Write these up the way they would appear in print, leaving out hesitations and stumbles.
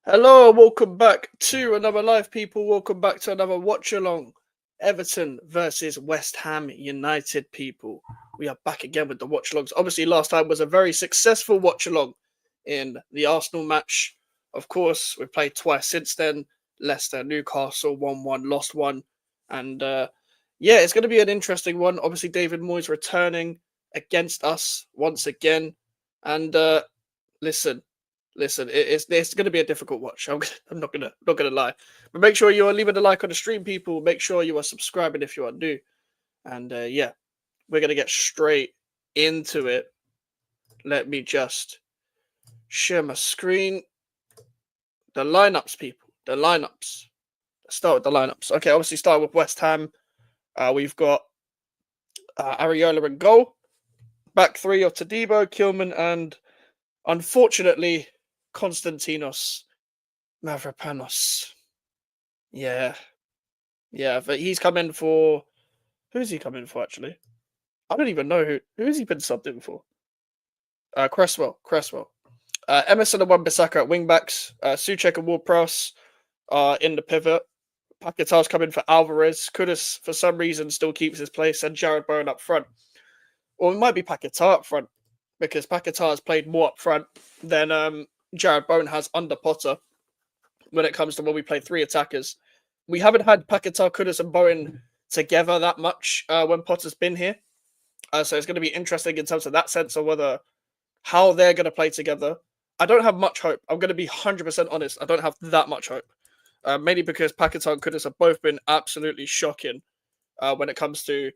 Hello, welcome back to another live, people. Welcome back to another Watchalong. Everton versus West Ham United, people. We are back again with the Watchalongs. Obviously, last time was a very successful Watchalong in the Arsenal match. Of course, we've played twice since then. Leicester, Newcastle, 1-1, lost one. And yeah, it's going to be an interesting one. Obviously, David Moyes returning against us once again. And listen, it's going to be a difficult watch. I'm not gonna lie, but make sure you are leaving a like on the stream, people. Make sure you are subscribing if you are new, and yeah, we're gonna get straight into it. Let me just share my screen. The lineups, people. The lineups. Let's start with the lineups. Okay, obviously start with West Ham. We've got Areola in goal. Back three of Todibo, Kilman, and unfortunately, Konstantinos Mavropanos. Yeah. But he's come in for... Who's he come in for, actually? I don't even know who has he been subbed in for. Cresswell. Emerson and Wan-Bissaka at wing-backs. Souček and Ward-Prowse are in the pivot. Paquetá's coming for Alvarez. Kudus, for some reason, still keeps his place. And Jared Bowen up front. Or it might be Paquetá up front, because Paquetá has played more up front than Jared Bowen has under Potter when it comes to when we play three attackers. We haven't had Paquetá, Kudus, and Bowen together that much when Potter's been here. So it's going to be interesting in terms of that sense of how they're going to play together. I don't have much hope. I'm going to be 100% honest. I don't have that much hope. Mainly because Paquetá and Kudus have both been absolutely shocking when it comes to,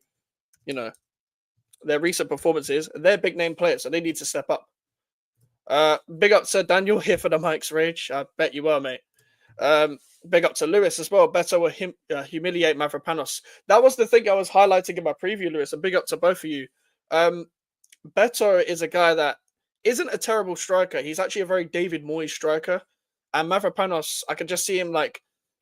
their recent performances. They're big name players, so they need to step up. Big up to Daniel here for the Mike's Rage. I bet you are, mate. Big up to Lewis as well. Beto will humiliate Mavropanos. That was the thing I was highlighting in my preview, Lewis. And big up to both of you. Beto is a guy that isn't a terrible striker. He's actually a very David Moyes striker. And Mavropanos, I can just see him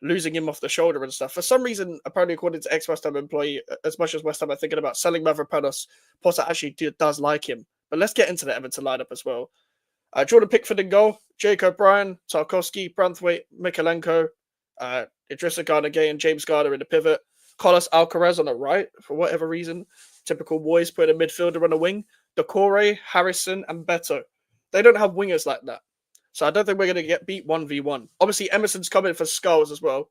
losing him off the shoulder and stuff. For some reason, apparently according to ex-West Ham employee, as much as West Ham are thinking about selling Mavropanos, Potter actually does like him. But let's get into the Everton lineup as well. Jordan Pickford in goal, Jake O'Brien, Tarkowski, Branthwaite, Mikalenko, Idrissa Gana-Gueye and James Garner in the pivot. Carlos Alcaraz on the right, for whatever reason. Typical Moyes putting a midfielder on the wing. Decore, Harrison, and Beto. They don't have wingers like that. So I don't think we're going to get beat 1v1. Obviously, Emerson's coming for Skulls as well.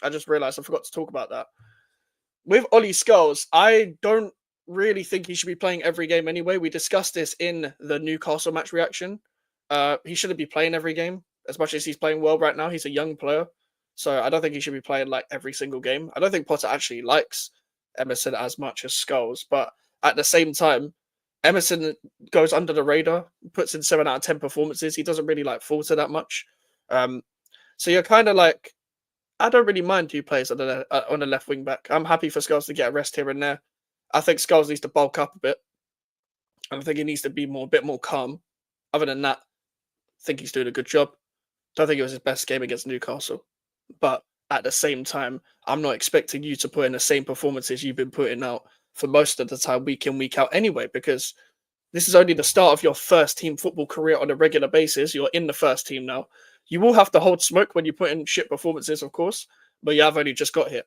I just realised I forgot to talk about that. With Ollie Skulls, I don't really think he should be playing every game anyway. We discussed this in the Newcastle match reaction. He shouldn't be playing every game. As much as he's playing well right now, he's a young player. So I don't think he should be playing every single game. I don't think Potter actually likes Emerson as much as Skulls. But at the same time, Emerson goes under the radar, puts in 7 out of 10 performances. He doesn't really falter that much. So you're kind of I don't really mind who plays on the left wing back. I'm happy for Skulls to get a rest here and there. I think Skulls needs to bulk up a bit. I think he needs to be a bit more calm. Other than that, I think he's doing a good job. Don't think it was his best game against Newcastle. But at the same time, I'm not expecting you to put in the same performances you've been putting out for most of the time, week in, week out anyway, because this is only the start of your first team football career on a regular basis. You're in the first team now. You will have to hold smoke when you put in shit performances, of course, but you have only just got here.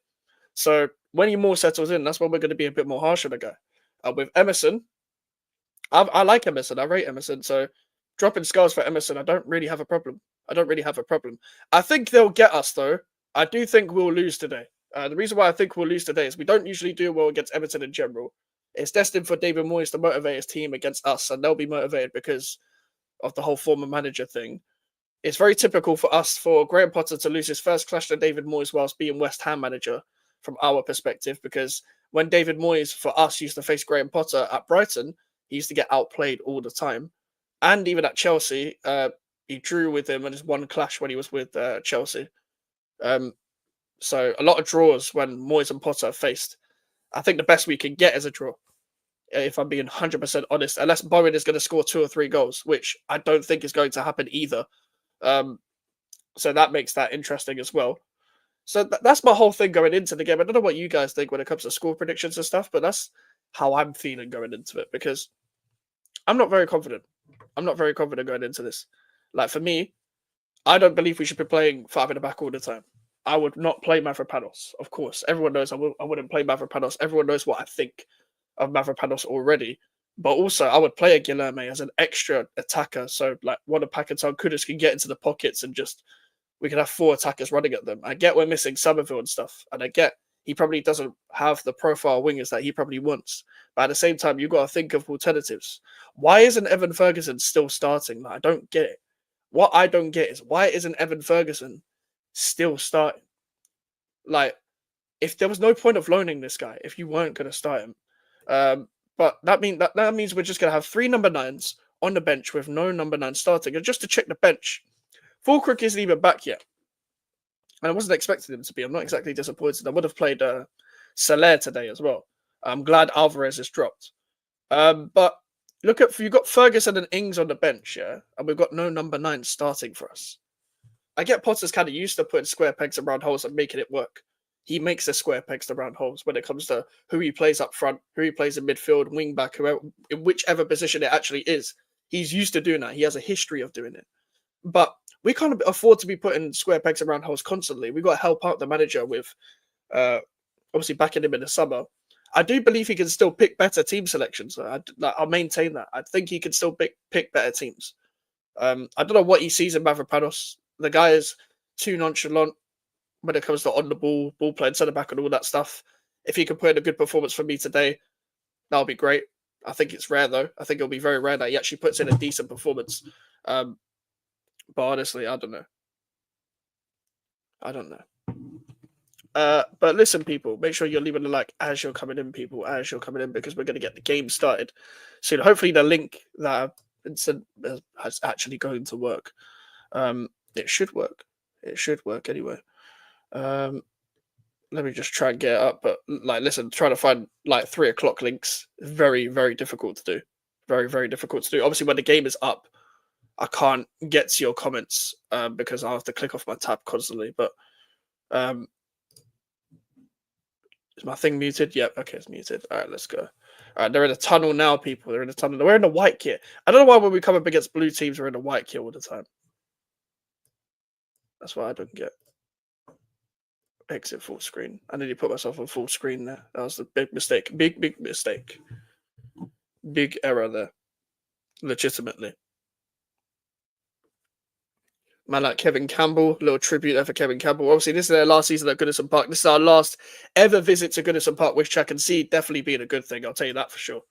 So when he more settles in, that's when we're going to be a bit more harsh on the guy. With Emerson, I like Emerson. I rate Emerson. So dropping Skulls for Emerson, I don't really have a problem. I think they'll get us, though. I do think we'll lose today. The reason why I think we'll lose today is we don't usually do well against Everton in general. It's destined for David Moyes to motivate his team against us, and they'll be motivated because of the whole former manager thing. It's very typical for us, for Graham Potter to lose his first clash to David Moyes whilst being West Ham manager from our perspective, because when David Moyes, for us, used to face Graham Potter at Brighton, he used to get outplayed all the time. And even at Chelsea, He drew with him and his one clash when he was with Chelsea. Um, so a lot of draws when Moyes and Potter have faced. I think the best we can get is a draw. If I'm being 100% honest, unless Bowen is going to score 2 or 3 goals, which I don't think is going to happen either. Um, so that makes that interesting as well. So that's my whole thing going into the game. I don't know what you guys think when it comes to score predictions and stuff, but that's how I'm feeling going into it because I'm not very confident. I'm not very confident going into this. Like for me, I don't believe we should be playing five in the back all the time. I would not play Mavropanos, of course. Everyone knows I wouldn't play Mavropanos. Everyone knows what I think of Mavropanos already. But also, I would play a Guilherme as an extra attacker. So, like, one of Paquetá Kudus can get into the pockets and just we can have 4 attackers running at them. I get we're missing Somerville and stuff, and I get he probably doesn't have the profile wingers that he probably wants. But at the same time, you've got to think of alternatives. Why isn't Evan Ferguson still starting? Like, I don't get it. What I don't get is why isn't Evan Ferguson still starting? Like, if there was no point of loaning this guy, if you weren't going to start him, but that means we're just going to have 3 number 9s on the bench with no number 9 starting. And just to check the bench, Fulkirk isn't even back yet. And I wasn't expecting him to be. I'm not exactly disappointed. I would have played Soler today as well. I'm glad Alvarez is dropped. But look at you've got Ferguson and Ings on the bench, yeah, and we've got no number 9 starting for us. I get Potter's kind of used to putting square pegs around holes and making it work. He makes the square pegs around holes when it comes to who he plays up front, who he plays in midfield, wing back, whoever, in whichever position it actually is. He's used to doing that. He has a history of doing it. But we can't afford to be putting square pegs around holes constantly. We've got to help out the manager with obviously backing him in the summer. I do believe he can still pick better team selections. I'll maintain that. I think he can still pick better teams. I don't know what he sees in Mavropanos. The guy is too nonchalant when it comes to on the ball playing centre back and all that stuff. If he can put in a good performance for me today, that'll be great. I think it's rare though. I think it'll be very rare that he actually puts in a decent performance. But honestly, I don't know. I don't know. But listen, people, make sure you're leaving a like as you're coming in, people, as you're coming in, because we're going to get the game started soon. Hopefully, the link that I've sent has actually going to work. It should work. It should work anyway. Let me just try and get it up. But like, listen, trying to find like 3 o'clock links very, very difficult to do. Very, very difficult to do. Obviously, when the game is up, I can't get to your comments because I have to click off my tab constantly. But is my thing muted? Yep. Okay, it's muted. All right, let's go. All right, they're in a tunnel now, people. They're in a tunnel. We're in a white kit. I don't know why when we come up against blue teams, we're in a white kit all the time. That's what I don't get. Exit full screen. I nearly put myself on full screen there. That was a big mistake. Big mistake. Big error there. Legitimately. Man, like Kevin Campbell, little tribute there for Kevin Campbell. Obviously, this is their last season at Goodison Park. This is our last ever visit to Goodison Park, which I can see definitely being a good thing. I'll tell you that for sure.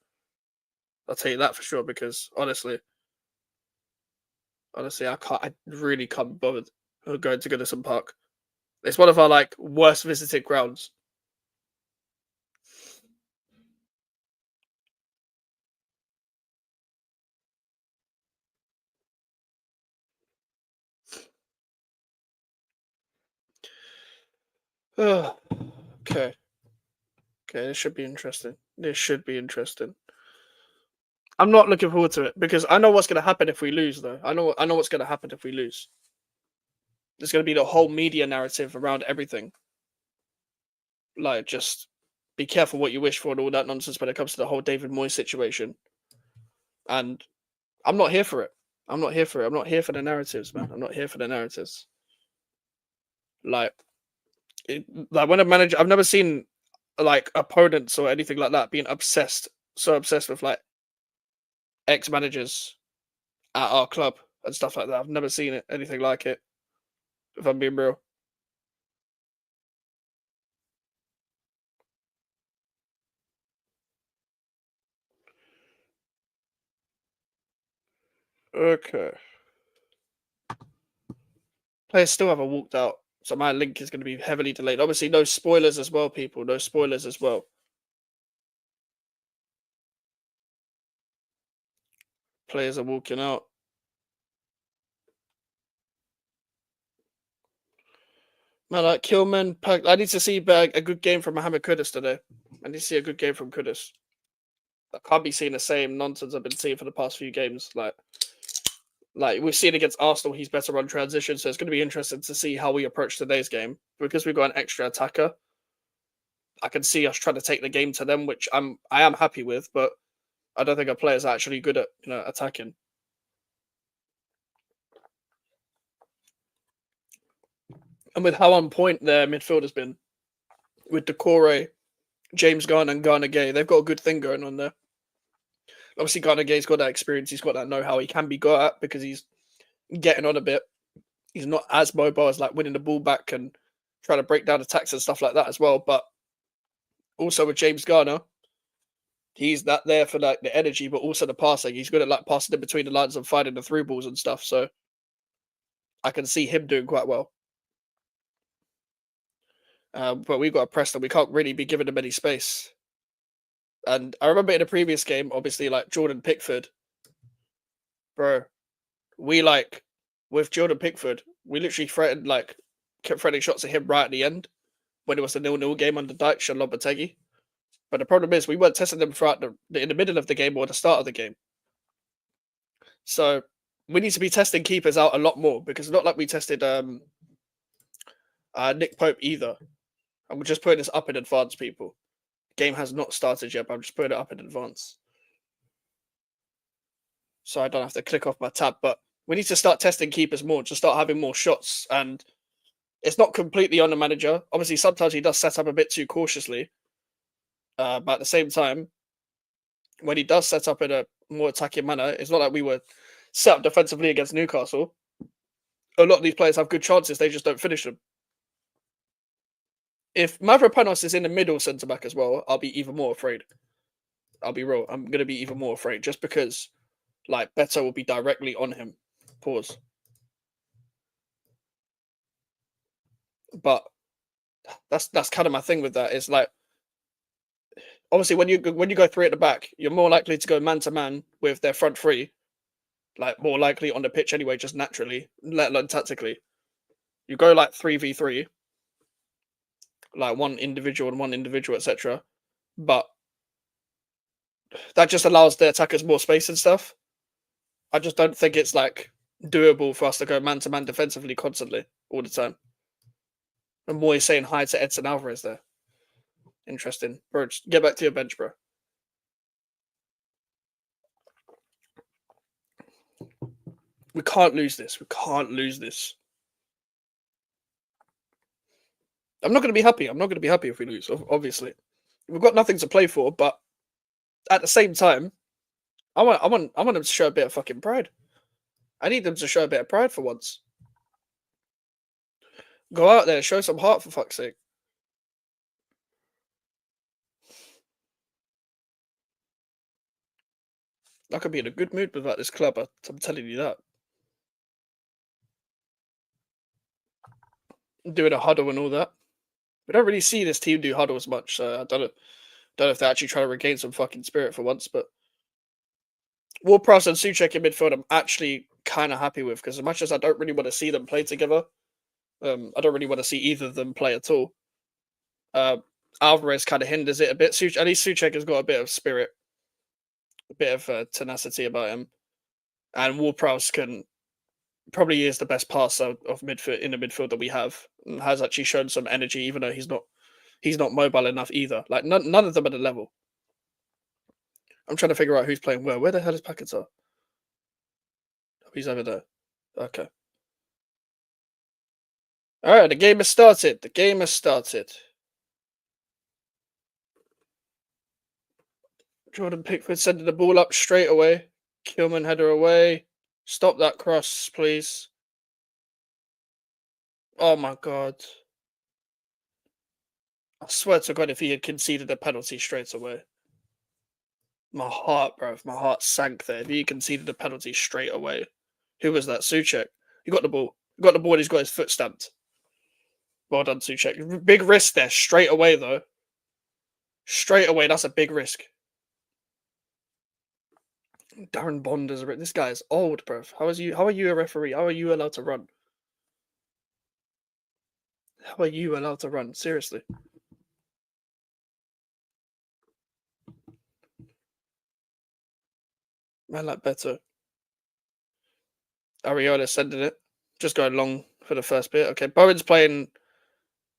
I'll tell you that for sure because honestly, I really can't be bothered going to Goodison Park. It's one of our like worst visited grounds. Okay. Okay, this should be interesting. This should be interesting. I'm not looking forward to it because I know what's going to happen if we lose, though. I know what's going to happen if we lose. There's going to be the whole media narrative around everything. Like, just be careful what you wish for and all that nonsense when it comes to the whole David Moyes situation. And I'm not here for it. I'm not here for it. I'm not here for the narratives, man. I'm not here for the narratives. Like, like when a manager, I've never seen like opponents or anything like that being so obsessed with like ex managers at our club and stuff like that. I've never seen anything like it. If I'm being real. Okay. Players still haven't walked out, so my link is going to be heavily delayed. Obviously, no spoilers as well, people. No spoilers as well. Players are walking out. I like Kilman. I need to see a good game from Mohamed Kudus today. I need to see a good game from Kudus. I can't be seeing the same nonsense I've been seeing for the past few games. Like we've seen against Arsenal, he's better on transition. So it's going to be interesting to see how we approach today's game because we've got an extra attacker. I can see us trying to take the game to them, which I am happy with, but I don't think our players are actually good at attacking. And with how on point their midfield has been, with Decore, James Garner, and Garner Gay, they've got a good thing going on there. Obviously, Garner Gay's got that experience, he's got that know-how he can be got at because he's getting on a bit. He's not as mobile as like winning the ball back and trying to break down attacks and stuff like that as well. But also with James Garner, he's that there for like the energy, but also the passing. He's good at like passing in between the lines and finding the through balls and stuff. So I can see him doing quite well. But we've got a Preston. We can't really be giving them any space. And I remember in a previous game, obviously, like Jordan Pickford, bro, we like with Jordan Pickford, we literally threatened kept threatening shots at him right at the end when it was the 0-0 game under Dyche and Lopetegui. But the problem is we weren't testing them throughout in the middle of the game or the start of the game. So we need to be testing keepers out a lot more because it's not like we tested Nick Pope either. And we're just putting this up in advance, people. The game has not started yet, but I'm just putting it up in advance. So I don't have to click off my tab. But we need to start testing keepers more, to start having more shots. And it's not completely on the manager. Obviously, sometimes he does set up a bit too cautiously. But at the same time, when he does set up in a more attacking manner, it's not like we were set up defensively against Newcastle. A lot of these players have good chances, they just don't finish them. If Mavropanos is in the middle centre back as well, I'll be even more afraid. I'll be real. I'm going to be even more afraid just because, like, Beto will be directly on him. Pause. But that's kind of my thing with that. Is like, obviously, when you go three at the back, you're more likely to go man to man with their front three, like more likely on the pitch anyway, just naturally, let alone tactically. You go like 3v3, like one individual and one individual, etc. But that just allows the attackers more space and stuff. I just don't think it's like doable for us to go man to man defensively constantly all the time. And Moy saying hi to Edson Alvarez there. Interesting. Bro, just get back to your bench, bro. We can't lose this. We can't lose this. I'm not going to be happy. I'm not going to be happy if we lose, obviously. We've got nothing to play for, but at the same time, I want them to show a bit of fucking pride. I need them to show a bit of pride for once. Go out there, show some heart for fuck's sake. I could be in a good mood without this club. I'm telling you that. Doing a huddle and all that. We don't really see this team do huddles much, so I don't know if they're actually trying to regain some fucking spirit for once. But Ward-Prowse and Souček in midfield, I'm actually kind of happy with because as much as I don't really want to see them play together, I don't really want to see either of them play at all. Alvarez kind of hinders it a bit. At least Souček has got a bit of spirit, a bit of tenacity about him, and Ward-Prowse can probably is the best passer of midfield in the midfield that we have, and has actually shown some energy, even though he's not mobile enough either. Like none of them at the level. I'm trying to figure out who's playing where. Where the hell is Paquetá? Oh, he's over there. Okay. All right, the game has started. The game has started. Jordan Pickford sending the ball up straight away. Kilman header away. Stop that cross, please. Oh my god. I swear to God, if he had conceded a penalty straight away. My heart, bro. My heart sank there. If he conceded a penalty straight away. Who was that? Souček. He got the ball. He got the ball and he's got his foot stamped. Well done, Souček. Big risk there. Straight away, though. Straight away, that's a big risk. Darren Bond is this guy is old, bro. How are you a referee? How are you allowed to run? How are you allowed to run? Seriously. Man like better. Ariola sending it. Just going long for the first bit. Okay, Bowen's playing.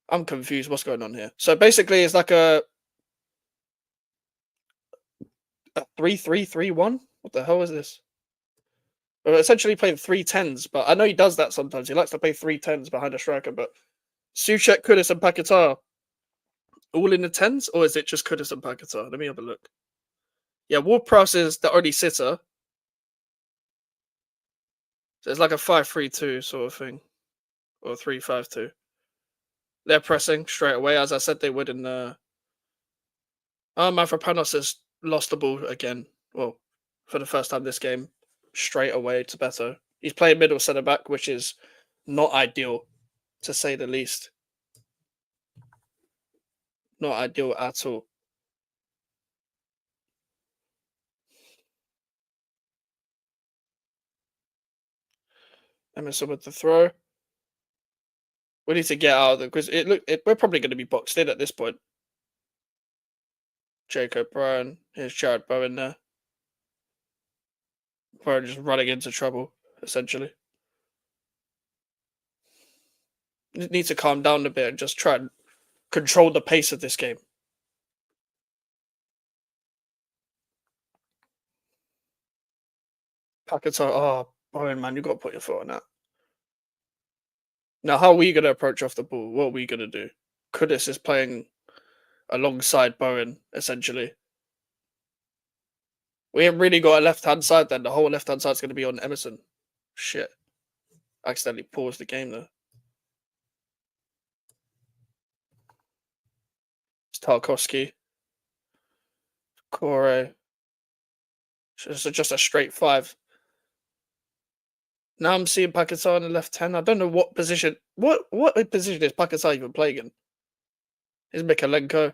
I'm confused. What's going on here? So basically, it's like a 3-3-3-1. What the hell is this? We're essentially playing 3 10s, but I know he does that sometimes. He likes to play 3 10s behind a striker, but Suchek, Kudus, and Paquetá all in the tens, or is it just Kudus and Paquetá? Let me have a look. Yeah, Ward-Prowse is the only sitter, so it's like a 5-3-2 sort of thing, or 3-5-2. They're pressing straight away, as I said they would in the. Mavropanos has lost the ball again. Well, for the first time this game, straight away to Beto. He's playing middle centre back, which is not ideal, to say the least. Not ideal at all. Emerson with the throw. We need to get out of the because we're probably going to be boxed in at this point. Jacob Bryan, here's Jared Bowen there. Bowen just running into trouble, essentially. Need to calm down a bit and just try and control the pace of this game. Paquetá, oh, Bowen, man, you got to put your foot on that. Now, how are we going to approach off the ball? What are we going to do? Kudus is playing alongside Bowen, essentially. We haven't really got a left-hand side then. The whole left-hand side is going to be on Emerson. Shit. I accidentally paused the game there. It's Tarkovsky. Corey. Just a straight 5. Now I'm seeing Paquetá on the left 10. I don't know what position. What position is Paquetá even playing in? Is Mikalenko?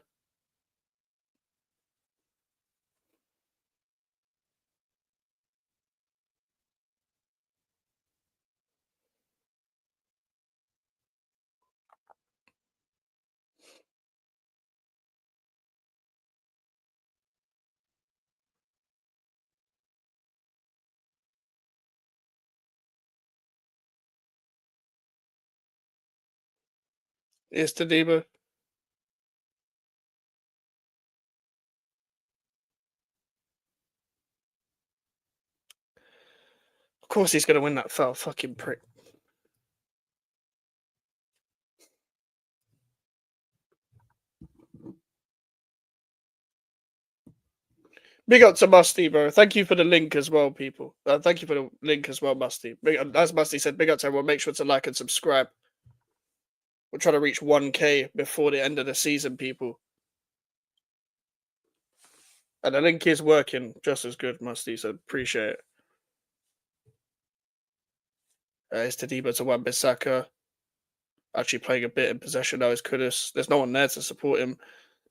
Is Tadibo? Of course he's going to win that foul. Fucking prick. Big up to Musty, bro. Thank you for the link as well, people. Thank you for the link as well, Musty. As Musty said, big up to everyone. Make sure to like and subscribe. We're trying to reach 1K before the end of the season, people. And the link is working just as good, Musty, so appreciate it. It's Tadibo to Wan-Bissaka. Actually playing a bit in possession now is Kudus. There's no one there to support him.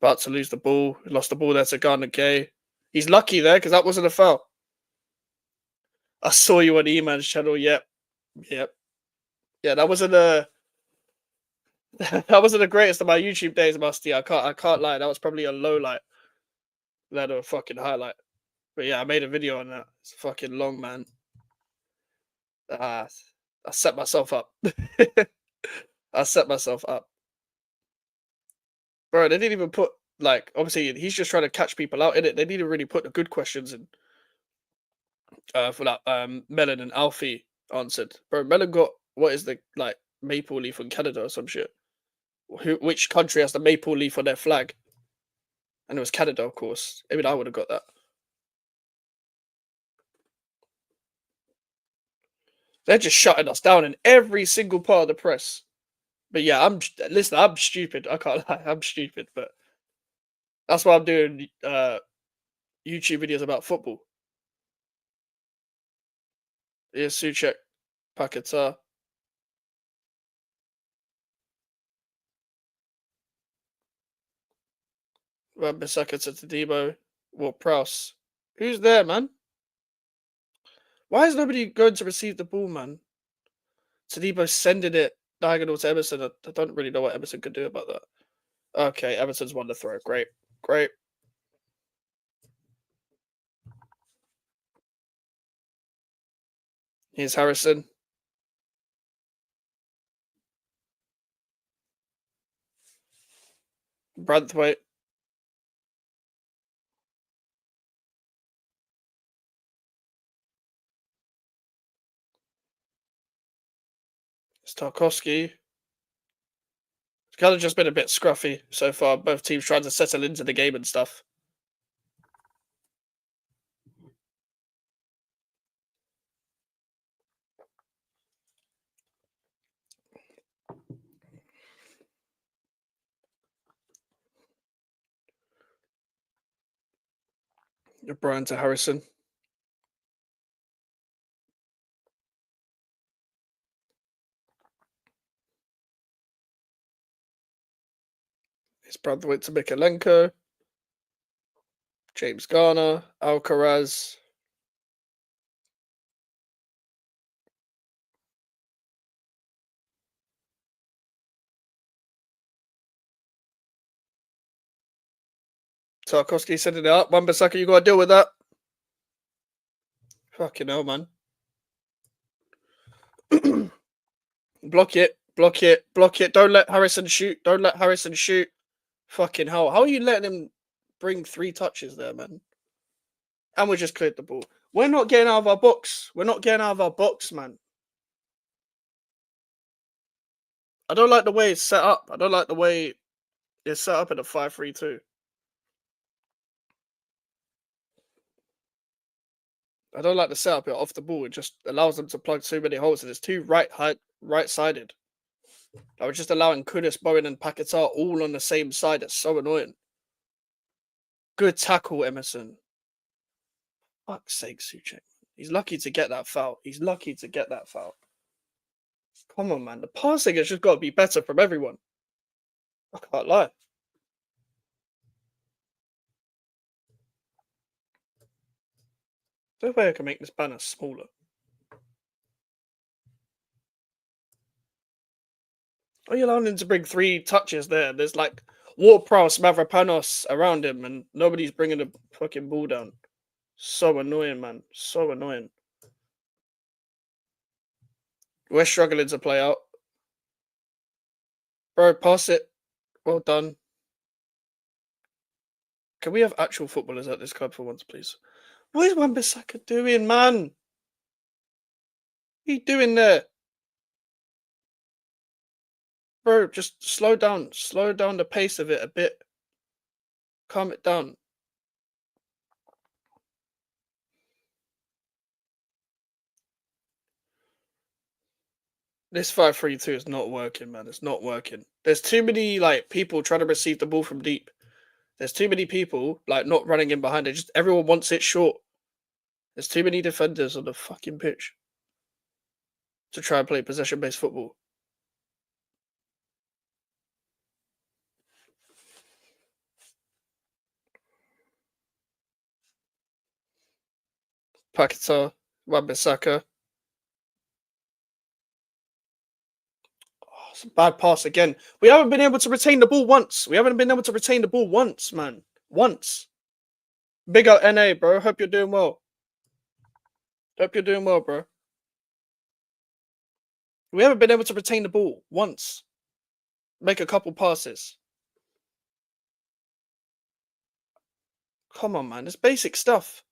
About to lose the ball. Lost the ball there to Garner Gay. He's lucky there because that wasn't a foul. I saw you on E-Man's channel. Yep. Yep. Yeah, that wasn't a that wasn't the greatest of my YouTube days, Musty. I can't lie. That was probably a low light. That a fucking highlight. But yeah, I made a video on that. It's fucking long, man. I set myself up. I set myself up. Bro, they didn't even put like obviously he's just trying to catch people out in it. They didn't really put the good questions in for that Melon and Alfie answered. Bro, Melon got what is the like maple leaf in Canada or some shit. Which country has the maple leaf on their flag? And it was Canada, of course. Even I would have got that. They're just shutting us down in every single part of the press. But yeah, I'm stupid. I can't lie, I'm stupid, but that's why I'm doing YouTube videos about football. Here's Suchek, Paquetá. Wan-Bissaka to Tadibo. Ward-Prowse. Who's there, man? Why is nobody going to receive the ball, man? Tadibo sending it Diagonal to Emerson. I don't really know what Emerson could do about that. Okay, Emerson's won the throw. Great. Great. Here's Harrison. Branthwaite. It's Tarkowski. It's kind of just been a bit scruffy so far. Both teams trying to settle into the game and stuff. Brian to Harrison. It's Branthwaite to Mikalenko. James Garner. Alcaraz. Tarkowski setting it up. Wan-Bissaka, you got to deal with that. Fucking hell, man. Block it. Block it. Block it. Don't let Harrison shoot. Don't let Harrison shoot. Fucking hell. How are you letting him bring 3 touches there, man? And we just cleared the ball. We're not getting out of our box. We're not getting out of our box, man. I don't like the way it's set up. I don't like the way it's set up in a 5-3-2. I don't like the setup off the ball. It just allows them to plug so many holes, and it's too right-sided. I was just allowing Kudus, Bowen, and Paquetá all on the same side. It's so annoying. Good tackle, Emerson. Fuck's sake, Souček. He's lucky to get that foul. He's lucky to get that foul. Come on, man. The passing has just got to be better from everyone. I can't lie. There's no way I can make this banner smaller. Are you allowing him to bring 3 touches there? There's like Ward-Prowse, Mavropanos around him, and nobody's bringing the fucking ball down. So annoying, man. So annoying. We're struggling to play out. Bro, pass it. Well done. Can we have actual footballers at this club for once, please? What is Wan-Bissaka doing, man? What are you doing there? Bro, just slow down. Slow down the pace of it a bit. Calm it down. This 5-3-2 is not working, man. It's not working. There's too many like people trying to receive the ball from deep. There's too many people like not running in behind it. Just everyone wants it short. There's too many defenders on the fucking pitch to try and play possession-based football. Paquetá, Wan-Bissaka. Oh, it's a bad pass again. We haven't been able to retain the ball once. We haven't been able to retain the ball once, man. Once. Big up NA, bro. Hope you're doing well. Hope you're doing well, bro. We haven't been able to retain the ball once. Make a couple passes. Come on, man. It's basic stuff.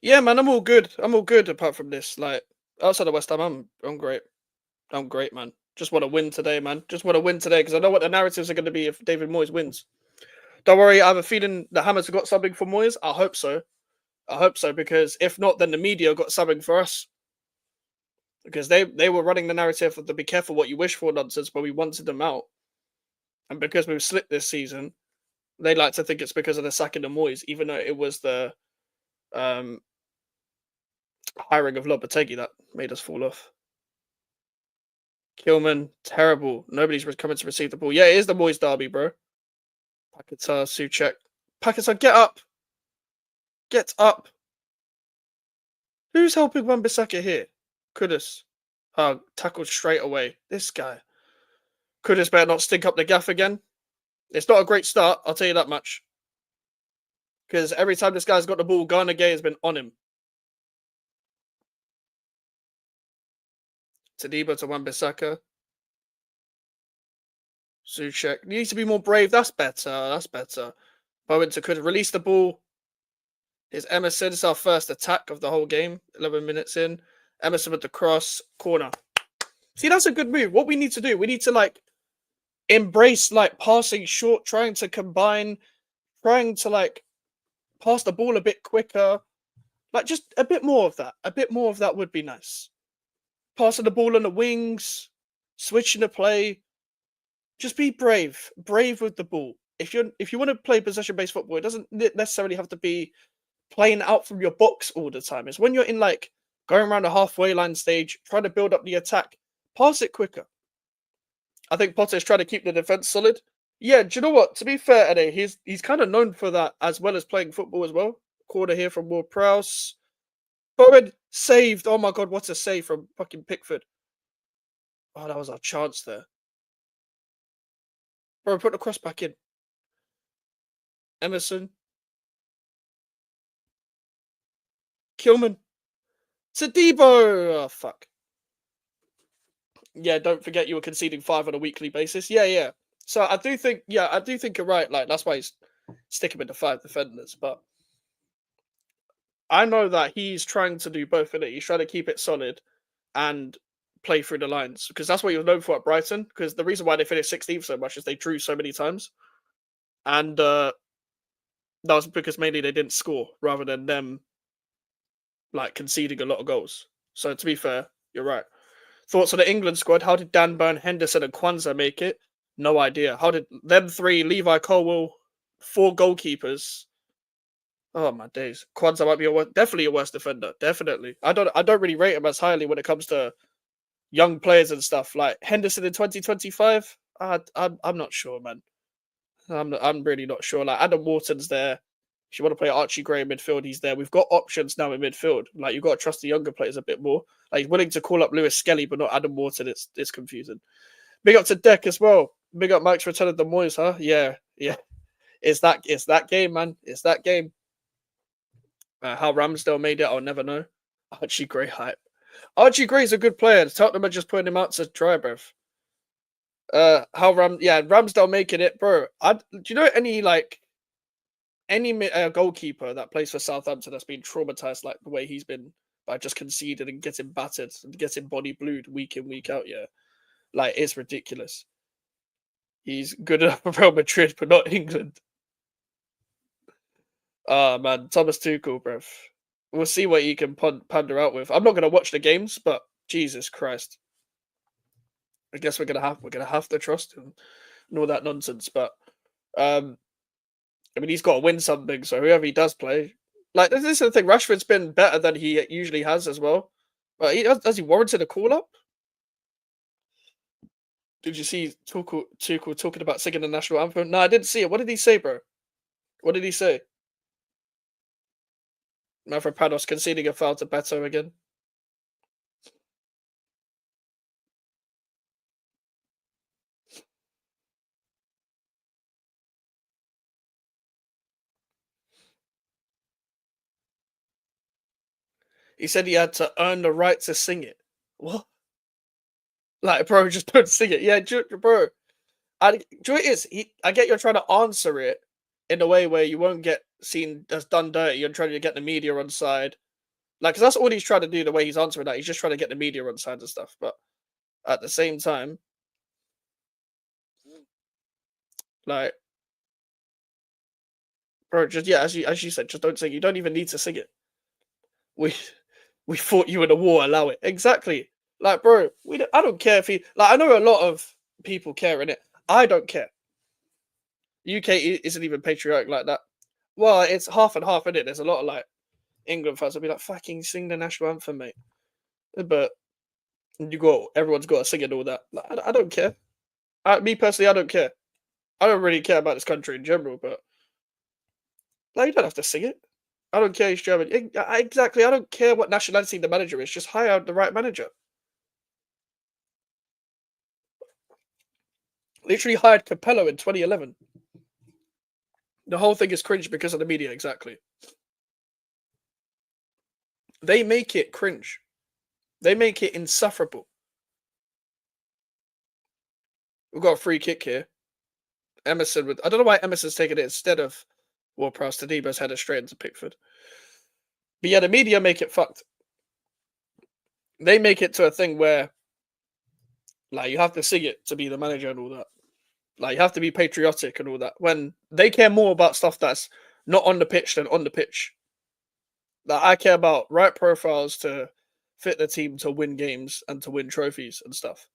Yeah, man. I'm all good. I'm all good apart from this. Like, outside of West Ham, I'm great. I'm great, man. Just want to win today, man. Just want to win today because I know what the narratives are going to be if David Moyes wins. Don't worry. I have a feeling the Hammers have got something for Moyes. I hope so. I hope so because if not, then the media got something for us. Because they were running the narrative of the be careful what you wish for nonsense, but we wanted them out. And because we've slipped this season, they like to think it's because of the sacking of Moyes, even though it was the um, hiring of Lopetegui that made us fall off. Kilman, terrible. Nobody's coming to receive the ball. Yeah, it is the Moyes derby, bro. Paquetá, Souček. Paquetá, get up. Get up. Who's helping Wan-Bissaka here? Kudus. Tackled straight away. This guy. Kudus better not stink up the gaff again. It's not a great start, I'll tell you that much. Because every time this guy's got the ball, Ghana Gay has been on him. Tadibo to Wan-Bissaka. Souček needs to be more brave. That's better. That's better. Bowen to could release the ball. Here's Emerson. It's our first attack of the whole game. 11 minutes in. Emerson with the cross. Corner. See, that's a good move. What we need to do, we need to like embrace like passing short, trying to combine, trying to like pass the ball a bit quicker. Like just a bit more of that. A bit more of that would be nice. Passing the ball on the wings, switching the play. Just be brave. Brave with the ball. If you want to play possession-based football, it doesn't necessarily have to be playing out from your box all the time. It's when you're in like going around the halfway line stage, trying to build up the attack, pass it quicker. I think Potter's trying to keep the defense solid. Yeah, do you know what? To be fair, Eddie, he's kind of known for that as well as playing football as well. Corner here from Ward Prowse. Bowen saved. Oh my god, what a save from fucking Pickford. Oh, that was our chance there. Bro, put the cross back in. Emerson. Kilman. Tadibo! Oh, fuck. Yeah, don't forget you were conceding 5 on a weekly basis. Yeah. So I do think you're right. Like, that's why he's sticking with the 5 defenders. But I know that he's trying to do both of it. He's trying to keep it solid and play through the lines. Because that's what he was known for at Brighton. Because the reason why they finished 16th so much is they drew so many times. And that was because mainly they didn't score rather than them like conceding a lot of goals. So to be fair, you're right. Thoughts on the England squad? How did Dan Burn, Henderson, and Kwanzaa make it? No idea. How did them 3, Levi Colwell, 4 goalkeepers? Oh my days. Kwanzaa might be definitely a worst defender. Definitely. I don't really rate him as highly when it comes to young players and stuff. Like Henderson in 2025. I'm not sure, man. I'm really not sure. Like Adam Wharton's there. If you want to play Archie Gray in midfield, he's there. We've got options now in midfield. Like you've got to trust the younger players a bit more. Like he's willing to call up Lewis Skelly, but not Adam Wharton. It's confusing. Big up to Deck as well. Big up Mike's return of the Moyes, huh? Yeah. It's that game, man. It's that game. How Ramsdale made it, I'll never know. Archie Gray hype. Archie Gray's a good player. Tottenham are just putting him out to dry breath. Ramsdale making it, bro. Do you know any goalkeeper that plays for Southampton that's been traumatized like the way he's been by just conceding and getting battered and getting body blued week in, week out? Yeah. Like, it's ridiculous. He's good enough for Real Madrid, but not England. Ah, man. Thomas Tuchel, bruv. We'll see what he can pander out with. I'm not going to watch the games, but Jesus Christ. I guess we're gonna have to trust him and all that nonsense. But I mean, he's got to win something. So whoever he does play, like this is the thing. Rashford's been better than he usually has as well. But has he warranted a call up? Did you see Tuchel talking about singing the national anthem? No, I didn't see it. What did he say, bro? What did he say? Mavropanos conceding a foul to Beto again. He said he had to earn the right to sing it. What? Like, bro, just don't sing it. Yeah, bro. Do you know what it is? I get you're trying to answer it in a way where you won't get seen as done dirty. You're trying to get the media on side. Like, because that's all he's trying to do, the way he's answering that. He's just trying to get the media on side and stuff. But at the same time, like, bro, just, yeah, as you said, just don't sing. You don't even need to sing it. We fought you in a war, allow it. Exactly. Like, bro, I don't care if he, like, I know a lot of people care in it. I don't care. UK isn't even patriotic like that. Well, it's half and half, isn't it? There's a lot of like England fans will be like, fucking sing the national anthem, mate. But everyone's got to sing and all that. Like, I don't care. Me personally, I don't care. I don't really care about this country in general, but like, you don't have to sing it. I don't care. He's German. Exactly. I don't care what nationality the manager is. Just hire the right manager. Literally hired Capello in 2011. The whole thing is cringe because of the media. Exactly. They make it cringe. They make it insufferable. We've got a free kick here. Emerson with I don't know why Emerson's taking it instead of Ward-Prowse. Tadebo's headed straight into Pickford. But yeah, the media make it fucked. They make it to a thing where like you have to sing it to be the manager and all that. Like you have to be patriotic and all that. When they care more about stuff that's not on the pitch than on the pitch. Like I care about right profiles to fit the team to win games and to win trophies and stuff.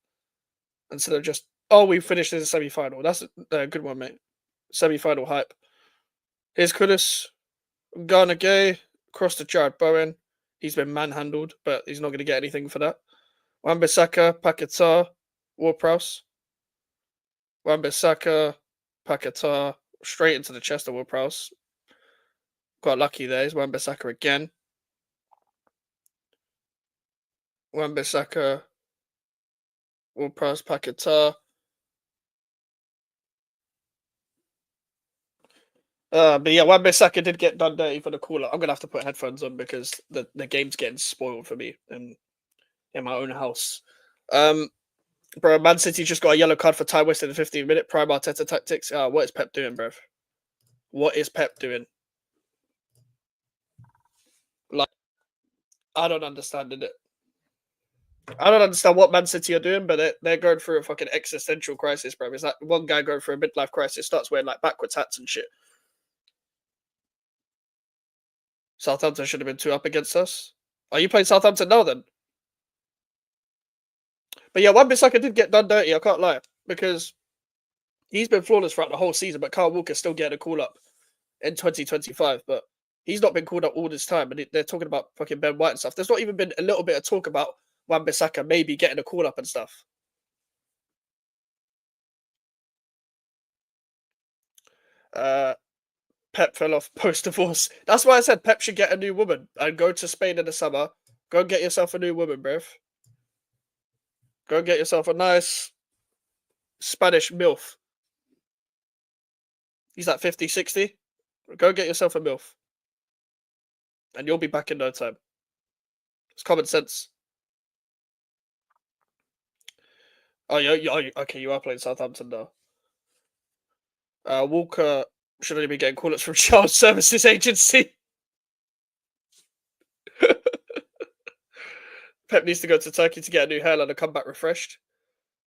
Instead of just we finished in the semi-final. That's a good one, mate. Semi-final hype. Here's Kudus, Garner Gay, across to Jared Bowen. He's been manhandled, but he's not going to get anything for that. Wan-Bissaka, Paquetá, Ward-Prowse. Wan-Bissaka, Paquetá, straight into the chest of Ward-Prowse. Got lucky there. He's Wan-Bissaka again. Wan-Bissaka, Ward-Prowse, Paquetá. But yeah, Wan-Bissaka did get done dirty for the call up. I'm gonna have to put headphones on because the game's getting spoiled for me in my own house. Bro, Man City just got a yellow card for time wasted in the 15-minute prime Arteta tactics. What is Pep doing, bro? What is Pep doing? Like, I don't understand it. I don't understand what Man City are doing, but they're going through a fucking existential crisis, bro. It's like one guy going through a midlife crisis, starts wearing like backwards hats and shit. Southampton should have been 2 up against us. Are you playing Southampton now then? But yeah, Wan-Bissaka did get done dirty, I can't lie. Because he's been flawless throughout the whole season, but Kyle Walker's still getting a call up in 2025. But he's not been called up all this time. And they're talking about fucking Ben White and stuff. There's not even been a little bit of talk about Wan-Bissaka maybe getting a call up and stuff. Pep fell off post-divorce. That's why I said Pep should get a new woman and go to Spain in the summer. Go and get yourself a new woman, bruv. Go and get yourself a nice Spanish MILF. He's like 50, 60. Go get yourself a MILF. And you'll be back in no time. It's common sense. Oh, okay, you are playing Southampton now. Walker should only be getting call-ups from Child Services Agency. Pep needs to go to Turkey to get a new hairline and come back refreshed.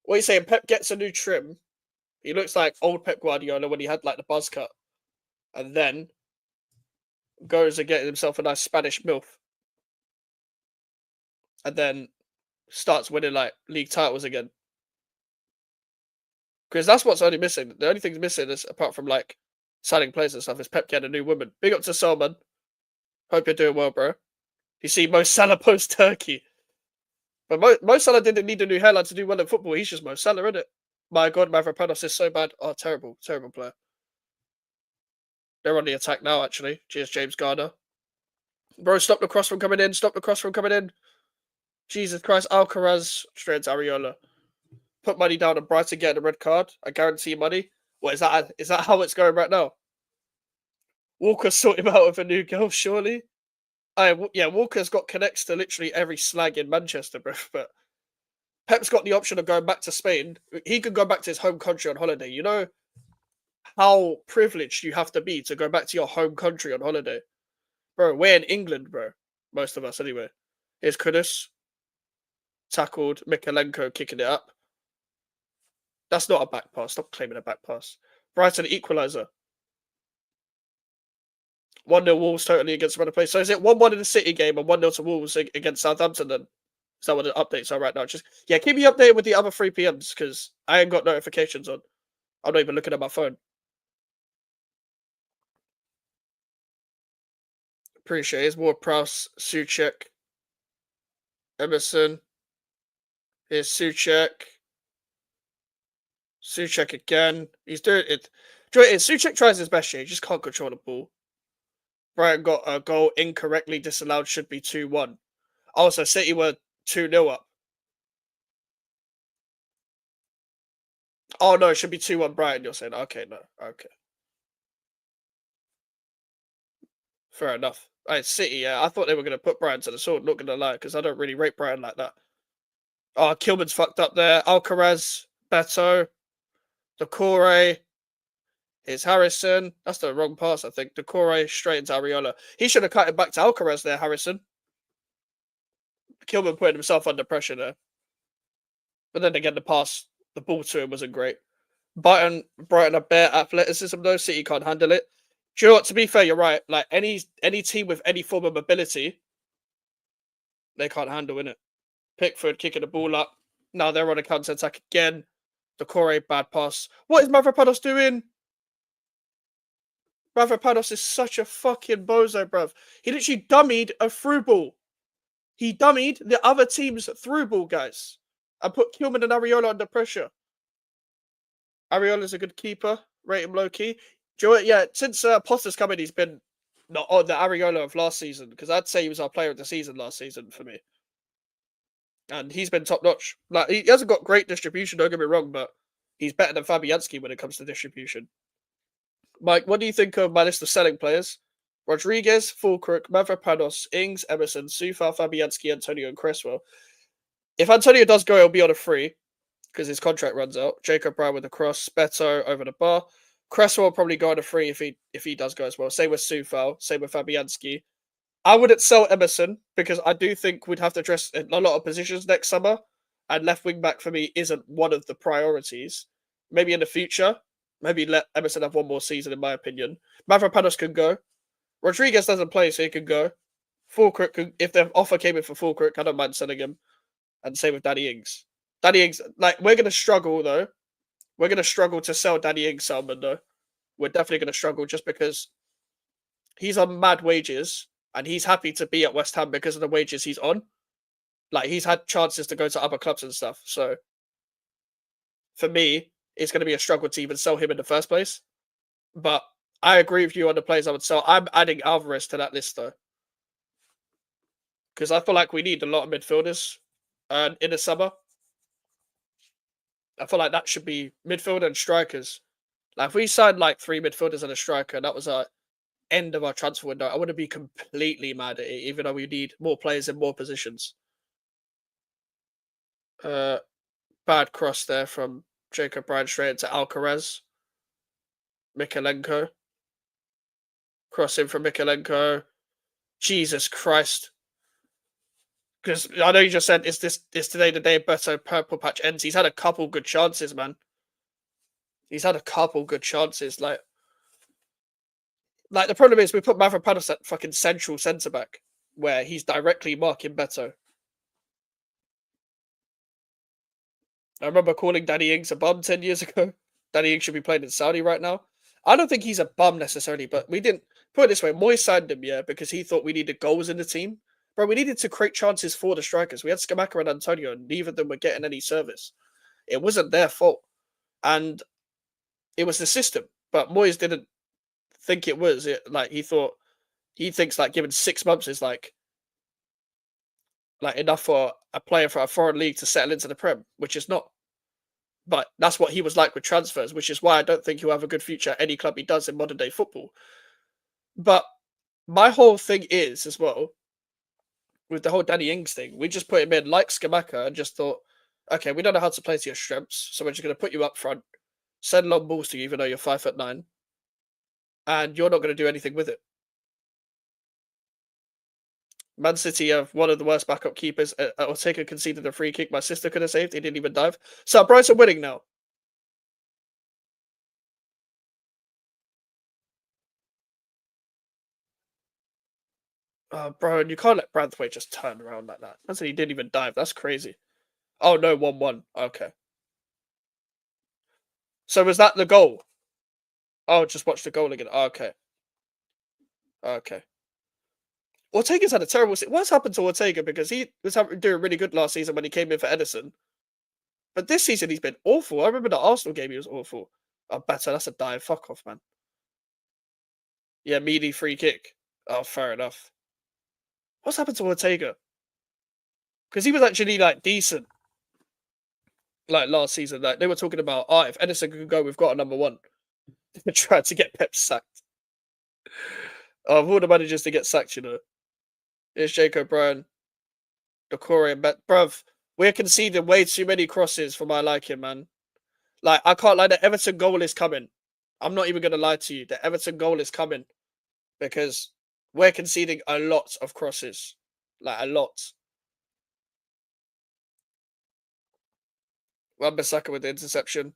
What are you saying? Pep gets a new trim. He looks like old Pep Guardiola when he had like the buzz cut. And then goes and gets himself a nice Spanish MILF. And then starts winning like league titles again. Because that's what's only missing. The only thing's missing is apart from like signing players and stuff is Pep getting a new woman. Big up to Salman. Hope you're doing well, bro. You see Mo Salah post Turkey. But Mo Salah didn't need a new hairline to do well in football. He's just Mo Salah, isn't it? My God, Mavropanos is so bad. Oh, terrible, terrible player. They're on the attack now, actually. Cheers, James Garner. Bro, stop the cross from coming in. Stop the cross from coming in. Jesus Christ. Alcaraz straight into Areola. Put money down on Brighton getting a red card. I guarantee money. What is that? Is that how it's going right now? Walker sort him out with a new girl, surely. Yeah, Walker's got connects to literally every slag in Manchester, bro. But Pep's got the option of going back to Spain. He could go back to his home country on holiday. You know how privileged you have to be to go back to your home country on holiday. Bro, we're in England, bro. Most of us, anyway. Here's Kudus. Tackled. Mikalenko kicking it up. That's not a back pass. Stop claiming a back pass. Brighton equaliser. 1-0 Wolves totally against Rudder Place. So is it 1-1 in the City game and 1-0 to Wolves against Southampton then? Is that what the updates are right now? Just keep me updated with the other 3 PMs because I ain't got notifications on. I'm not even looking at my phone. Appreciate it. It's Ward-Prowse, Souček, Emerson. Here's Souček. Souček again. He's doing it. Souček tries his best here. He just can't control the ball. Brighton got a goal incorrectly disallowed. Should be 2-1. Also, City were 2-0 up. Oh no, it should be 2-1 Brighton. You're saying okay, no, okay, fair enough. Right, City, yeah, I thought they were gonna put Brighton to the sword. Not gonna lie, because I don't really rate Brighton like that. Oh, Kilman's fucked up there. Alcaraz, Beto, Decore, it's Harrison. That's the wrong pass, I think. Decore straight into Ariola. He should have cut it back to Alcaraz there, Harrison. Kilman putting himself under pressure there. But then again, the ball to him wasn't great. Brighton are bare athleticism though. City can't handle it. Do you know what? To be fair, you're right. Like any team with any form of mobility, they can't handle it. Pickford kicking the ball up. Now they're on a counter attack again. Decore bad pass. What is Mavropanos doing? Mavropanos is such a fucking bozo, bruv. He literally dummied a through ball. He dummied the other team's through ball, guys, and put Kilman and Ariola under pressure. Ariola's a good keeper. Rate him low key. Do you know what? Yeah, since Potter's come in, he's been not on the Ariola of last season, because I'd say he was our player of the season last season for me. And he's been top notch. Like, he hasn't got great distribution, don't get me wrong, but he's better than Fabianski when it comes to distribution. Mike, what do you think of my list of selling players? Rodriguez, Fulkirk, Mavropanos, Ings, Emerson, Sufa, Fabianski, Antonio, and Cresswell. If Antonio does go, he'll be on a free because his contract runs out. Jacob Brown with the cross, Beto over the bar. Cresswell will probably go on a free if he does go as well. Same with Sufal, same with Fabianski. I wouldn't sell Emerson because I do think we'd have to address a lot of positions next summer, and left wing back for me isn't one of the priorities. Maybe in the future, maybe let Emerson have one more season, in my opinion. Mavropanos can go. Rodriguez doesn't play, so he can go. Fulkirk, if the offer came in for Fulkirk, I don't mind selling him. And same with Danny Ings. Danny Ings, like, we're going to struggle, though. We're going to struggle to sell Danny Ings, Salmon, though. We're definitely going to struggle just because he's on mad wages and he's happy to be at West Ham because of the wages he's on. Like, he's had chances to go to other clubs and stuff. So, for me, it's going to be a struggle to even sell him in the first place. But I agree with you on the players I would sell. I'm adding Alvarez to that list, though, because I feel like we need a lot of midfielders in the summer. I feel like that should be midfield and strikers. Like, if we signed like 3 midfielders and a striker, and that was our end of our transfer window, I wouldn't be completely mad at it, even though we need more players in more positions. Bad cross there from Jacob Bryan straight into Alcaraz. Mikalenko. Crossing from Mikalenko. Jesus Christ. Because I know you just said, is today the day Beto Purple Patch ends? He's had a couple good chances, man. He's had a couple good chances. Like the problem is we put Mavropanos at fucking central centre back, where he's directly marking Beto. I remember calling Danny Ings a bum 10 years ago. Danny Ings should be playing in Saudi right now. I don't think he's a bum necessarily, but we didn't put it this way. Moyes signed him, yeah, because he thought we needed goals in the team. Bro, we needed to create chances for the strikers. We had Skamaka and Antonio, and neither of them were getting any service. It wasn't their fault. And it was the system. But Moyes didn't think it was. He thinks like giving 6 months is like enough for a player for a foreign league to settle into the Prem, which is not. But that's what he was like with transfers, which is why I don't think he'll have a good future at any club he does in modern day football. But my whole thing is, as well, with the whole Danny Ings thing, we just put him in like Skamaka and just thought, okay, we don't know how to play to your strengths, so we're just going to put you up front, send long balls to you, even though you're 5'9", and you're not going to do anything with it. Man City have one of the worst backup keepers. Ortega conceded a free kick my sister could have saved. He didn't even dive. So Brighton winning now. Bro, and you can't let Branthwaite just turn around like that. That's he didn't even dive. That's crazy. Oh no, 1-1. Okay. So was that the goal? Oh, just watch the goal again. Okay. Okay. Ortega's had a terrible season. What's happened to Ortega? Because he was doing really good last season when he came in for Edison. But this season he's been awful. I remember the Arsenal game he was awful. Oh, better. That's a dive. Fuck off, man. Yeah, meaty free kick. Oh, fair enough. What's happened to Ortega? Because he was actually like decent like last season. Like they were talking about, oh, if Edison could go, we've got a number one. They tried to get Pep sacked. Of all the managers to get sacked, it's Jacob Bryan, Decore, but bruv, we're conceding way too many crosses for my liking, man. Like I can't lie, the Everton goal is coming. I'm not even gonna lie to you. The Everton goal is coming because we're conceding a lot of crosses, like a lot. Wan-Bissaka with the interception.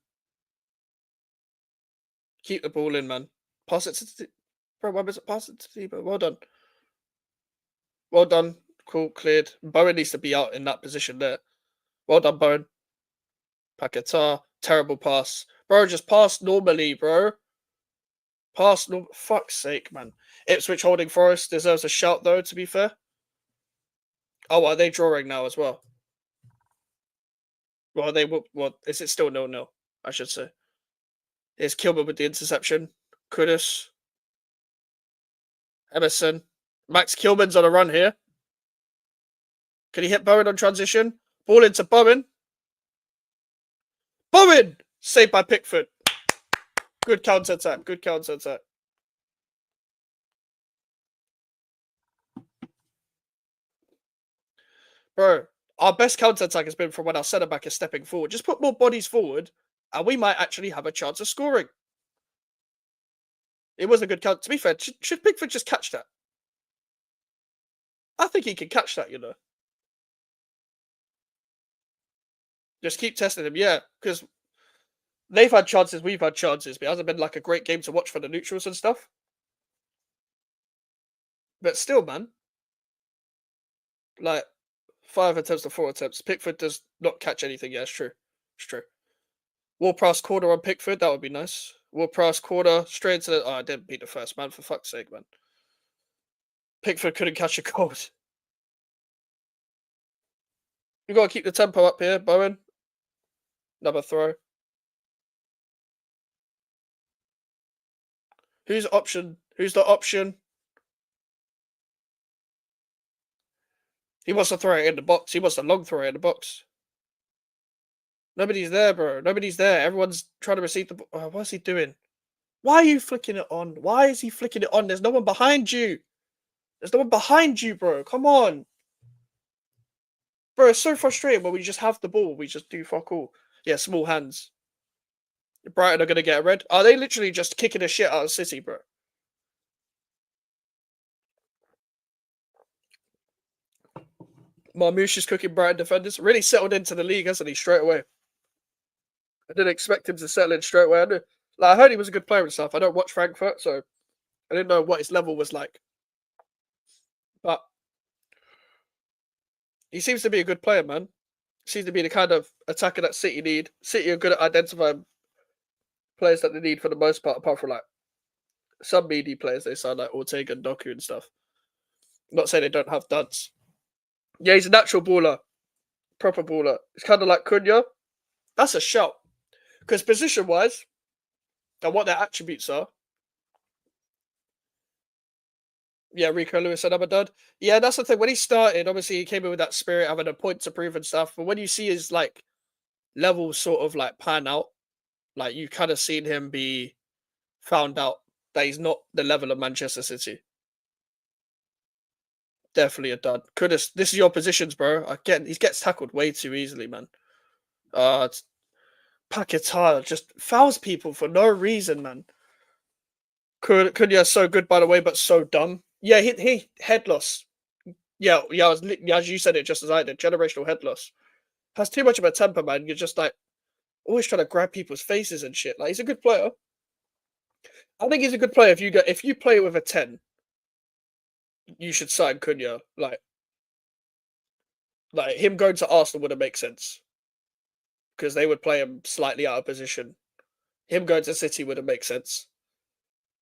Keep the ball in, man. Pass it to bro. Pass it to Tebow. Well done. Well done. Cool. Cleared. Bowen needs to be out in that position there. Well done, Bowen. Paquetá. Terrible pass. Bro, just pass normally, bro. Pass no. Fuck's sake, man. Ipswich holding Forest deserves a shout, though, to be fair. Oh, are they drawing now as well? Well, they will. Well, is it still 0-0? I should say. Here's Kilman with the interception. Kudus. Emerson. Max Kilman's on a run here. Can he hit Bowen on transition? Ball into Bowen. Bowen! Saved by Pickford. Good counter attack. Good counter attack. Bro, our best counter attack has been from when our centre back is stepping forward. Just put more bodies forward, and we might actually have a chance of scoring. It was a good counter. To be fair, should Pickford just catch that? I think he can catch that, Just keep testing him, yeah, because they've had chances, we've had chances, but it hasn't been like a great game to watch for the neutrals and stuff. But still, man, like 5 attempts to 4 attempts. Pickford does not catch anything. Yeah, it's true. It's true. Ward-Prowse corner on Pickford. That would be nice. Ward-Prowse corner straight into the. Oh, I didn't beat the first man, for fuck's sake, man. Pickford couldn't catch a cold. You got to keep the tempo up here, Bowen. Another throw. Who's option? Who's the option? He wants to throw it in the box. He wants to long throw it in the box. Nobody's there, bro. Nobody's there. Everyone's trying to receive the. Oh, what's he doing? Why are you flicking it on? Why is he flicking it on? There's no one behind you. There's no one behind you, bro. Come on. Bro, it's so frustrating when we just have the ball. We just do fuck all. Yeah, small hands. Brighton are going to get a red. Are they literally just kicking the shit out of City, bro? Marmouche is cooking Brighton defenders. Really settled into the league, hasn't he, straight away? I didn't expect him to settle in straight away. I heard he was a good player and stuff. I don't watch Frankfurt, so I didn't know what his level was like. But he seems to be a good player, man. Seems to be the kind of attacker that City need. City are good at identifying players that they need for the most part, apart from like some meaty players they sign like Ortega and Doku and stuff. I'm not saying they don't have duds. Yeah, he's a natural baller. Proper baller. It's kind of like Cunha. That's a shout. Because position-wise, and what their attributes are. Yeah, Rico Lewis, another dud. Yeah, that's the thing. When he started, obviously he came in with that spirit, having a point to prove and stuff. But when you see his like level sort of like pan out, like you kind of seen him be found out that he's not the level of Manchester City. Definitely a dud. This is your positions, bro. He gets tackled way too easily, man. Paquetá just fouls people for no reason, man. Cunha's so good, by the way, but so dumb. Yeah, he head loss. Yeah, as you said it just as I did. Generational head loss. Has too much of a temper, man. You're just like always trying to grab people's faces and shit. Like he's a good player. I think he's a good player. If you play with a 10, you should sign Cunha. Like him going to Arsenal wouldn't make sense because they would play him slightly out of position. Him going to City wouldn't make sense.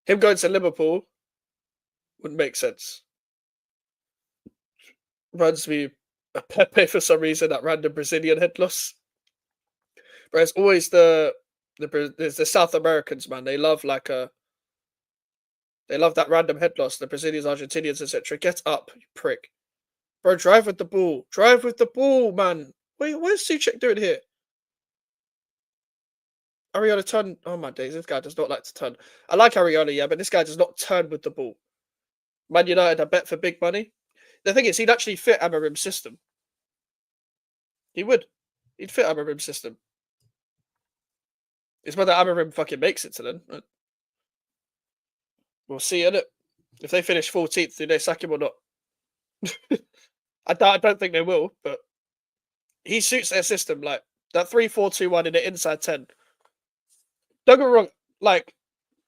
Him going to Liverpool wouldn't make sense. Runs me a Pepe for some reason, that random Brazilian head loss. But it's always the South Americans, man. They love like They love that random head loss. The Brazilians, Argentinians, etc. Get up, you prick. Bro, drive with the ball. Drive with the ball, man. Wait, what is Suchek doing here? Ariana turn. Oh my days, this guy does not like to turn. I like Ariana, yeah, but this guy does not turn with the ball. Man United, I bet for big money. The thing is, he'd actually fit Amarim's system. He would. He'd fit Amarim's system. It's whether Amarim fucking makes it to then. We'll see, innit? If they finish 14th, do they sack him or not? I don't think they will, but he suits their system. Like that 3-4-2-1 in the inside 10. Don't get me wrong. Like,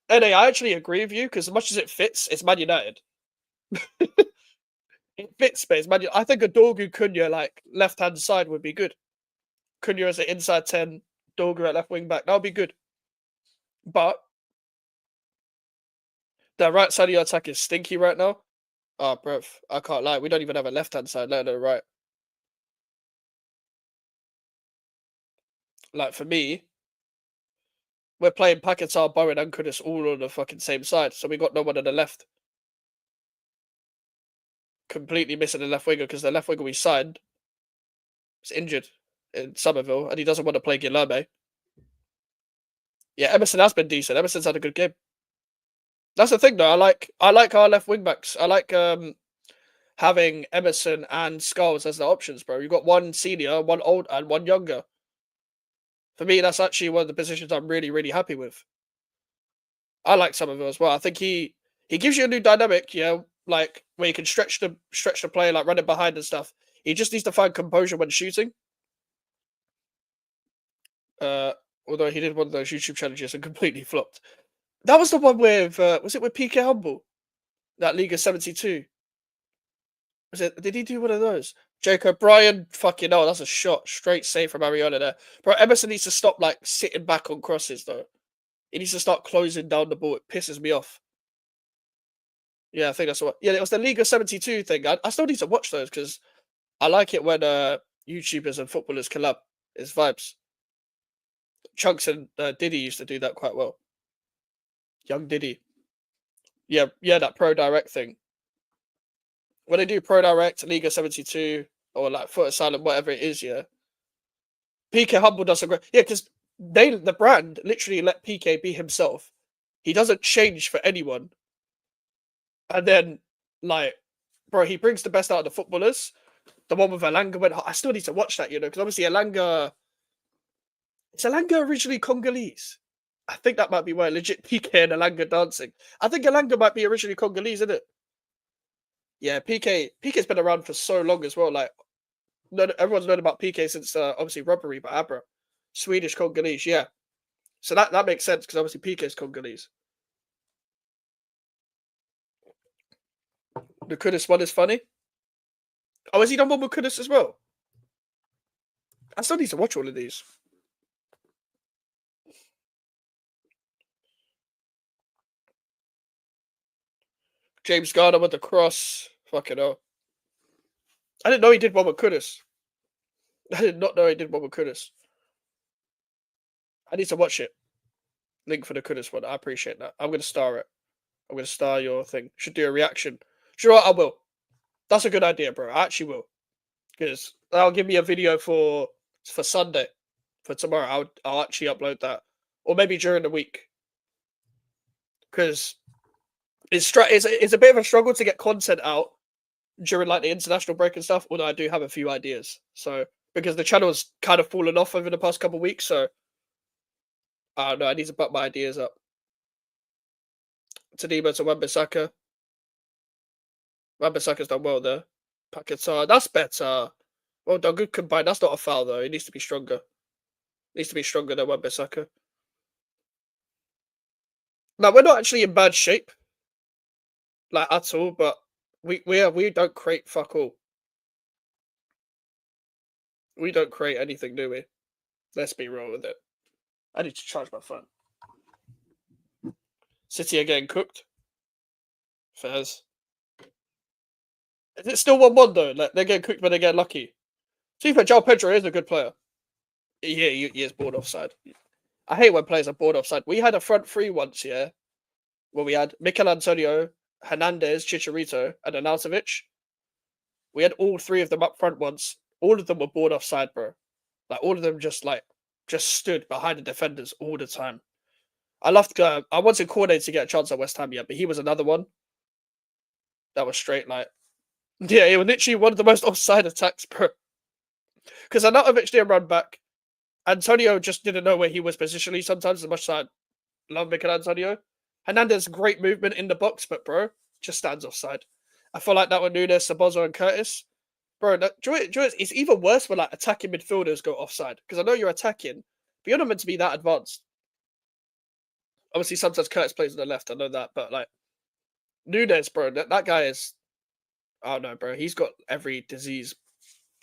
NA, I actually agree with you because as much as it fits, it's Man United. It fits, but it's Man United. I think a Dorgu Cunha, like, left hand side would be good. Cunha as an inside 10, Dorgu at left wing back. That would be good. But the right side of your attack is stinky right now. Oh, bruv, I can't lie. We don't even have a left-hand side, let alone right. Like, for me, we're playing Paquetá, Bowen, and Kudus all on the fucking same side, so we got no one on the left. Completely missing the left winger, because the left winger we signed is injured in Somerville, and he doesn't want to play Guilherme. Yeah, Emerson has been decent. Emerson's had a good game. That's the thing, though. I like our left wing backs. I like having Emerson and Skulls as the options, bro. You've got one senior, one old, and one younger. For me, that's actually one of the positions I'm really, really happy with. I like Somerville as well. I think he gives you a new dynamic, yeah, like where you can stretch the play, like running behind and stuff. He just needs to find composure when shooting. Although he did one of those YouTube challenges and completely flopped. That was the one with was it with PK Humble? That Liga 72. Was it? Did he do one of those? Jacob Bryan, fucking hell, that's a shot. Straight save from Mariota there. Bro, Emerson needs to stop like sitting back on crosses though. He needs to start closing down the ball. It pisses me off. Yeah, I think that's what. Yeah, it was the Liga 72 thing. I still need to watch those because I like it when YouTubers and footballers collab. It's vibes. Chunks and Diddy used to do that quite well. Young Diddy. Yeah, that Pro Direct thing. When they do Pro Direct, Liga 72, or like Foot Asylum, whatever it is, yeah. PK Humble does a great. Yeah, because the brand literally let PK be himself. He doesn't change for anyone. And then, like, bro, he brings the best out of the footballers. The one with Alanga went. I still need to watch that, because obviously Alanga. Is Alanga originally Congolese? I think that might be where legit PK and Alanga dancing. I think Alanga might be originally Congolese, isn't it? Yeah, PK's been around for so long as well. Like, everyone's known about PK since obviously Robbery by Abra. Swedish Congolese, yeah. So that makes sense because obviously PK's Congolese. The Kudus one is funny. Oh, has he done one with Kudus as well? I still need to watch all of these. James Garner with the cross. Fucking hell. I didn't know he did one with Kudus. I did not know he did one with Kudus. I need to watch it. Link for the Kudus one. I appreciate that. I'm going to star it. I'm going to star your thing. Should do a reaction. Sure, I will. That's a good idea, bro. I actually will. Because that'll give me a video for Sunday. For tomorrow, I'll actually upload that. Or maybe during the week. Because it's a bit of a struggle to get content out during like the international break and stuff, although I do have a few ideas. So because the channel's kind of fallen off over the past couple of weeks, so I don't know, I need to butt my ideas up. Tadima to Wan-Bissaka. Wan-Bissaka's done well there. Paquetá, that's better. Well done, good combine. That's not a foul though. He needs to be stronger. Needs to be stronger than Wan-Bissaka. Now we're not actually in bad shape, like at all, but we don't create fuck all. We don't create anything, do we? Let's be real with it. I need to charge my phone. City are getting cooked. Fairs. Is it still 1-1 though? Like, they're getting cooked, but they get lucky. To be fair, João Pedro is a good player. Yeah, he is bored offside. I hate when players are bored offside. We had a front three once, yeah. where we had Mikel Antonio, Hernandez, Chicharito, and Arnautovic. We had all three of them up front once. All of them were bored offside, bro. Like all of them just stood behind the defenders all the time. I loved. I wanted Cornet to get a chance at West Ham, yeah, but he was another one that was straight like, yeah, it was literally one of the most offside attacks, bro. Because Arnautovic didn't run back. Antonio just didn't know where he was positionally sometimes, as much as I love Mikel Antonio. Hernandez, great movement in the box, but bro, just stands offside. I feel like that with Nunes, Sabozo, and Curtis. Bro, it's even worse when like attacking midfielders go offside. Because I know you're attacking, but you're not meant to be that advanced. Obviously, sometimes Curtis plays on the left, I know that, but like Nunes, bro, that guy is, I don't know, bro. He's got every disease,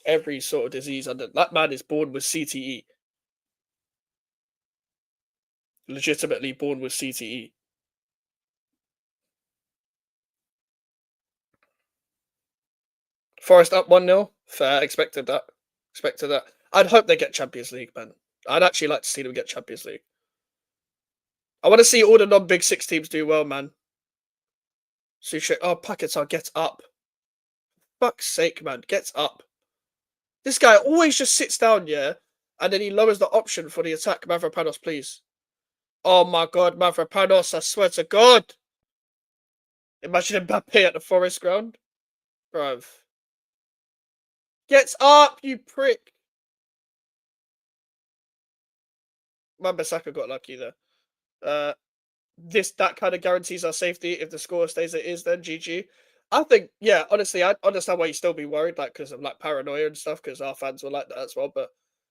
every sort of disease under that man is born with CTE. Legitimately born with CTE. Forest up 1-0. Fair, expected that. Expected that. I'd hope they get Champions League, man. I'd actually like to see them get Champions League. I want to see all the non-Big Six teams do well, man. Suchet, oh, Paquetá, get up. Fuck's sake, man, get up. This guy always just sits down, yeah, and then he lowers the option for the attack. Mavropanos, please. Oh my god, Mavropanos, I swear to God. Imagine Mbappe at the Forest ground. Bruv. Get up, you prick. Wan-Bissaka got lucky there. That kind of guarantees our safety. If the score stays as it is, then GG. I think, yeah, honestly, I understand why you still be worried, like because of like paranoia and stuff, because our fans were like that as well. But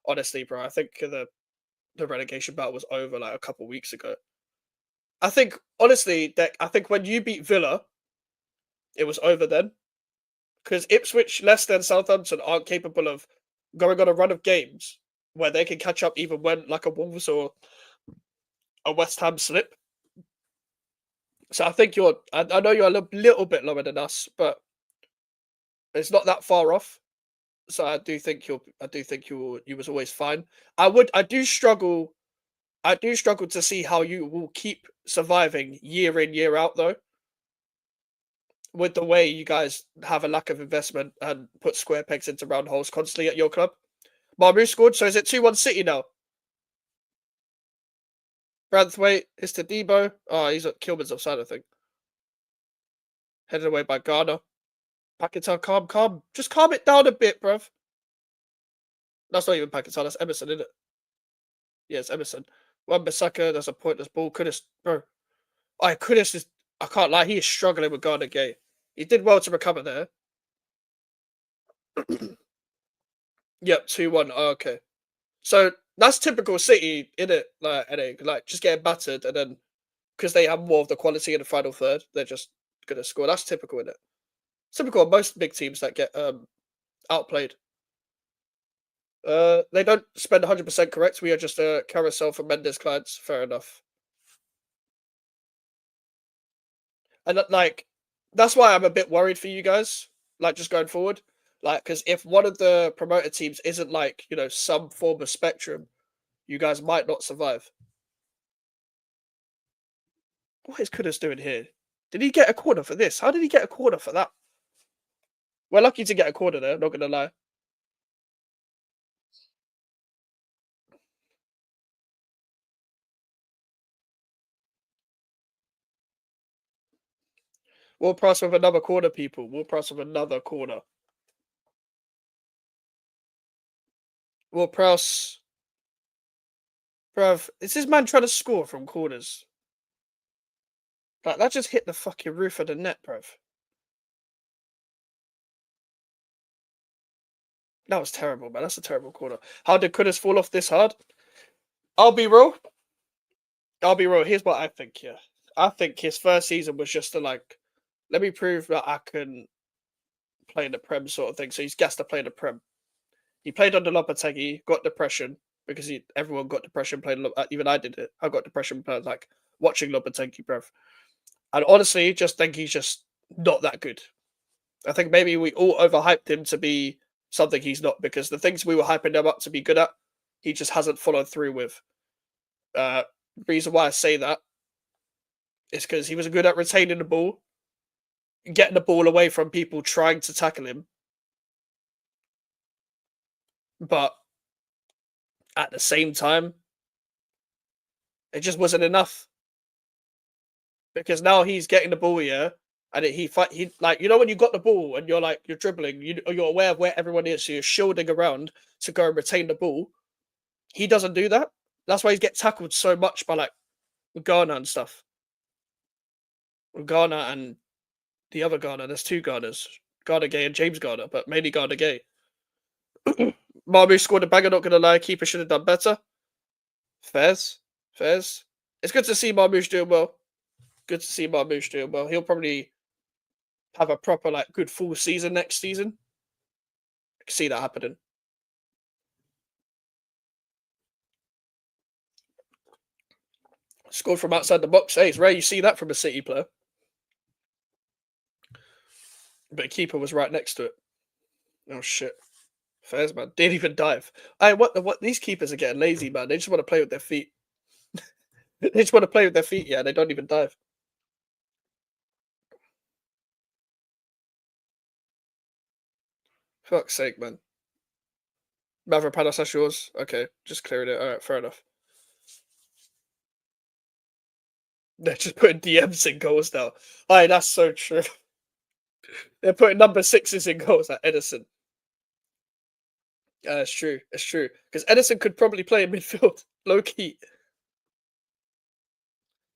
honestly, bro, I think the relegation battle was over like a couple weeks ago. I think honestly, that I think when you beat Villa, it was over then, because Ipswich, Leicester, and Southampton aren't capable of going on a run of games where they can catch up even when like a Wolves or a West Ham slip. So I think I know you're a little bit lower than us, but it's not that far off. So I do think you was always fine. I do struggle to see how you will keep surviving year in, year out though, with the way you guys have a lack of investment and put square pegs into round holes constantly at your club. Marmoush scored, so is it 2-1 City now? Branthwaite is to Debo. Oh, he's at Kilman's offside, I think. Headed away by Garner. Paquetá, calm. Just calm it down a bit, bruv. That's not even Paquetá, that's Emerson, isn't it? Yeah, it's Emerson. Wan-Bissaka, that's a pointless ball. Kudus, bro. Kudus is, I can't lie, he is struggling with Garner Gay. He did well to recover there. Yep, 2-1. Oh, okay. So that's typical City, innit? Like just getting battered and then because they have more of the quality in the final third, they're just gonna score. That's typical, innit? Typical of most big teams that get outplayed. They don't spend 100% correct. We are just a carousel for Mendes clients. Fair enough. And like, that's why I'm a bit worried for you guys. Like, just going forward, like, because if one of the promoted teams isn't like some form of spectrum, you guys might not survive. What is Kudus doing here? Did he get a corner for this? How did he get a corner for that? We're lucky to get a corner there. Not gonna lie. We'll press with another corner, people. We'll press with another corner. We'll press. Bruv, is this man trying to score from corners? Like, that just hit the fucking roof of the net, bruv. That was terrible, man. That's a terrible corner. How did Kudus fall off this hard? I'll be real. I'll be real. Here's what I think here. I think his first season was just to like, let me prove that I can play in the Prem sort of thing. So he's gassed to play in the Prem. He played under Lopetegui, got depression because everyone got depression playing. Even I did it. I got depression playing like watching Lopetegui, bruv. And honestly, just think he's just not that good. I think maybe we all overhyped him to be something he's not because the things we were hyping him up to be good at, he just hasn't followed through with. The reason why I say that It's because he was good at retaining the ball, getting the ball away from people trying to tackle him, but at the same time, it just wasn't enough because now he's getting the ball here, and he like when you got the ball and you're dribbling, you're aware of where everyone is, so you're shielding around to go and retain the ball. He doesn't do that. That's why he's get tackled so much by like Ghana and stuff. Ghana and the other Ghana. There's two Ghanas, Ghana Gay and James Ghana, but mainly Ghana Gay. Marmoush scored a banger. Not gonna lie, keeper should have done better. Fairs, fairs. It's good to see Marmoush doing well. Good to see Marmoush doing well. He'll probably have a proper like good full season next season. I can see that happening. Scored from outside the box. Hey, it's rare you see that from a City player. But keeper was right next to it. Oh shit. Fairs, man. Didn't even dive. What these keepers are getting lazy, man. They just want to play with their feet. They just want to play with their feet, yeah. They don't even dive. Fuck's sake, man. Mavropanos, that's yours. Okay, just cleared it. Alright, fair enough. They're just putting DMs in goals now. Aye, that's so true. They're putting number sixes in goals like Edison. Yeah, it's true. It's true. Because Edison could probably play in midfield. Low key.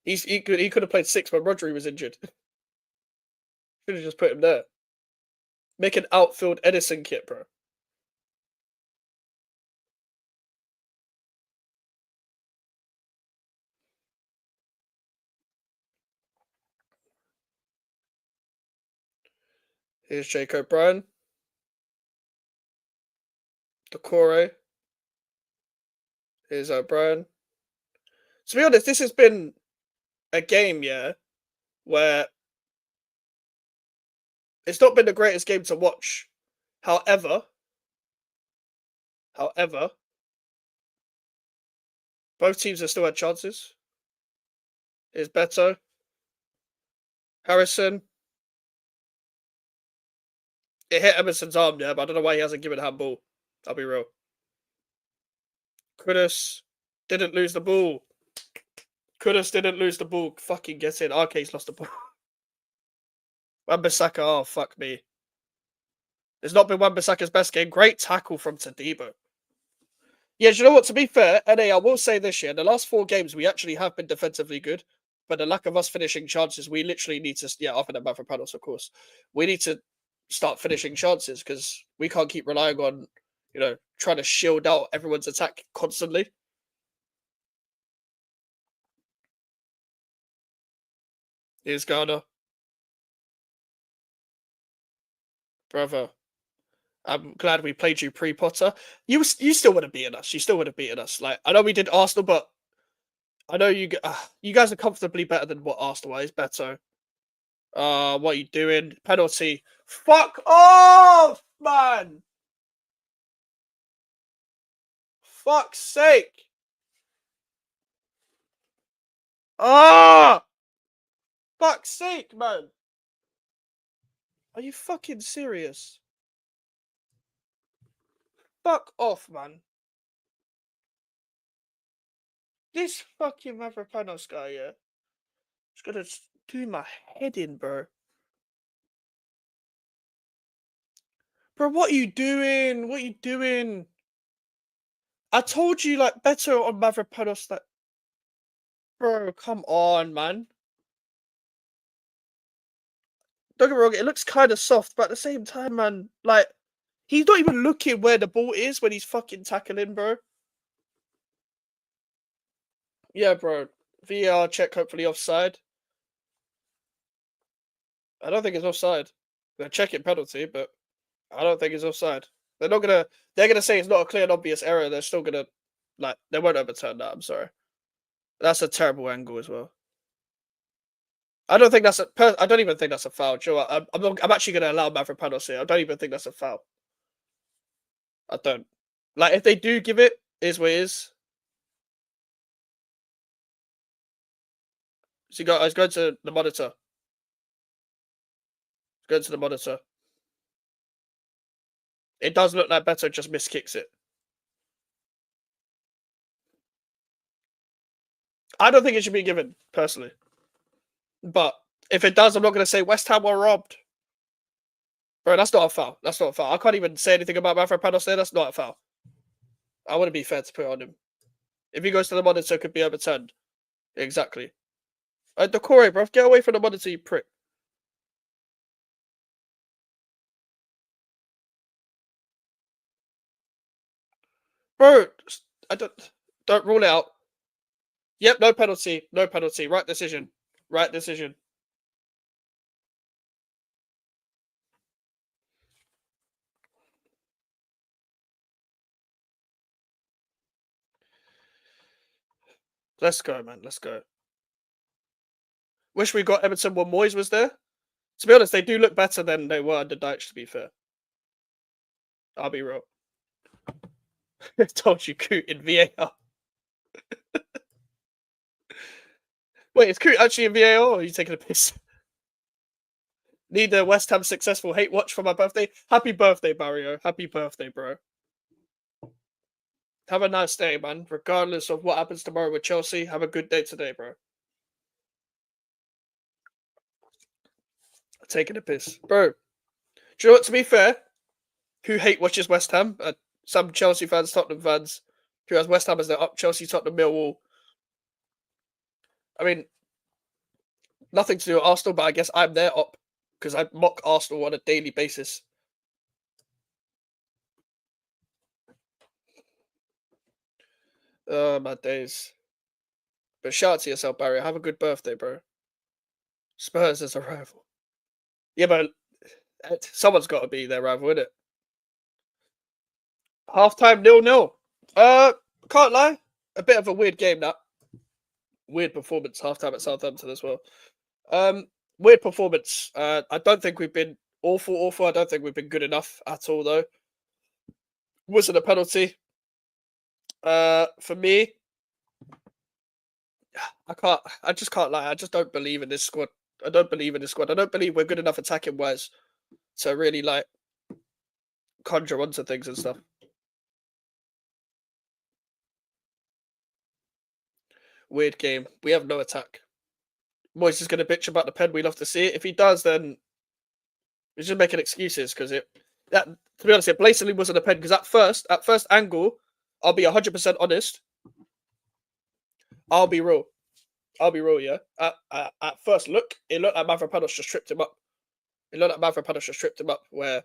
He could have played six when Rodri was injured. Should have just put him there. Make an outfield Edison kit, bro. Here's Jake O'Brien. Decore. Here's O'Brien. To be honest, this has been a game, yeah, where it's not been the greatest game to watch. However, both teams have still had chances. Here's Beto. Harrison. It hit Emerson's arm, yeah, but I don't know why he hasn't given handball. I'll be real. Kudus didn't lose the ball. Kudus didn't lose the ball. Fucking get in. Arcade's lost the ball. Wan-Bissaka, oh, fuck me. It's not been Wan-Bissaka's best game. Great tackle from Tadibo. Yeah, do you know what? To be fair, NA, I will say this year, the last 4 games, we actually have been defensively good. But the lack of us finishing chances, we literally need to, yeah, other than Mavropanos, of course, we need to start finishing chances because we can't keep relying on, trying to shield out everyone's attack constantly. Here's Ghana. Brother. I'm glad we played you pre-Potter. You still would have beaten us. You still would have beaten us. Like, I know we did Arsenal, but I know you guys are comfortably better than what Arsenal is. Beto. What are you doing? Penalty. Fuck off, man! Fuck's sake! Ah! Fuck's sake, man! Are you fucking serious? Fuck off, man. This fucking Mavropanos guy, yeah? It's gonna do my head in, bro. Bro, what are you doing? What are you doing? I told you, like, better on Mavropanos, like... Bro, come on, man. Don't get me wrong, it looks kind of soft, but at the same time, man, like, he's not even looking where the ball is when he's fucking tackling, bro. Yeah, bro. VAR check, hopefully offside. I don't think it's offside. They're checking penalty, but I don't think it's offside. They're gonna say it's not a clear and obvious error. They're still gonna, like, they won't overturn that. I'm sorry. That's a terrible angle as well. I don't think that's I don't even think that's a foul. Joe, I'm actually gonna allow Mavropanos here. I don't even think that's a foul. I don't. Like, if they do give it, is what it is. So he's going to the monitor. Going to the monitor. It does look like Beto just miskicks it. I don't think it should be given, personally. But if it does, I'm not going to say West Ham were robbed. Bro, that's not a foul. That's not a foul. I can't even say anything about Mavropanos there. That's not a foul. I wouldn't be fair to put it on him. If he goes to the monitor, it could be overturned. Exactly. Decore, bro. Get away from the monitor, you prick. Bro, I don't rule it out. Yep, no penalty. No penalty. Right decision. Right decision. Let's go, man. Let's go. Wish we got Everton when Moyes was there. To be honest, they do look better than they were under Dyche, to be fair. I'll be real. I told you, Coot in VAR. Wait, is Coot actually in VAR or are you taking a piss? Need a West Ham successful hate watch for my birthday. Happy birthday, Barrio. Happy birthday, bro. Have a nice day, man. Regardless of what happens tomorrow with Chelsea, have a good day today, bro. Taking a piss. Bro, do you know what, to be fair, who hate watches West Ham? Some Chelsea fans, Tottenham fans, who has West Ham as their up, Chelsea, Tottenham, Millwall. I mean, nothing to do with Arsenal, but I guess I'm their up because I mock Arsenal on a daily basis. Oh, my days. But shout out to yourself, Barry. Have a good birthday, bro. Spurs as a rival. Yeah, but someone's got to be their rival, innit? Halftime 0-0. Can't lie. A bit of a weird game, that. Weird performance, halftime at Southampton as well. Weird performance. I don't think we've been awful. I don't think we've been good enough at all, though. Wasn't a penalty. For me, I just can't lie. I just don't believe in this squad. I don't believe we're good enough attacking wise to really like conjure onto things and stuff. Weird game. We have no attack. Moyes is going to bitch about the pen. We love to see it. If he does, then he's just making excuses because to be honest, it blatantly wasn't a pen. Because at first angle, I'll be 100% honest. I'll be real. Yeah. At first look, it looked like Mavropanos just tripped him up. Where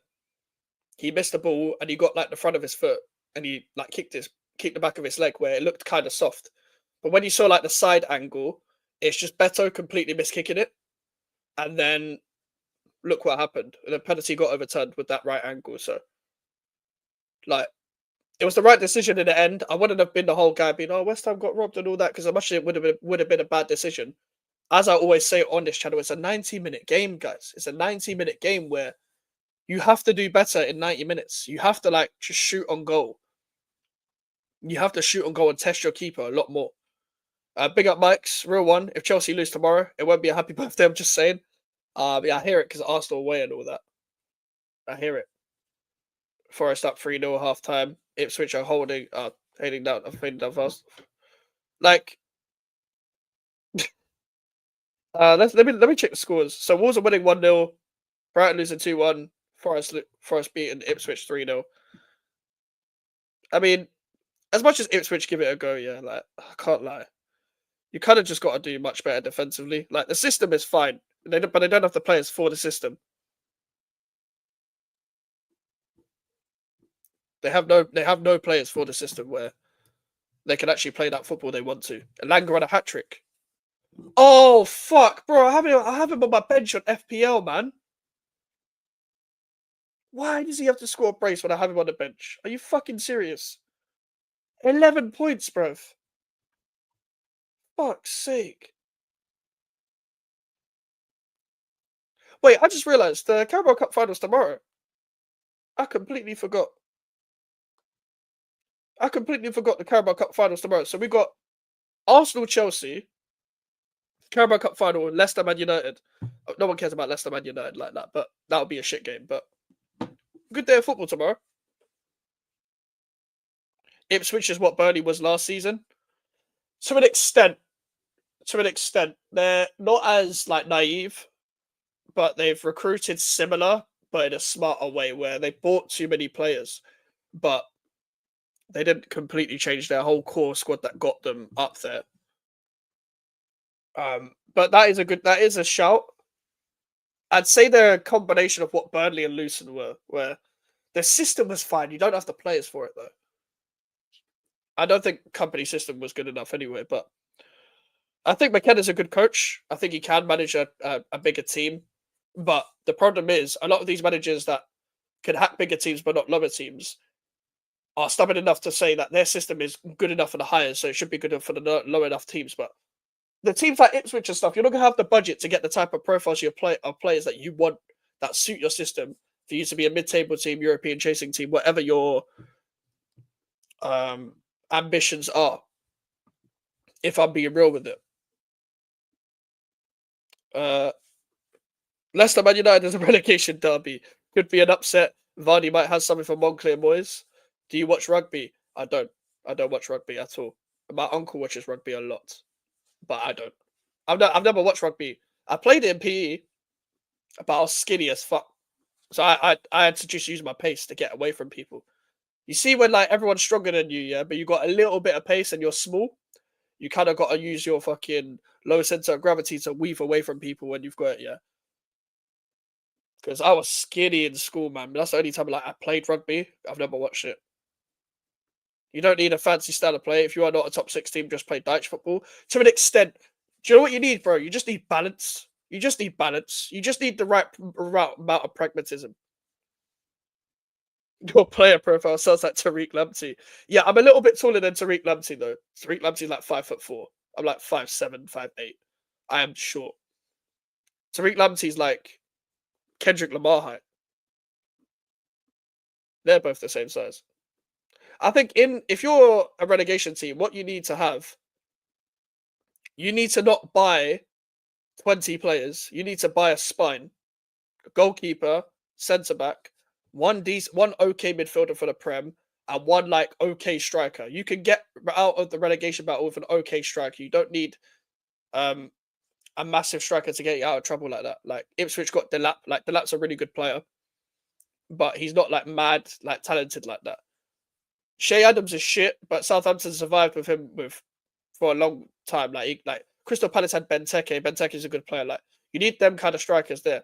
he missed the ball and he got like the front of his foot and he like kicked the back of his leg where it looked kind of soft. But when you saw like the side angle, it's just Beto completely miskicking it. And then look what happened. The penalty got overturned with that right angle. So like it was the right decision in the end. I wouldn't have been the whole guy being, oh, West Ham got robbed and all that, because I'm actually it would have been a bad decision. As I always say on this channel, it's a 90-minute game, guys. It's a 90-minute game where you have to do better in 90 minutes. You have to like just shoot on goal. You have to shoot on goal and test your keeper a lot more. Big up Mike's, real one. If Chelsea lose tomorrow, it won't be a happy birthday, I'm just saying. Yeah, I hear it because Arsenal away and all that. I hear it. Forest up 3-0 half time. Ipswich are heading down fast. Like, let me check the scores. So Wolves are winning 1-0, Brighton losing 2-1, Forest beating Ipswich 3-0. I mean, as much as Ipswich give it a go, yeah, like I can't lie. You kind of just got to do much better defensively. Like the system is fine, but they don't have the players for the system. They have no players for the system where they can actually play that football they want to. Elanga had a hat trick. Oh fuck, bro! I have him on my bench on FPL, man. Why does he have to score a brace when I have him on the bench? Are you fucking serious? 11 points, bro. Fuck's sake. Wait, I just realised the Carabao Cup finals tomorrow. I completely forgot. The Carabao Cup finals tomorrow. So we got Arsenal, Chelsea, Carabao Cup final, Leicester Man United. No one cares about Leicester Man United like that, but that'll be a shit game. But good day of football tomorrow. Ipswich is what Burnley was last season. To an extent, they're not as like naive, but they've recruited similar, but in a smarter way, where they bought too many players, but they didn't completely change their whole core squad that got them up there. But that is a shout. I'd say they're a combination of what Burnley and Luton were, where their system was fine. You don't have the players for it though. I don't think company system was good enough anyway, but I think McKenna's a good coach. I think he can manage a bigger team. But the problem is a lot of these managers that can hack bigger teams but not lower teams are stubborn enough to say that their system is good enough for the higher, so it should be good enough for the low enough teams. But the teams like Ipswich and stuff, you're not gonna have the budget to get the type of profiles of players that you want that suit your system for you to be a mid-table team, European chasing team, whatever your ambitions are. If I'm being real with it, Leicester Man United is a relegation derby. Could be an upset. Vardy might have something for Moncler boys. Do you watch rugby? I don't. I don't watch rugby at all. My uncle watches rugby a lot, but I don't. I've never watched rugby. I played it in PE, but I was skinny as fuck. So I had to just use my pace to get away from people. You see when like everyone's stronger than you, yeah, but you got a little bit of pace and you're small, you kind of got to use your fucking low center of gravity to weave away from people when you've got it, yeah. Because I was skinny in school, man. That's the only time like I played rugby. I've never watched it. You don't need a fancy style of play. If you are not a top 6 team, just play Dutch football. To an extent, do you know what you need, bro? You just need balance. You just need balance. You just need the right amount of pragmatism. Your player profile sounds like Tariq Lamptey. Yeah, I'm a little bit taller than Tariq Lamptey, though. Tariq Lamptey's like 5'4". I'm like 5'7", 5'8". I am short. Tariq Lamptey's like Kendrick Lamar height. They're both the same size. I think if you're a relegation team, what you need to have, you need to not buy 20 players. You need to buy a spine, a goalkeeper, centre back, one okay midfielder for the Prem, and one like okay striker. You can get out of the relegation battle with an okay striker. You don't need a massive striker to get you out of trouble like that. Like Ipswich got Delap. Like Delap's a really good player, but he's not like mad, like talented like that. Shea Adams is shit, but Southampton survived with him for a long time. Like Crystal Palace had Benteke. Benteke is a good player. Like you need them kind of strikers there.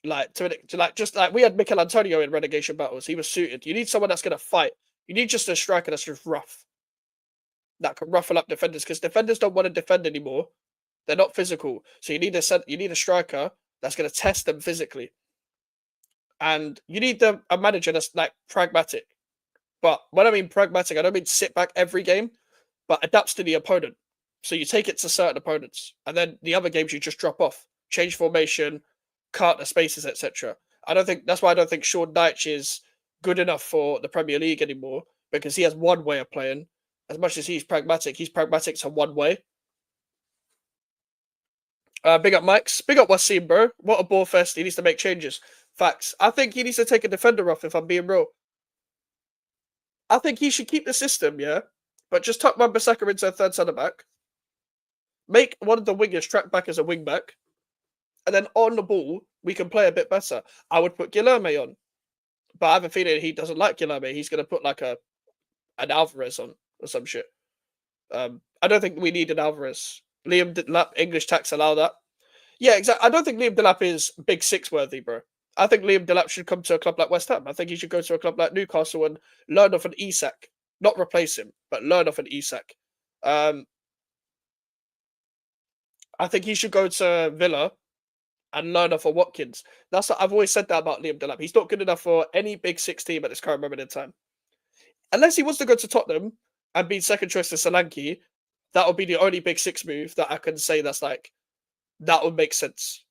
Like just like we had Mikel Antonio in relegation battles. He was suited. You need someone that's gonna fight. You need just a striker that's just rough. That can ruffle up defenders because defenders don't want to defend anymore. They're not physical. So you need a striker that's gonna test them physically. And you need a manager that's like pragmatic. But when I mean pragmatic, I don't mean sit back every game, but adapts to the opponent. So you take it to certain opponents, and then the other games you just drop off, change formation, cut the spaces, etc. That's why I don't think Sean Dyche is good enough for the Premier League anymore because he has one way of playing. As much as he's pragmatic to one way. Big up Mike's. Big up Wasim, bro. What a ball fest. He needs to make changes. Facts. I think he needs to take a defender off if I'm being real. I think he should keep the system, yeah, but just tuck Wan-Bissaka into a third centre back. Make one of the wingers track back as a wing back, and then on the ball we can play a bit better. I would put Guilherme on, but I have a feeling he doesn't like Guilherme. He's going to put like an Alvarez on or some shit. I don't think we need an Alvarez. Liam Delap, English tax allow that. Yeah, exactly. I don't think Liam Delap is Big Six worthy, bro. I think Liam Delap should come to a club like West Ham. I think he should go to a club like Newcastle and learn off an Isak. Not replace him, but learn off an Isak. I think he should go to Villa and learn off a Watkins. I've always said that about Liam Delap. He's not good enough for any Big Six team at this current moment in time. Unless he wants to go to Tottenham and be second choice to Solanke, that would be the only Big Six move that I can say that would make sense.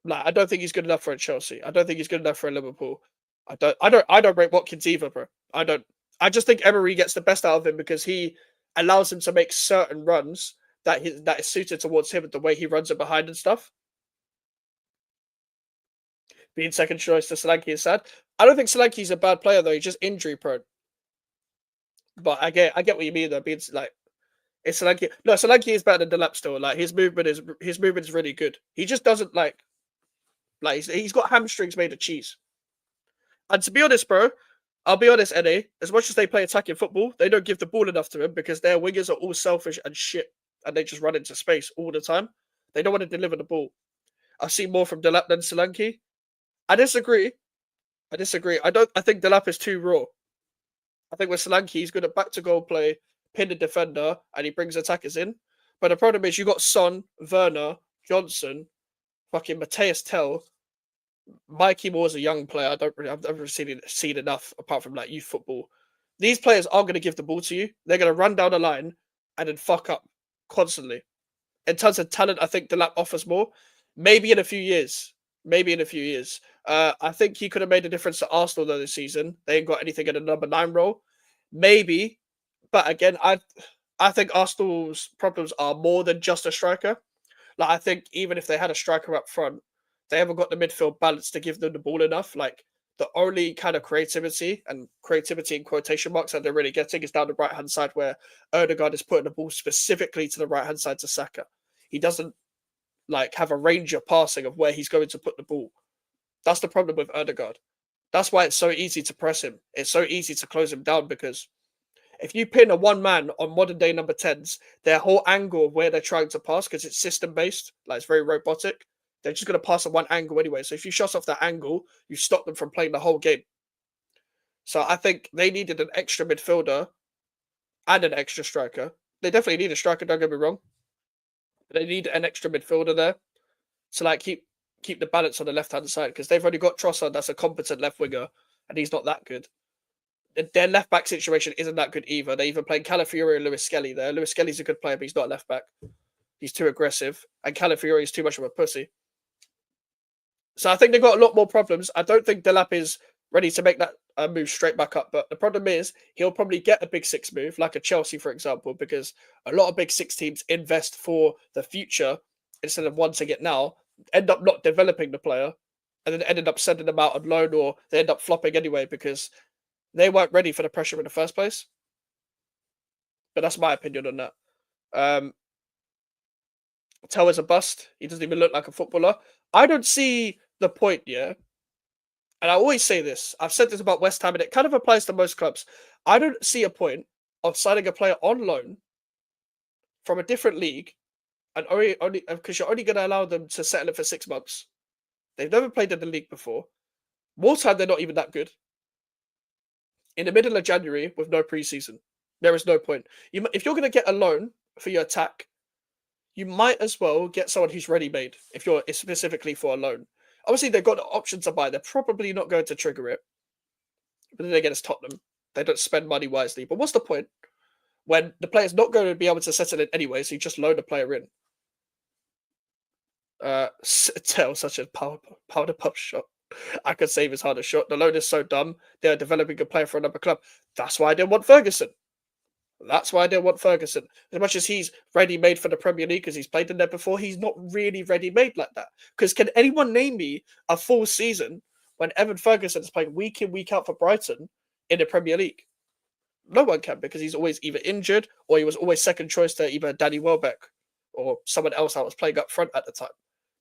Like, I don't think he's good enough for a Chelsea. I don't think he's good enough for a Liverpool. I don't rate Watkins either, bro. I just think Emery gets the best out of him because he allows him to make certain runs that is suited towards him and the way he runs it behind and stuff. Being second choice to Solanke is sad. I don't think Solanke's a bad player though. He's just injury prone. But I get what you mean though. Being like it's Solanke. No, Solanke is better than Delap still. Like his movement is really good. He just doesn't like he's got hamstrings made of cheese. And to be honest, bro, I'll be honest, NA, as much as they play attacking football, they don't give the ball enough to him because their wingers are all selfish and shit and they just run into space all the time. They don't want to deliver the ball. I see more from Delap than Solanke. I disagree. I think Delap is too raw. I think with Solanke, he's good at back to goal play, pin the defender, and he brings attackers in. But the problem is you got Son, Werner, Johnson, fucking Mateus Tell. Mikey Moore's a young player. I've never seen enough apart from like youth football. These players aren't going to give the ball to you. They're going to run down the line and then fuck up constantly. In terms of talent, I think Delap offers more. Maybe in a few years. I think he could have made a difference to Arsenal though this season. They ain't got anything in the number 9 role. Maybe, but again, I think Arsenal's problems are more than just a striker. Like I think even if they had a striker up front, they haven't got the midfield balance to give them the ball enough. Like the only kind of creativity in quotation marks that they're really getting is down the right hand side where Odegaard is putting the ball specifically to the right hand side to Saka. He doesn't like have a range of passing of where he's going to put the ball. That's the problem with Odegaard. That's why it's so easy to press him. It's so easy to close him down because if you pin a one man on modern day number 10s, their whole angle of where they're trying to pass, because it's system based, like it's very robotic, they're just going to pass at one angle anyway. So if you shut off that angle, you stop them from playing the whole game. So I think they needed an extra midfielder and an extra striker. They definitely need a striker, don't get me wrong. But they need an extra midfielder there to like keep the balance on the left hand side because they've already got Trossard that's a competent left winger and he's not that good. Their left back situation isn't that good either. They're even playing Calafiori and Lewis Skelly there. Lewis Skelly's a good player, but he's not a left back. He's too aggressive, and Calafiori is too much of a pussy. So I think they've got a lot more problems. I don't think Delap is ready to make that move straight back up. But the problem is he'll probably get a big 6 move, like a Chelsea, for example, because a lot of big 6 teams invest for the future instead of wanting it now, end up not developing the player, and then ended up sending them out on loan, or they end up flopping anyway because they weren't ready for the pressure in the first place. But that's my opinion on that. Tell is a bust. He doesn't even look like a footballer. I don't see the point, yeah. And I always say this. I've said this about West Ham, and it kind of applies to most clubs. I don't see a point of signing a player on loan from a different league, and only because you're only going to allow them to settle it for 6 months. They've never played in the league before. More time, they're not even that good. In the middle of January with no preseason, there is no point. If you're going to get a loan for your attack, you might as well get someone who's ready-made if you're specifically for a loan. Obviously, they've got the option to buy. They're probably not going to trigger it. But then again, it's Tottenham. They don't spend money wisely. But what's the point when the player's not going to be able to settle it anyway, so you just loan the player in? Tell such a powder puff shot. I could save his hardest shot. The loan is so dumb. They're developing a player for another club. That's why I didn't want Ferguson. As much as he's ready-made for the Premier League because he's played in there before, he's not really ready-made like that. Because can anyone name me a full season when Evan Ferguson is playing week in, week out for Brighton in the Premier League? No one can because he's always either injured or he was always second choice to either Danny Welbeck or someone else that was playing up front at the time.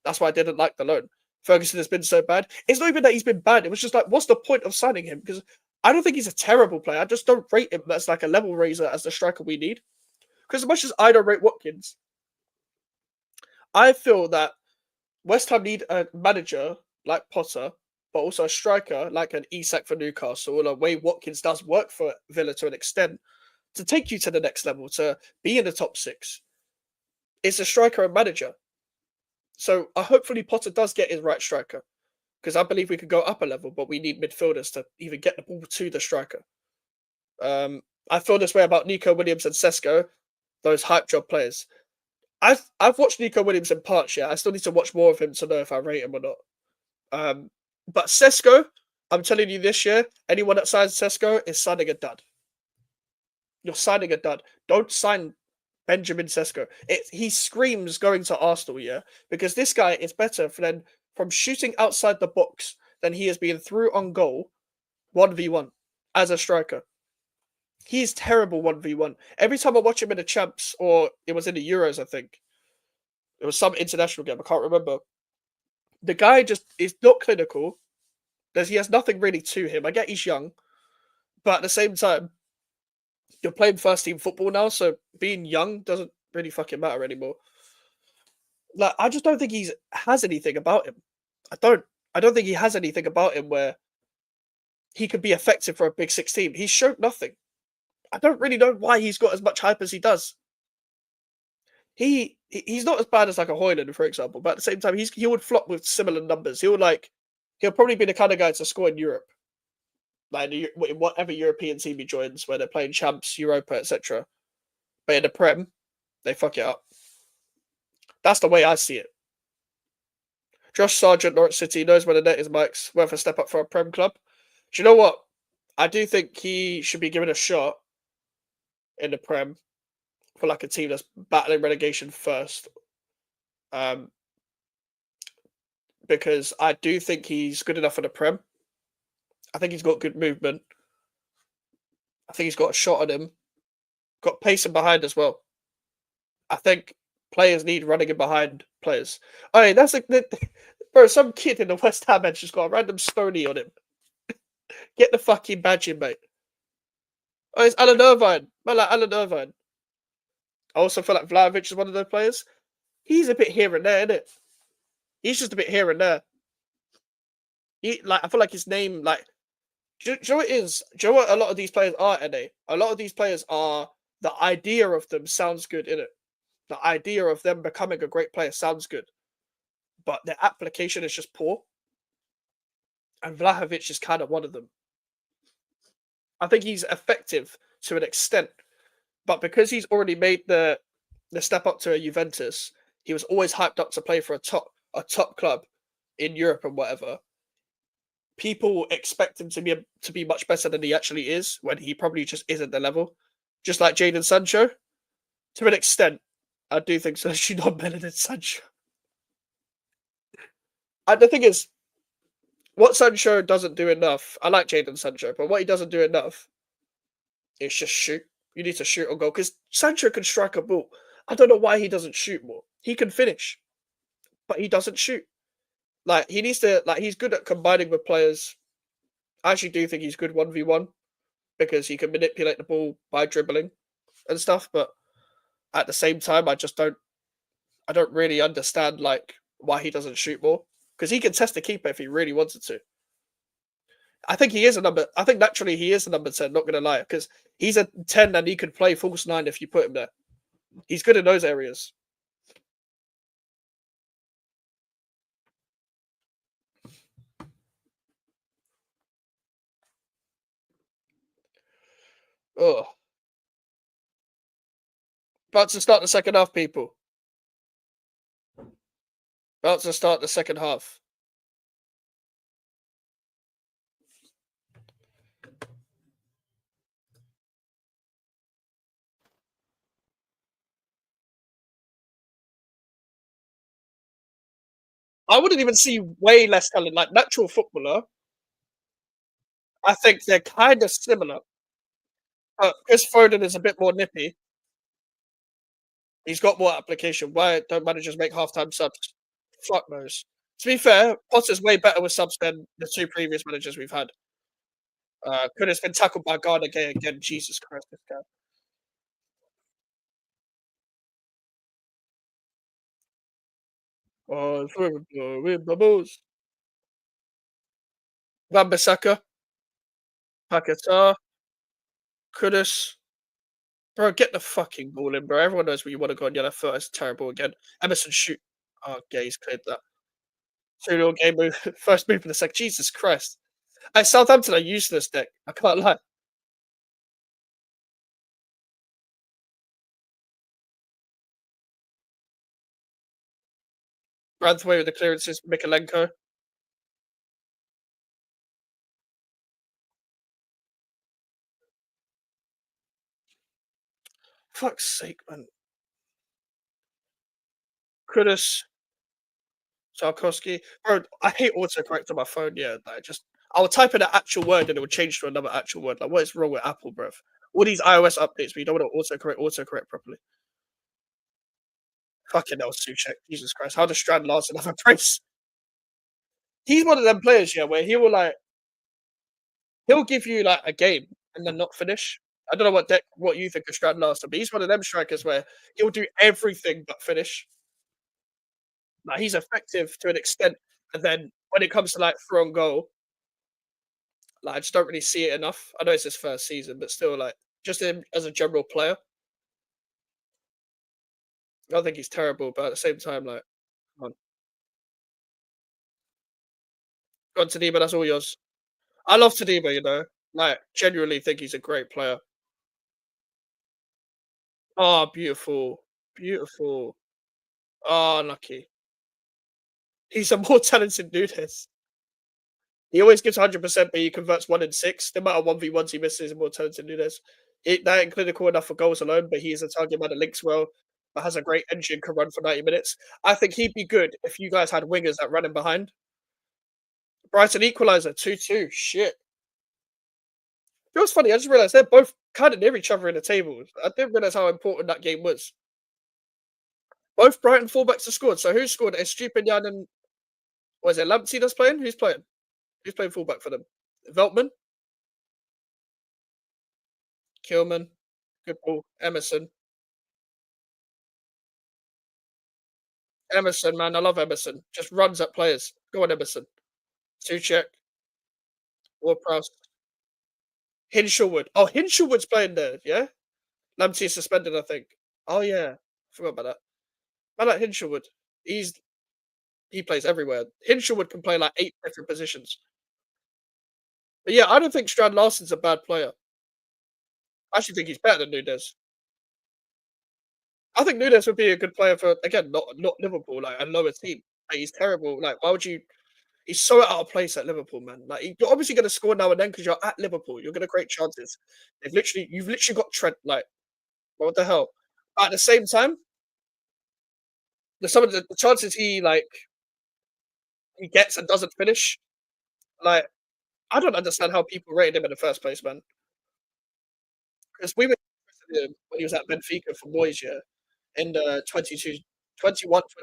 That's why I didn't like the loan. Ferguson has been so bad. It's not even that he's been bad. It was just like, what's the point of signing him? Because I don't think he's a terrible player. I just don't rate him as like a level raiser as the striker we need. Because as much as I don't rate Watkins, I feel that West Ham need a manager like Potter, but also a striker like an Isak for Newcastle, or a way Watkins does work for Villa to an extent, to take you to the next level, to be in the top 6. It's a striker and manager. So hopefully Potter does get his right striker. Because I believe we could go up a level, but we need midfielders to even get the ball to the striker. I feel this way about Nico Williams and Sesko, those hype job players. I've watched Nico Williams in parts, yeah. I still need to watch more of him to know if I rate him or not. But Sesko, I'm telling you this year, anyone that signs Sesko is signing a dud. You're signing a dud. Don't sign Benjamin Sesko. He screams going to Arsenal, yeah, because this guy is better from shooting outside the box than he is being through on goal 1v1 as a striker. He's terrible 1v1. Every time I watch him in the champs, or it was in the Euros, I think. It was some international game, I can't remember. The guy just is not clinical. He has nothing really to him. I get he's young, but at the same time, you're playing first team football now, so being young doesn't really fucking matter anymore. Like, I just don't think he's has anything about him. I don't. I don't think he has anything about him where he could be effective for a big six team. He's showed nothing. I don't really know why he's got as much hype as he does. He's not as bad as like a Hoyland, for example, but at the same time, he would flop with similar numbers. He'll probably be the kind of guy to score in Europe, like in whatever European team he joins, where they're playing champs, Europa, etc. But in the Prem, they fuck it up. That's the way I see it. Josh Sargent, Norwich City, knows when the net is Mike's worth a step up for a Prem club. Do you know what? I do think he should be given a shot in the Prem for like a team that's battling relegation first. Um, because I do think he's good enough for the Prem. I think he's got good movement. I think he's got a shot on him. Got pace in behind as well. I think players need running in behind players. I mean, bro. Some kid in the West Ham bench just got a random Stony on him. Get the fucking badge in, mate. Oh, it's Alan Irvine. Man, like Alan Irvine. I also feel like Vlahovic is one of those players. He's a bit here and there, isn't it? He's just a bit here and there. I feel like his name, like, do you know what it is? Do you know what a lot of these players are, NA? A lot of these players are, the idea of them sounds good, innit? The idea of them becoming a great player sounds good, but their application is just poor. And Vlahovic is kind of one of them. I think he's effective to an extent, but because he's already made the step up to a Juventus, he was always hyped up to play for a top club in Europe and whatever. People expect him to be much better than he actually is when he probably just isn't the level. Just like Jadon Sancho, to an extent, I do think so. She's not better than Sancho. And the thing is, what Sancho doesn't do enough. I like Jadon Sancho, but what he doesn't do enough is just shoot. You need to shoot on goal because Sancho can strike a ball. I don't know why he doesn't shoot more. He can finish, but he doesn't shoot. Like he needs to. Like he's good at combining with players. I actually do think he's good 1v1 because he can manipulate the ball by dribbling and stuff. But at the same time, I just don't. I don't really understand like why he doesn't shoot more because he can test the keeper if he really wanted to. I think he is a number. I think naturally he is a number 10. Not gonna lie, because he's a 10 and he could play false 9 if you put him there. He's good in those areas. Oh, about to start the second half, people. About to start the second half. I wouldn't even see way less talent. Like natural footballer, I think they're kind of similar. But Chris Foden is a bit more nippy. He's got more application. Why don't managers make halftime subs? Fuck knows. To be fair, Potter's way better with subs than the two previous managers we've had. Could have been tackled by Garner Gay again. Jesus Christ, this guy. Oh, with bubbles. Van Bissaka, Paquetá, Kudus. Bro, get the fucking ball in, bro. Everyone knows where you want to go on yellow foot. It's terrible again. Emerson shoot. Oh, Gay's cleared that. 2-0 game move. First move in the second. Jesus Christ. Hey, Southampton are useless, Dick. I can't lie. Branthwaite with the clearances. Mikalenko. Fuck's sake, man. Kudus, Tarkovsky. Bro, I hate autocorrect on my phone, yeah. Like just I will type in an actual word and it will change to another actual word. Like what is wrong with Apple, bruv? All these iOS updates, but you don't want to autocorrect properly. Fucking hell, Suchek. Jesus Christ. How does Strand Larsen have a brace? He's one of them players, yeah, where he'll give you like a game and then not finish. I don't know what you think of Strand Larsen, but he's one of them strikers where he'll do everything but finish. Like he's effective to an extent, and then when it comes to like through on goal, like I just don't really see it enough. I know it's his first season, but still, like just him as a general player, I don't think he's terrible. But at the same time, like, come on, go on Tadiba, that's all yours. I love Tadiba, you know, like genuinely think he's a great player. Oh, beautiful, beautiful. Oh, lucky. He's a more talented Nunes. He always gives 100%, but he converts 1 in 6. The amount of 1v1s he misses is more talented than Nunes. That ain't clinical enough for goals alone, but he is a target man that links well, but has a great engine, can run for 90 minutes. I think he'd be good if you guys had wingers that run him behind. Brighton equaliser, 2-2. Shit. You know what's funny? I just realised they're both kind of near each other in the table. I didn't realise how important that game was. Both Brighton fullbacks have scored. So who scored? Estupinian and was it Lamptey that's playing? Who's playing? Who's playing fullback for them? Veltman, Kilman, good ball. Emerson. Emerson, man, I love Emerson. Just runs at players. Go on, Emerson. Suchek, Ward-Prowse, Hinshelwood. Oh, Hinshelwood's playing there, yeah? Lamptey is suspended, I think. Oh, yeah. Forgot about that. Man like Hinshelwood. He plays everywhere. Hinshelwood can play like 8 different positions. But yeah, I don't think Strand Larsen's a bad player. I actually think he's better than Nunes. I think Nunes would be a good player for again, not Liverpool, like a lower team. Like, he's terrible. Like, why would you he's so out of place at Liverpool, man. Like you're obviously going to score now and then because you're at Liverpool. You're going to create chances. You've literally got Trent. Like, what the hell? But at the same time, there's some of the chances he gets and doesn't finish. Like, I don't understand how people rated him in the first place, man. Because we were interested in him when he was at Benfica for Moyes, yeah, in the 21-22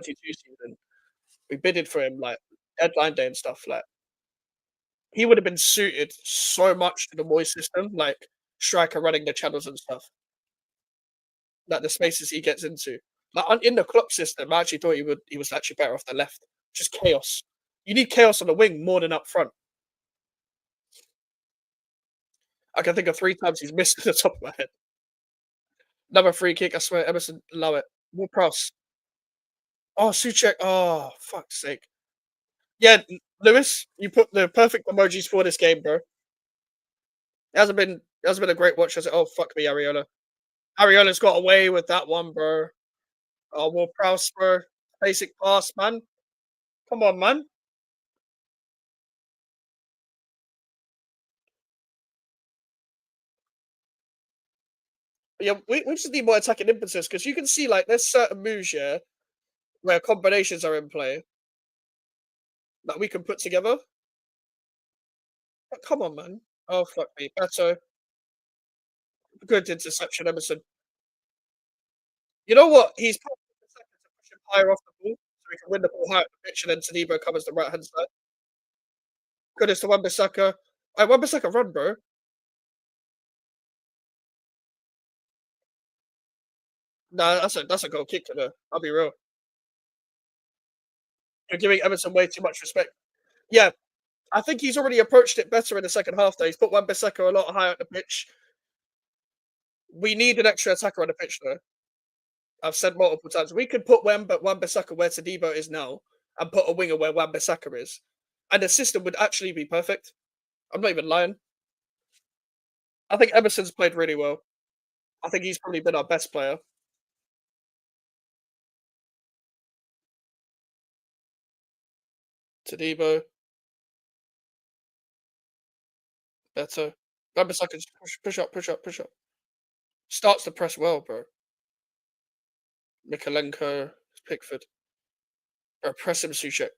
season. We bidded for him like deadline day and stuff. Like, he would have been suited so much to the Moyes system, like striker running the channels and stuff. Like the spaces he gets into. Like in the Klopp system, I actually thought he was actually better off the left. Just chaos. You need chaos on the wing more than up front. I can think of 3 times he's missed at the top of my head. Another free kick, I swear, Emerson, allow it. More cross. Oh, Suchek. Oh, fuck's sake. Yeah, Lewis, you put the perfect emojis for this game, bro. It hasn't been a great watch, has it? Oh, fuck me, Ariola. Ariola's got away with that one, bro. Oh, more Prowse, bro. Basic pass, man. Come on, man. But yeah, we just need more attacking impetus because you can see like there's certain moves, yeah, where combinations are in play that we can put together. But come on, man. Oh fuck me. Beto. Good interception, Emerson. You know what? He's probably the second to push him higher off the ball so we can win the ball higher up the pitch and then Saliba covers the right hand side. Good as to Wan-Bissaka. Hey, Wan-Bissaka run, bro. Nah, that's a goal kick, you know. I'll be real. You're giving Emerson way too much respect. Yeah, I think he's already approached it better in the second half, though. He's put Wan-Bissaka a lot higher up the pitch. We need an extra attacker on the pitch, though. I've said multiple times. We could put Wan-Bissaka where Tadibo is now and put a winger where Wan-Bissaka is. And the system would actually be perfect. I'm not even lying. I think Emerson's played really well. I think he's probably been our best player. Tadibo, better. Wan-Bissaka just push up, push up, push up. Starts to press well, bro. Mikalenko, Pickford. Press him, Suchek.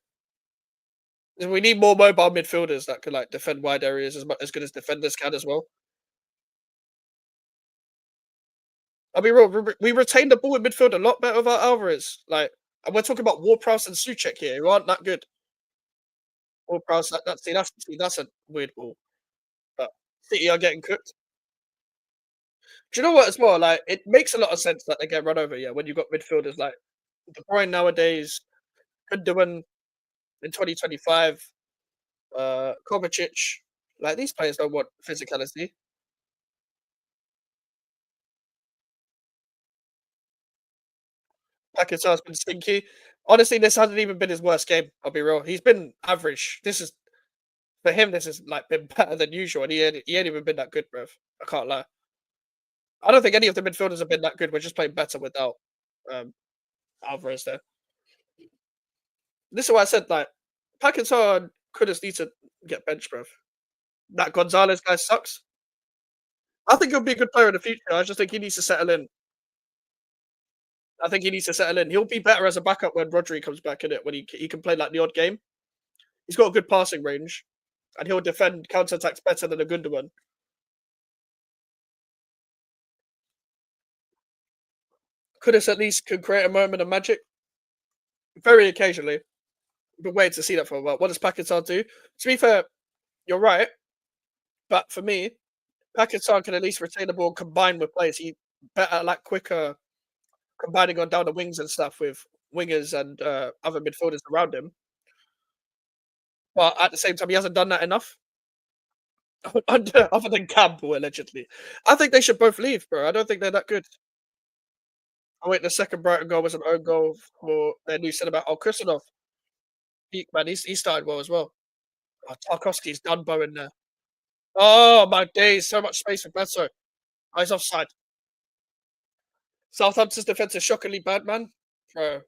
We need more mobile midfielders that can like defend wide areas as good as defenders can as well. I'll be real. We retain the ball in midfield a lot better without Alvarez. Like, and we're talking about Ward-Prowse and Suchek here, who aren't that good. Ward-Prowse, that's a weird ball. But City are getting cooked. Do you know what as well? Like, it makes a lot of sense that they get run over. Yeah, when you got midfielders like De Bruyne nowadays, Gundogan in 2025, Kovacic. Like these players don't want physicality. Paqueta's been stinky. Honestly, this hasn't even been his worst game. I'll be real. He's been average. This is for him. This has like been better than usual, and he ain't even been that good, bruv. I can't lie. I don't think any of the midfielders have been that good. We're just playing better without um, Alvarez there. This is why I said like Paquetá and Kudus need to get benched, bruv. That Gonzalez guy sucks. I think he'll be a good player in the future. I just think he needs to settle in. I think he needs to settle in. He'll be better as a backup when Rodri comes back in it. When he can play like the odd game. He's got a good passing range, and he'll defend counter attacks better than a Gundogan. Kudus at least can create a moment of magic very occasionally. Been waiting to see that for a while. What does Paquetá do? To be fair, you're right, but for me, Paquetá can at least retain the ball, combine with players. He better like quicker combining on down the wings and stuff with wingers and other midfielders around him. But at the same time, he hasn't done that enough. Other than Campbell, allegedly. I think they should both leave, bro. I don't think they're that good. Oh, wait, the second Brighton goal was an own goal for their new centre back. Oh, Kristanov, peak, man. He started well as well. Oh, Tarkowski's done Bowen there. Oh, my days. So much space for Beto. Oh, he's offside. Southampton's defence is shockingly bad, man. Bro.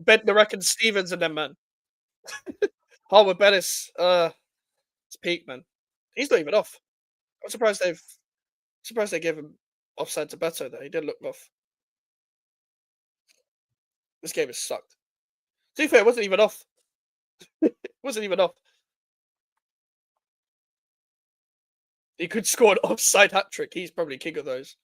Bednarek and Stevens and them, man. Harwood Bellis. It's peak, man. He's not even off. I'm surprised they gave him offside to Beto there. He did look off. This game has sucked. To be fair, it wasn't even off. It wasn't even off. He could score an offside hat trick. He's probably king of those.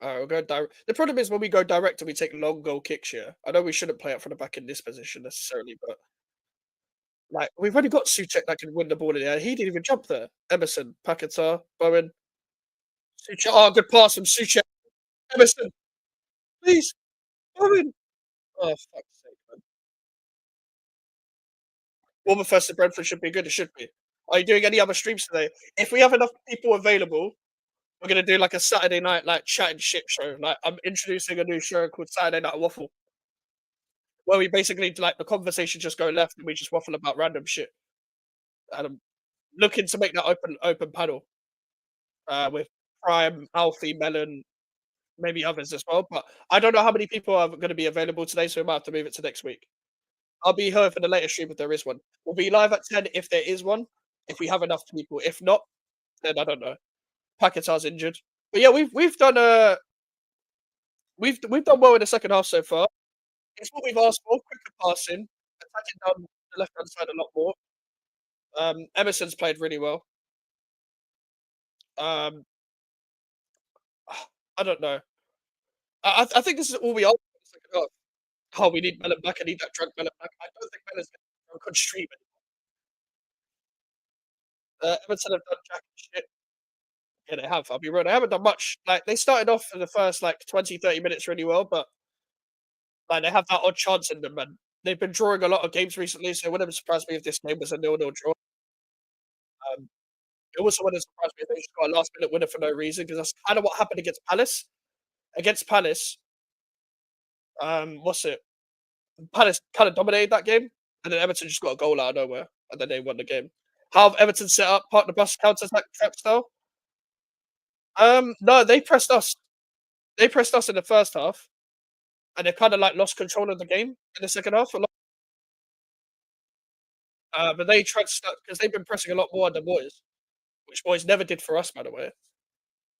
Alright, we'll go direct. The problem is when we go direct and we take long goal kicks here. I know we shouldn't play up from the back in this position necessarily, but like we've only got Suchek that can win the ball in the air. He didn't even jump there. Emerson, Paquetá, Bowen, Suchek. Oh, good pass from Suchek. Emerson, please, Bowen. Oh, fuck's sake, man. Bournemouth versus Brentford should be good. It should be. Are you doing any other streams today? If we have enough people available, we're gonna do like a Saturday night like chatting shit show. Like I'm introducing a new show called Saturday Night Waffle, where we basically like the conversation just go left and we just waffle about random shit. And I'm looking to make that open panel with Prime, Alfie, Melon, maybe others as well. But I don't know how many people are going to be available today, so we might have to move it to next week. I'll be here for the later stream if there is one. We'll be live at 10 if there is one. If we have enough people, if not, then I don't know. Paquetá's injured, but yeah, we've done we've done well in the second half so far. It's what we've asked for: quicker passing, attacking down the left hand side a lot more. Emerson's played really well. Um, I don't know. I think this is all we asked for in the second half. Oh, we need Mellon back. I need that drunk Mellon back. I don't think Mellon's getting drunk on stream. Everton have done jack shit. Yeah, they have. I'll be real. They haven't done much. Like they started off for the first like 20, 30 minutes really well, but like they have that odd chance in them, and they've been drawing a lot of games recently. So it wouldn't surprise me if this game was a 0-0 draw. Um, it also wouldn't surprise me if they just got a last minute winner for no reason because that's kind of what happened against Palace. Against Palace, what's it? Palace kind of dominated that game, and then Everton just got a goal out of nowhere, and then they won the game. How have Everton set up part of the bus counter attack trap style? No, they pressed us. They pressed us in the first half, and they kind of like lost control of the game in the second half. But they tried to start because they've been pressing a lot more on the boys, which boys never did for us, by the way,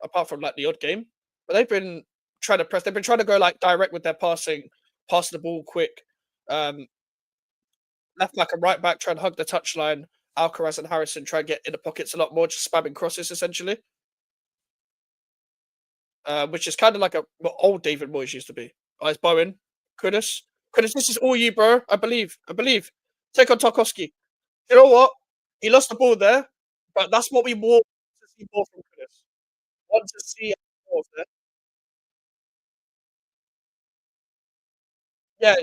apart from like the odd game. But they've been trying to press. They've been trying to go like direct with their passing, pass the ball quick. Um, Left back and right back try and hug the touchline. Alcaraz and Harrison try and get in the pockets a lot more, just spamming crosses essentially, which is kind of like what old David Moyes used to be. Eyes Bowen, Kudus, Kudus. This is all you, bro. I believe. I believe. Take on Tarkowski. You know what? He lost the ball there, but that's what we want to see more from Kudus. Want to see more of that. Yeah,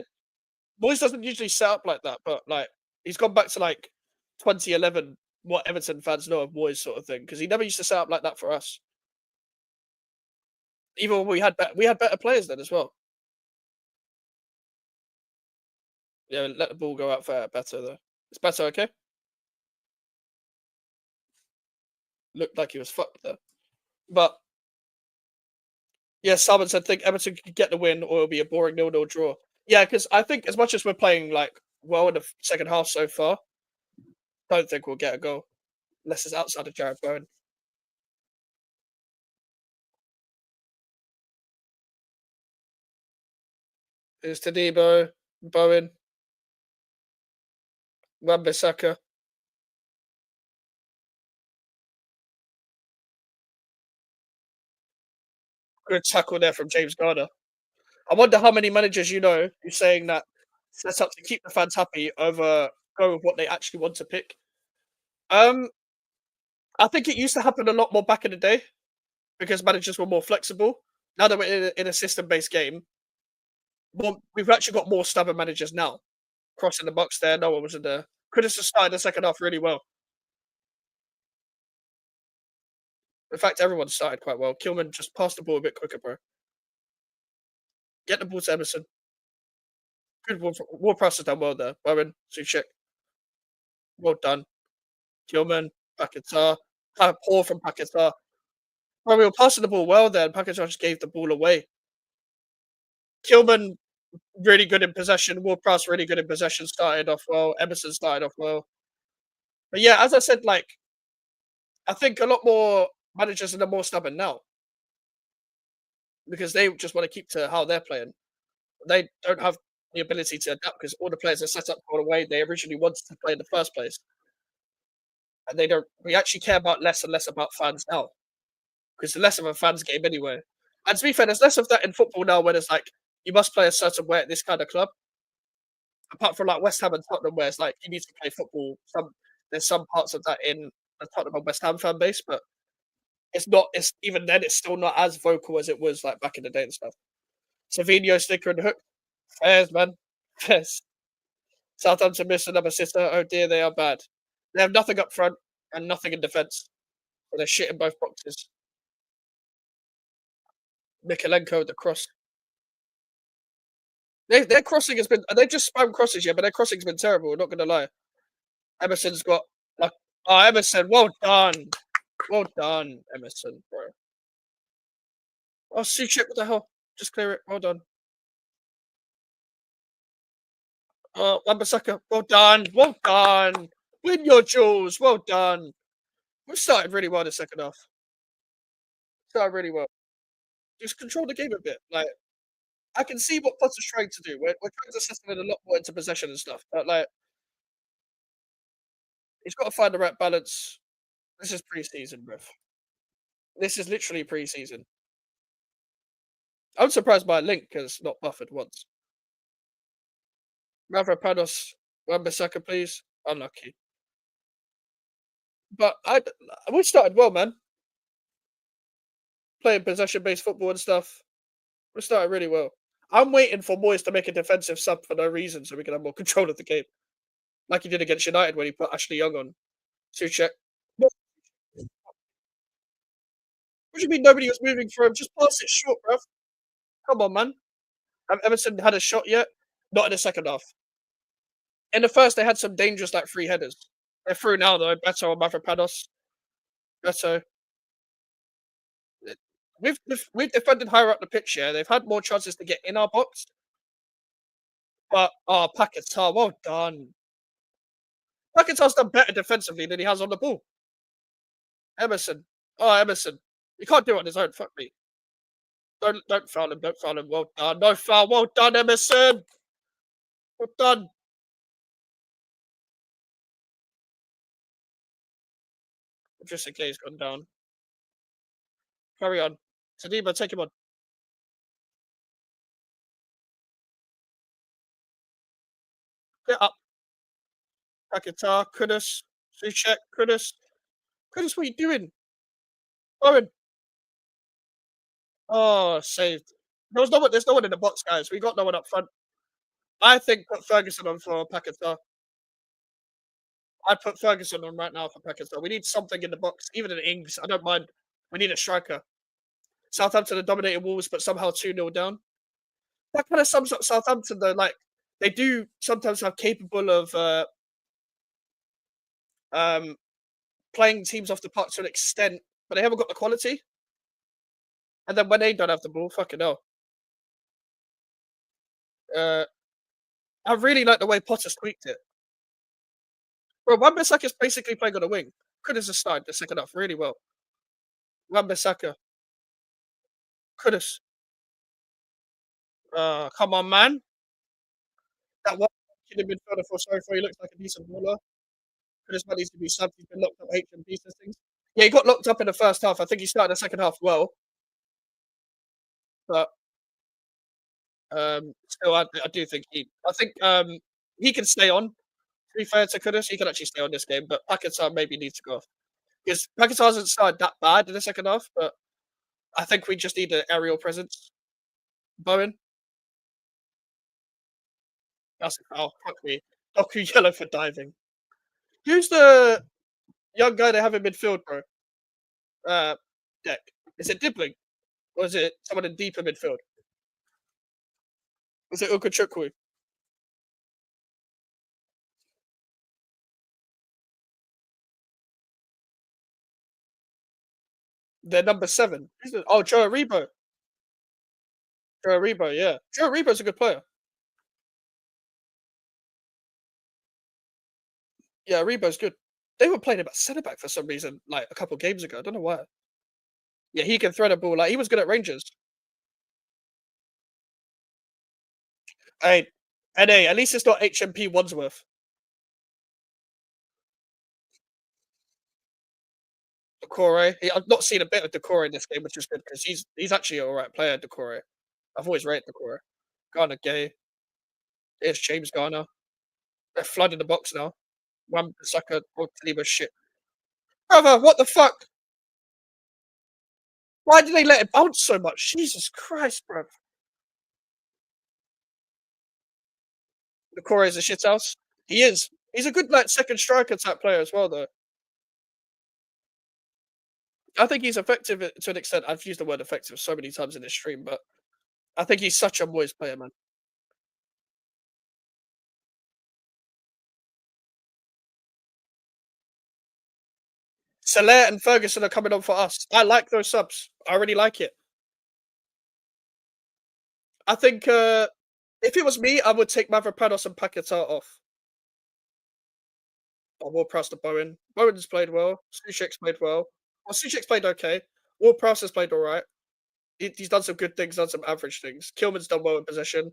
Moyes doesn't usually set up like that, but like he's gone back to like 2011, what Everton fans know of Moyes sort of thing, because he never used to set up like that for us. Even when we had better players then as well. Yeah, let the ball go out for better though. It's better, okay? Looked like he was fucked there. But yeah, Salmon said think Everton could get the win or it'll be a boring 0-0 draw. Yeah, because I think as much as we're playing like well in the second half so far, don't think we'll get a goal unless it's outside of Jared Bowen. It's Tadibo, Bowen, Wan-Bissaka. Good tackle there from James Garner. I wonder how many managers you know who's saying that set up to keep the fans happy over go with what they actually want to pick. Um, I think it used to happen a lot more back in the day because managers were more flexible. Now that we're in a system-based game, we've actually got more stubborn managers now. Crossing the box there, no one was in there. Could have started the second half really well. In fact, everyone started quite well. Kilman just passed the ball a bit quicker, bro. Get the ball to Emerson. Good Ward-Prowse has done well there. Bowen, Suchek, well done. Kilman, Paquetá. Poor from Paquetá. Well, we were passing the ball well there, and Paquetá just gave the ball away. Kilman really good in possession. Ward-Prowse really good in possession. Started off well. Emerson started off well. But yeah, as I said, like I think a lot more managers are more stubborn now because they just want to keep to how they're playing. They don't have the ability to adapt because all the players are set up for the way they originally wanted to play in the first place, and they don't. We actually care about less and less about fans now because it's less of a fans game anyway. And to be fair, there's less of that in football now, where it's like you must play a certain way at this kind of club. Apart from like West Ham and Tottenham, where it's like you need to play football. There's some parts of that in the Tottenham and West Ham fan base, but it's not. It's even then, it's still not as vocal as it was like back in the day and stuff. Savinho sticker and hook. Fairs, man. Fairs. Southampton missed another sitter. Oh dear, they are bad. They have nothing up front and nothing in defence. But they're shit in both boxes. Mikalenko, the cross. Their crossing has been. They just spam crosses, yeah, but their crossing's been terrible. Not gonna lie. Emerson's got like. Oh, Emerson, well done. Well done, Emerson, bro. Oh, Suchek, what the hell? Just clear it. Well done. Oh, Wan-Bissaka, well done. Well done. Win your jewels. Well done. We started really well the second half. Started really well. Just control the game a bit. Like I can see what Potter's trying to do. We're trying to settle in a lot more into possession and stuff. But like he's got to find the right balance. This is pre-season, bruv. This is literally pre-season. I'm surprised by Link has not buffered once. Mavropanos, Wan-Bissaka, please. Unlucky. But we started well, man. Playing possession-based football and stuff. We started really well. I'm waiting for Moyes to make a defensive sub for no reason so we can have more control of the game. Like he did against United when he put Ashley Young on. Suchek. What do you mean nobody was moving for him? Just pass it short, bruv. Come on, man. Have Everton had a shot yet? Not in the second half. In the first, they had some dangerous like free headers. They're through now though. Beto and Mavropanos. Beto. We've defended higher up the pitch. Yeah, they've had more chances to get in our box. But Paquetá, well done. Paquetá's done better defensively than he has on the ball. Emerson. Oh, Emerson. You can't do it on his own. Fuck me. Don't foul him. Don't foul him. Well done. No foul. Well done, Emerson. Well done. Just in case gone down. Carry on. Saliba, take him on. Get up. Paquetá, Kudus, Soucek, Kudus. Kudus, what are you doing? Owen. Oh, saved. There's no one in the box, guys. We got no one up front. I think put Ferguson on for Paquetá. I'd put Ferguson on right now for Paquetá. We need something in the box, even in Ings. I don't mind. We need a striker. Southampton are dominating Wolves, but somehow 2-0 down. That kind of sums up Southampton, though. Like, they do sometimes have capable of um, playing teams off the park to an extent, but they haven't got the quality. And then when they don't have the ball, fucking hell. Uh, I really like the way Potter's tweaked it. Bro, Wan-Bissaka's basically playing on a wing. Could have started the second half really well. Wan-Bissaka. Could have. Come on, man. That one kid in midfield, I feel sorry for. He looks like a decent baller. Could have needs to be subbed. He's been locked up HMP things. Yeah, he got locked up in the first half. I think he started the second half well, but still, I do think he can stay on. To be fair to Kudus, he can actually stay on this game, but Pakistan maybe needs to go off because Pakistan hasn't started that bad in the second half, but I think we just need an aerial presence. Bowen, that's a foul. Fuck me. Doku yellow for diving. Who's the young guy they have in midfield, bro? Deck. Is it Dibbling or is it someone in deeper midfield? Is it Ukachukwu? They're number 7. Oh, Joe Aribo. Joe Aribo, yeah. Joe Aribo's a good player. Yeah, Aribo's good. They were playing him at centre back for some reason, like a couple games ago. I don't know why. Yeah, he can thread a ball. Like he was good at Rangers. Hey, and hey, at least it's not HMP Wandsworth. Decore. I've not seen a bit of Decore in this game, which is good because he's actually an alright player, Decore. I've always rated Decore. Garner Gay. There's James Garner. They're flooding the box now. Wan Bissaka or Saliba shit. Brother, what the fuck? Why did they let it bounce so much? Jesus Christ, bro. Decore is a shithouse. He is. He's a good like second striker type player as well, though. I think he's effective to an extent. I've used the word effective so many times in this stream, but I think he's such a Moyes player, man. Soler and Ferguson are coming on for us. I like those subs. I really like it. I think if it was me, I would take Mavropanos and Paquetá off. I will press the Bowen. Bowen's played well. Soucek's played well. Well, Soucek's played okay. Ward Prowse has played all right. He's done some good things, done some average things. Kilman's done well in possession.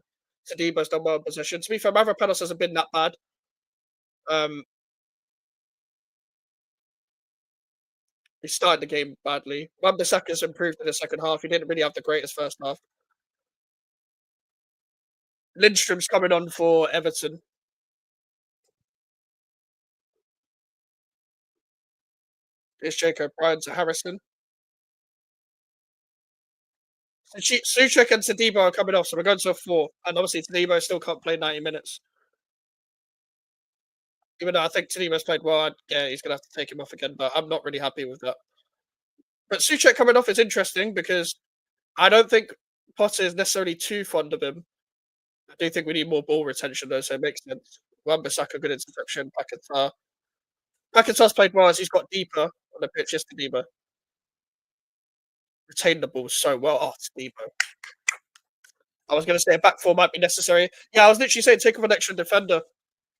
Sadiba's done well in possession. To be fair, Mavropanos hasn't been that bad. Um, he started the game badly. Wan-Bissaka's improved in the second half. He didn't really have the greatest first half. Lindstrom's coming on for Everton. It's Jacob O'Brien to Harrison. Soucek and Sadiba are coming off, so we're going to a 4. And obviously, Sadiba still can't play 90 minutes. Even though I think Sadiba's played well, yeah, he's going to have to take him off again, but I'm not really happy with that. But Soucek coming off is interesting because I don't think Potter is necessarily too fond of him. I do think we need more ball retention, though, so it makes sense. Wan-Bissaka, good interception. Paquetá's played well as he's got deeper on the pitch. Yes, Sadiba. Retained the ball so well. Oh, Sadiba. I was going to say a back 4 might be necessary. Yeah, I was literally saying take off an extra defender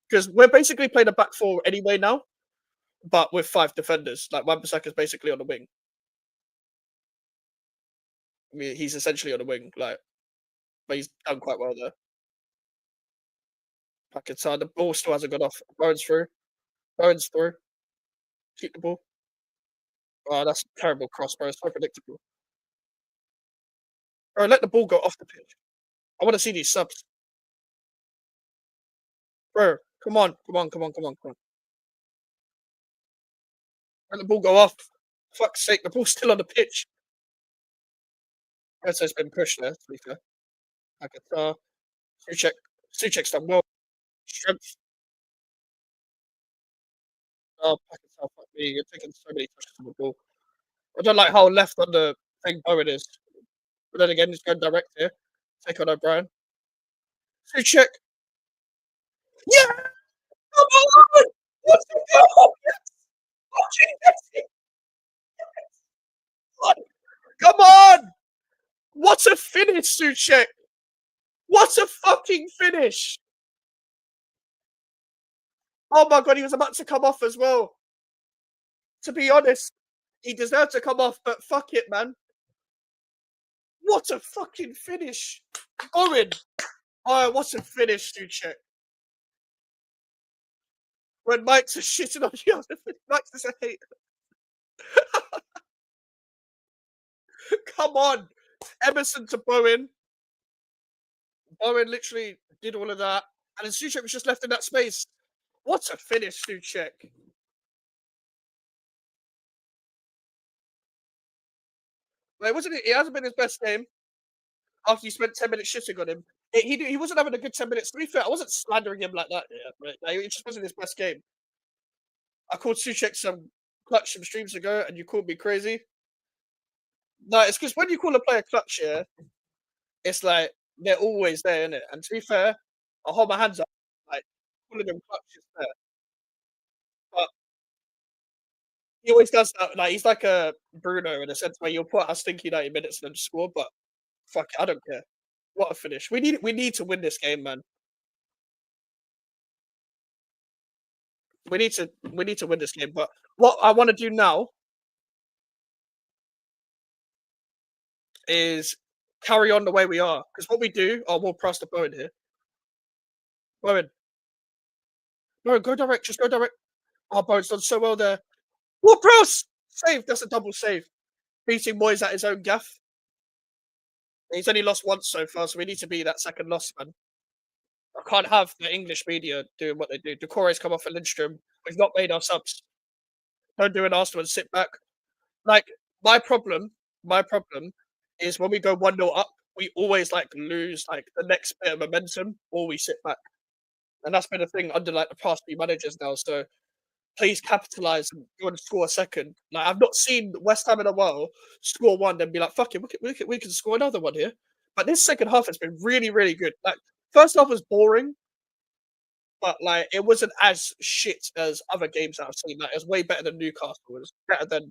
because we're basically playing a back 4 anyway now, but with 5 defenders. Like Wan-Bissaka's basically on the wing. I mean, he's essentially on the wing, like, but he's done quite well there. Back inside, the ball still hasn't gone off. Bowen's through. Bowen's through. Keep the ball. Oh, that's a terrible cross, bro. It's so predictable. Bro, let the ball go off the pitch. I want to see these subs, bro. Come on, come on, come on, come on, come on. Let the ball go off. Fuck's sake, the ball's still on the pitch. It's been pushed there, to be fair. Like it's Suchek. Suchek's done well. Strength. Pakistan, fuck me. You're taking so many touches on the ball. I don't like how left on the thing Bowen is. But then again, he's going direct here. Take on O'Brien. Suchek. Yeah! Come on! What's the goal? Yes! Fucking yes! Come on! What a finish, Suchek! What a fucking finish! Oh my god, he was about to come off as well. To be honest, he deserved to come off, but fuck it, man. What a fucking finish! Owen! Oh, what a finish, Suchek. When Mike's are shitting on the other, Mike's just a hater. Come on! Emerson to Bowen. Bowen literally did all of that. And then Suchek was just left in that space. What a finish, Suchek. Like, wasn't it? It hasn't been his best game after you spent 10 minutes shitting on him. He wasn't having a good 10 minutes. To be fair, I wasn't slandering him like that. Yeah, right? Like, it just wasn't his best game. I called Suchek some clutch some streams ago, and you called me crazy. No, it's because when you call a player clutch, yeah, it's like they're always there, innit? And to be fair, I hold my hands up, like calling them clutch is fair. But he always does that. Like he's like a Bruno in a sense where you'll put a stinky 90 minutes and then score, but fuck it, I don't care. What a finish. We need to win this game, man. We need to win this game. But what I want to do now is carry on the way we are. Because what we do, oh, we'll press the Bowen here. Bowen, Bowen, go direct, just go direct. Oh, Bowen's done so well there. What Prowse? Save. That's a double save. Beating Moyes at his own gaff. He's only lost once so far, so we need to be that second loss, man. I can't have the English media doing what they do. Decore's come off at Lindstrom. We've not made our subs. Don't do an Arsenal and sit back. Like my problem is when we go 1-0 up, we always like lose like the next bit of momentum or we sit back. And that's been a thing under like the past few managers now. So please capitalize and go and score a second. Like I've not seen West Ham in a while score one, then be like, fuck it, we can score another one here. But this second half has been really, really good. Like first half was boring, but like it wasn't as shit as other games that I've seen. Like it was way better than Newcastle. It was better than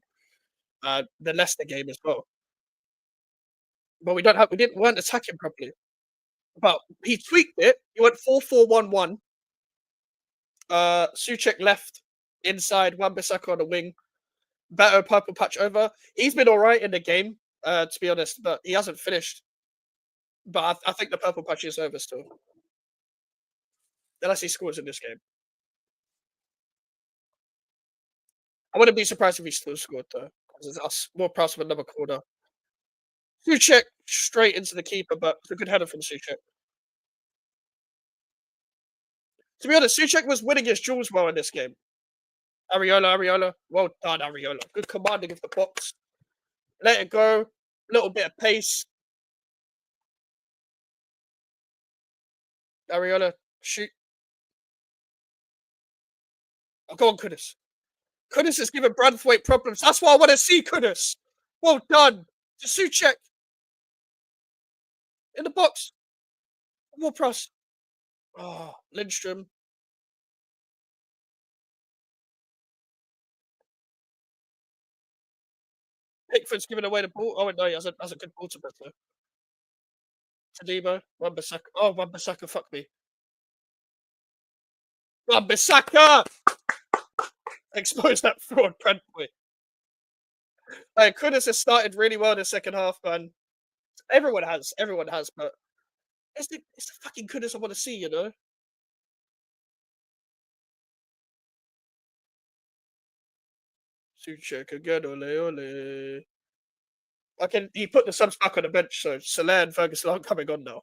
the Leicester game as well. But we weren't attacking properly. But he tweaked it. He went 4-4-1-1. Suchek left inside, Wan-Bissaka on the wing. Better purple patch over. He's been all right in the game, to be honest, but he hasn't finished. But I think the purple patch is over still, unless he scores in this game. I wouldn't be surprised if he still scored though, because it's us more proud of another corner. Suchek straight into the keeper, but it's a good header from Suchek. To be honest, Suchek was winning his duels well in this game. Areola. Well done, Areola. Good commanding of the box. Let it go. Little bit of pace. Areola, shoot. Oh, go on, Kudus. Kudus is giving Branthwaite problems. That's what I want to see, Kudus. Well done. To Suchek. In the box. More press. Oh, Lindstrom. Pickford's giving away the ball. Oh, no, he has a good ball to better. Tadibo. Wan-Bissaka. Oh, Wan-Bissaka, fuck me. Wan-Bissaka! Expose that fraud, Brentford. Like, Kudus has started really well in the second half, man. everyone has, but it's the fucking goodness I want to see, you know. Suchek again, ole ole. Okay, he put the subs back on the bench, so Soler and Ferguson aren't coming on now.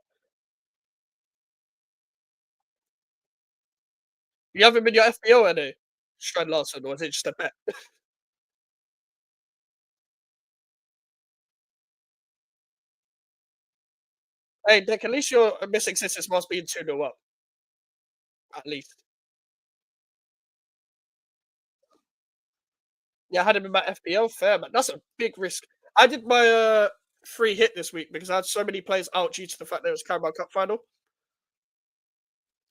You have him in your FPO, any? Strand Larson, or is it just a bet? Hey, Dick, at least your missing sisters must be in 2-0 up, at least. Yeah, I had him in my FPL, fair, man. That's a big risk. I did my free hit this week because I had so many players out due to the fact that it was Carabao Cup final.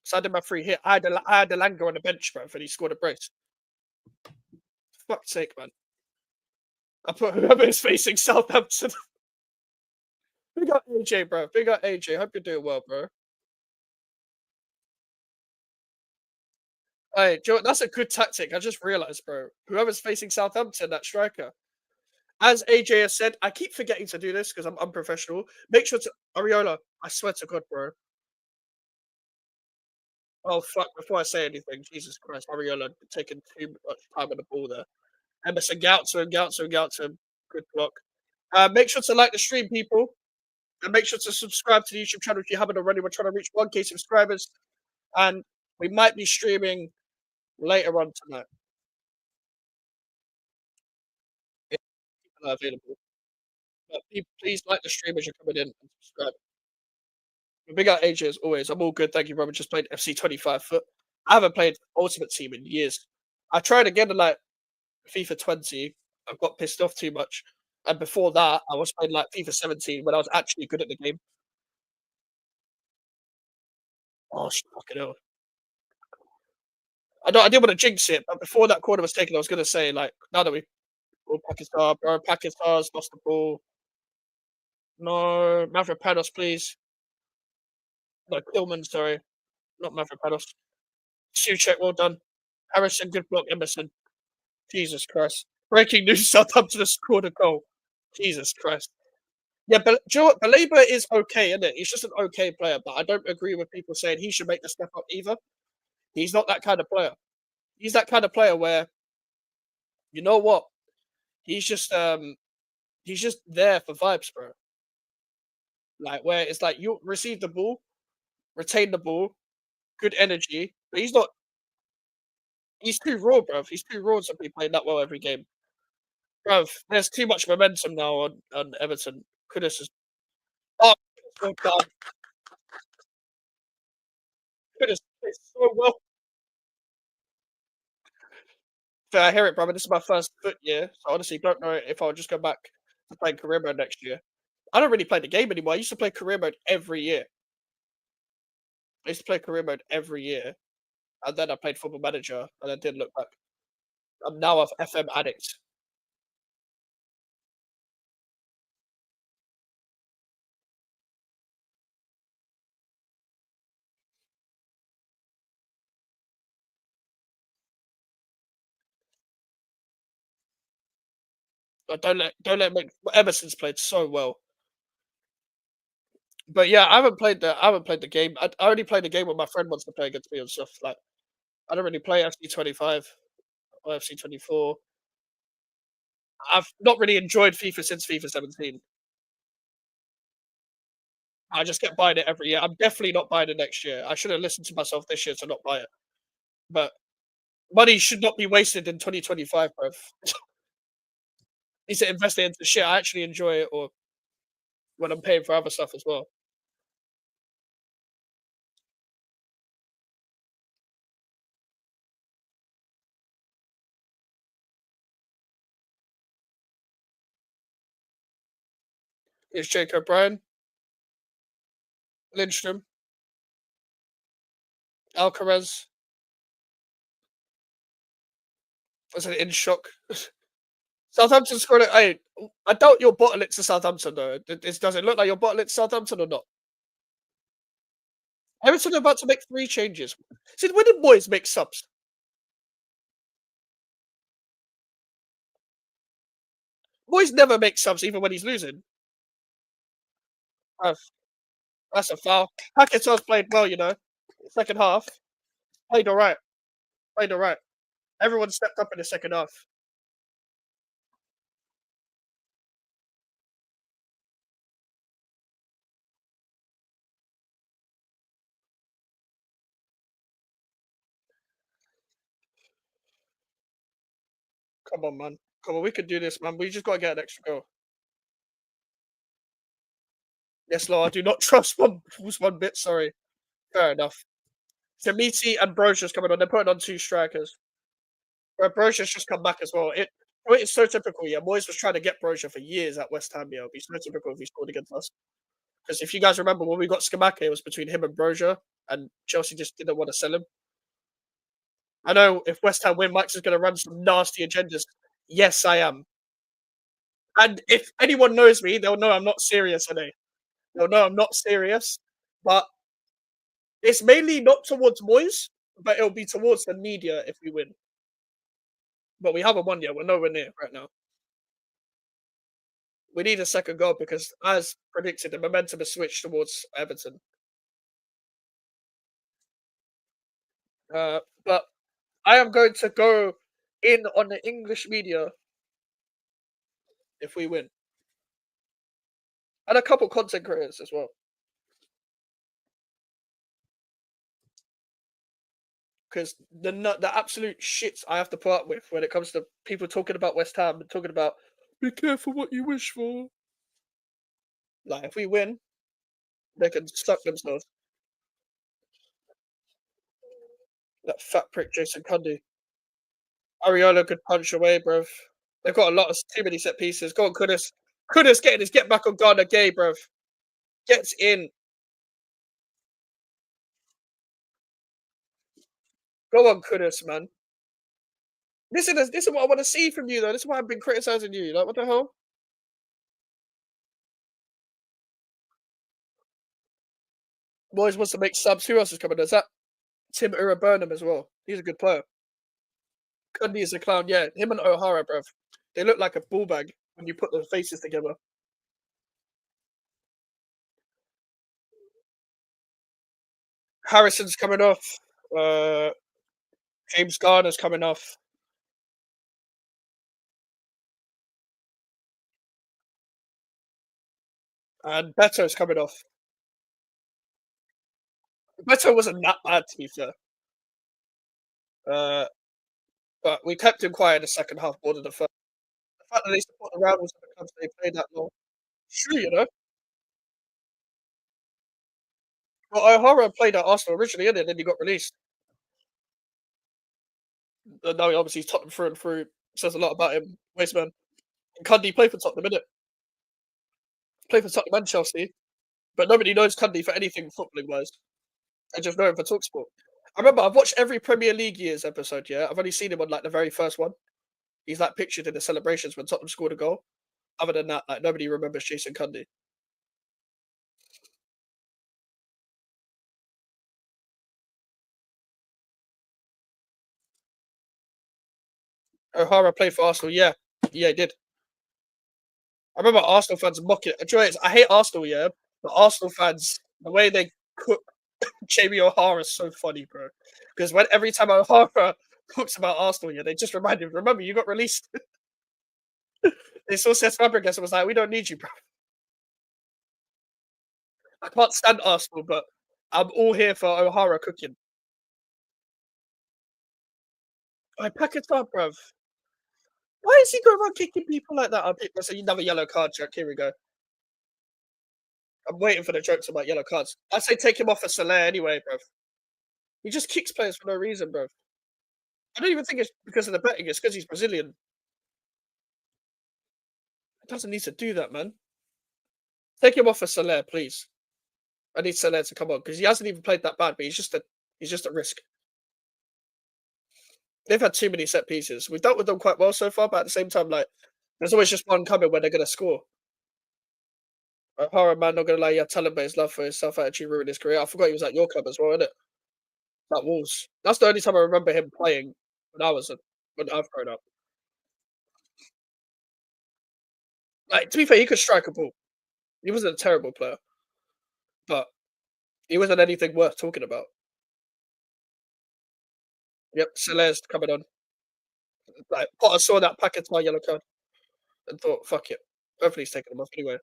So I did my free hit. I had Elanga on the bench, bro, and he scored a brace. Fuck's sake, man. I put whoever is facing Southampton. Big up AJ, bro. Big up AJ. Hope you're doing well, bro. Hey, Joe, that's a good tactic. I just realized, bro. Whoever's facing Southampton, that striker. As AJ has said, I keep forgetting to do this because I'm unprofessional. Make sure to Ariola. I swear to God, bro. Oh fuck! Before I say anything, Jesus Christ, Ariola taking too much time on the ball there. Emerson, gout to him, gout to him, gout to him. Good block. Make sure to like the stream, people, and make sure to subscribe to the YouTube channel if you haven't already. We're trying to reach 1K subscribers, and we might be streaming later on tonight if people are available. But please like the stream as you're coming in and subscribe. Big up AJ as always. I'm all good. Thank you, brother. Just played FC 25 foot. I haven't played Ultimate Team in years. I tried again in like FIFA 20. I got pissed off too much. And before that, I was playing like FIFA 17 when I was actually good at the game. Oh, fucking hell. I know I didn't want to jinx it, but before that corner was taken, I was going to say, like, now that we all Pakistan, bro, Pakistan's lost the ball. No, Mavropanos, please. No, Tillman, sorry. Not Mavropanos. Suchek, well done. Harrison, good block. Emerson. Jesus Christ. Breaking news, Southampton has scored a goal. Jesus Christ. Yeah, but do you know what? Baleba is okay, isn't it? He's just an okay player, but I don't agree with people saying he should make the step up either. He's not that kind of player. He's that kind of player where, you know what? He's just he's just there for vibes, bro. Like where it's like you receive the ball, retain the ball, good energy, but he's too raw, bro. He's too raw to be playing that well every game. Bro, there's too much momentum now on Everton. Kudus is oh, so bad. Kudus plays so well. So I hear it, brother. This is my first foot year, so I honestly don't know if I'll just go back to playing career mode next year. I don't really play the game anymore. I used to play career mode every year. I used to play career mode every year, and then I played Football Manager, and I didn't look back. I'm now a FM addict. But don't let Emerson's played so well. But yeah, I haven't played the game. I only play the game when my friend wants to play against me and stuff. Like I don't really play FC 25 or FC 24. I've not really enjoyed FIFA since FIFA 17. I just kept buying it every year. I'm definitely not buying it next year. I should have listened to myself this year to not buy it. But money should not be wasted in 2025, bro. Needs to invest it into shit I actually enjoy it or when I'm paying for other stuff as well. It's Jake O'Brien, Lindstrom, Alcaraz. Was it in shock? Southampton scored it. I doubt you'll bottle it to Southampton though. Does it look like you'll bottle it to Southampton or not? Everton are about to make 3 changes. See, when did Boys make subs? Boys never make subs even when he's losing. Bruv, that's a foul. Paquetá's played well, you know. Second half, played all right. Played all right. Everyone stepped up in the second half. Come on, man. Come on, we can do this, man. We just gotta get an extra goal. Yes, Lord, I do not trust one bit. Sorry. Fair enough. Samiti and Broja's coming on. They're putting on two strikers. But Broja's just come back as well. It's so typical. Yeah, Moyes was trying to get Broja for years at West Ham. Yeah, it'd be so typical if he scored against us. Because if you guys remember when we got Skamaka, it was between him and Broja, and Chelsea just didn't want to sell him. I know if West Ham win, Max is going to run some nasty agendas. Yes, I am. And if anyone knows me, they'll know I'm not serious today. They'll know I'm not serious. But it's mainly not towards Moyes, but it'll be towards the media if we win. But we haven't won yet. We're nowhere near right now. We need a second goal because, as predicted, the momentum has switched towards Everton. But I am going to go in on the English media if we win, and a couple content creators as well. Because the absolute shits I have to put up with when it comes to people talking about West Ham and talking about be careful what you wish for. Like if we win, they can suck themselves. That fat prick Jason Cundy. Ariola could punch away, bruv. They've got a lot of too many set pieces. Go on, Kudus. Kudus getting his get back on Ghana Gay, bruv. Gets in. Go on, Kudus, man. This is what I want to see from you, though. This is why I've been criticizing you. Like, what the hell? Boys wants to make subs. Who else is coming? There's that Tim Burnham as well. He's a good player. Cundy is a clown. Yeah, him and O'Hara, bruv. They look like a ball bag when you put their faces together. Harrison's coming off. Uh, James Garner's coming off. And Beto's coming off. Beto wasn't that bad, to be fair. Uh, but we kept him quiet in the second half more than the first. The fact that they support the rivals of the clubs they played that long. True, you know. Well, O'Hara played at Arsenal originally, and then he got released. And now he obviously he's Tottenham through and through. Says a lot about him. Wasteman. And Cundy played for Tottenham, innit? Played for Tottenham and Chelsea. But nobody knows Cundy for anything footballing wise. I just know him for Talksport. I remember I've watched every Premier League years episode, yeah. I've only seen him on like the very first one. He's like pictured in the celebrations when Tottenham scored a goal. Other than that, like nobody remembers Jason Cundy. O'Hara played for Arsenal, yeah. Yeah, he did. I remember Arsenal fans mocking it. Do you know what it is? I hate Arsenal, yeah. But Arsenal fans, the way they cook Jamie O'Hara is so funny, bro. Because when every time O'Hara talks about Arsenal, yeah, they just remind him, remember you got released. They saw Cesc Fabregas and was like, we don't need you, bro. I can't stand Arsenal, but I'm all here for O'Hara cooking. I pack it up, bruv. Why is he going around kicking people like that? That's another yellow card joke. Here we go. I'm waiting for the jokes about yellow cards. I say take him off for Soler anyway, bruv. He just kicks players for no reason, bruv. I don't even think it's because of the betting. It's because he's Brazilian. He doesn't need to do that, man. Take him off for Soler, please. I need Soler to come on because he hasn't even played that bad, but he's just a risk. They've had too many set pieces. We've dealt with them quite well so far, but at the same time, like there's always just one coming where they're gonna score. Horror man, not gonna lie, yeah, talent but his love for his self actually ruined his career. I forgot he was at your club as well, isn't it? That Wolves. That's the only time I remember him playing when I've grown up. Like to be fair, he could strike a ball. He wasn't a terrible player. but he wasn't anything worth talking about. Yep, Celeste coming on. Like Potter saw that Paquetá yellow card and thought, "Fuck it." Hopefully he's taking him off anyway.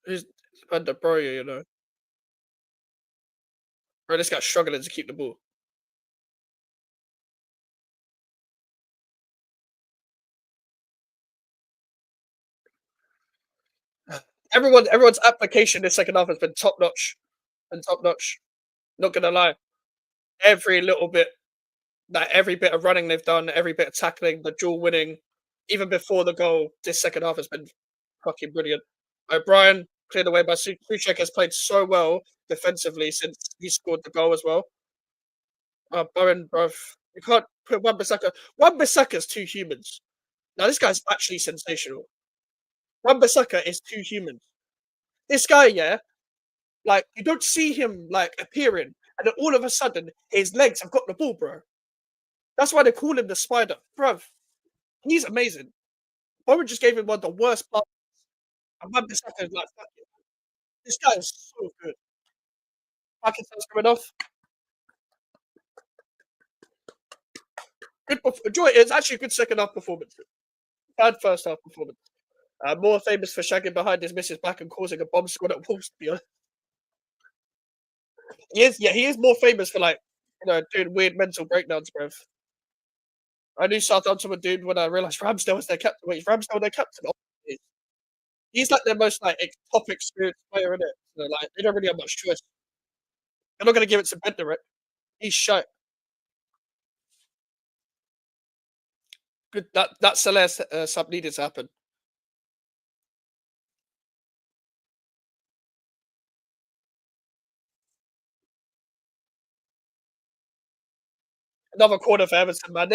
Who's Van der Broye, you know? Bro, this guy's struggling to keep the ball. Everyone's application this second half has been top notch and top notch. Not gonna lie. Every little bit, like every bit of running they've done, every bit of tackling, the duel winning, even before the goal, this second half has been fucking brilliant. O'Brien cleared away by Suchek has played so well defensively since he scored the goal as well. Bowen, bruv, you can't put Wan-Bissaka. Wan-Bissaka's two humans. Now this guy's actually sensational. Wan-Bissaka is two humans. This guy, yeah, like you don't see him like appearing, and then all of a sudden his legs have got the ball, bro. That's why they call him the spider, bruv. He's amazing. Bowen just gave him one of the worst passes, and Wan-Bissaka is like, "Fuck it." This guy is so good. Pakistan's coming off. Good, enjoy it. It's actually a good second half performance. Bad first half performance. More famous for shagging behind his missus back and causing a bomb squad at Wolves. To be honest, yeah, he is more famous for like doing weird mental breakdowns, bruv. I knew Southampton were doomed when I realised Ramsdale was their captain. Wait, is Ramsdale their captain? Oh, he's like their most like top experienced player in it. So, like they don't really have much choice. They're not going to give it to Bender, right? He's shite. Good that Celeste sub needed to happen. Another corner for Everton, man.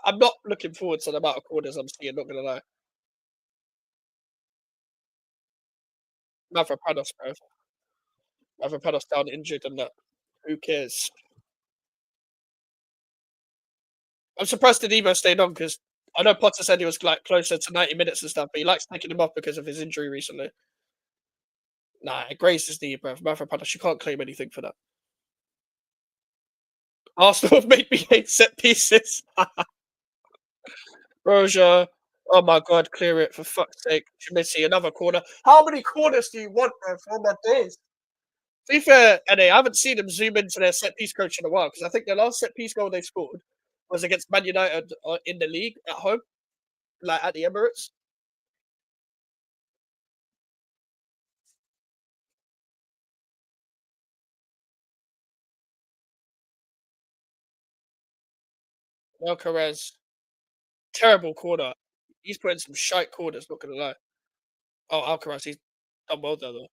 I'm not looking forward to the amount of corners I'm seeing. Not gonna lie, Mavropanos, bro. Mavropanos down injured and that. Who cares? I'm surprised Debo stayed on because I know Potter said he was like closer to 90 minutes and stuff, but he likes taking him off because of his injury recently. Nah, Grace is the bro. Mavropanos, you can't claim anything for that. Arsenal have made me hate set pieces. Roja. Oh my god, clear it for fuck's sake. Schmitty, another corner. How many corners do you want, bro, for all my days? To be fair, and I haven't seen them zoom into their set piece coach in a while because I think the last set piece goal they scored was against Man United in the league at home, like at the Emirates. Alcaraz, terrible corner. He's putting some shite corners, not gonna lie. Oh, Alcaraz, he's done well there though.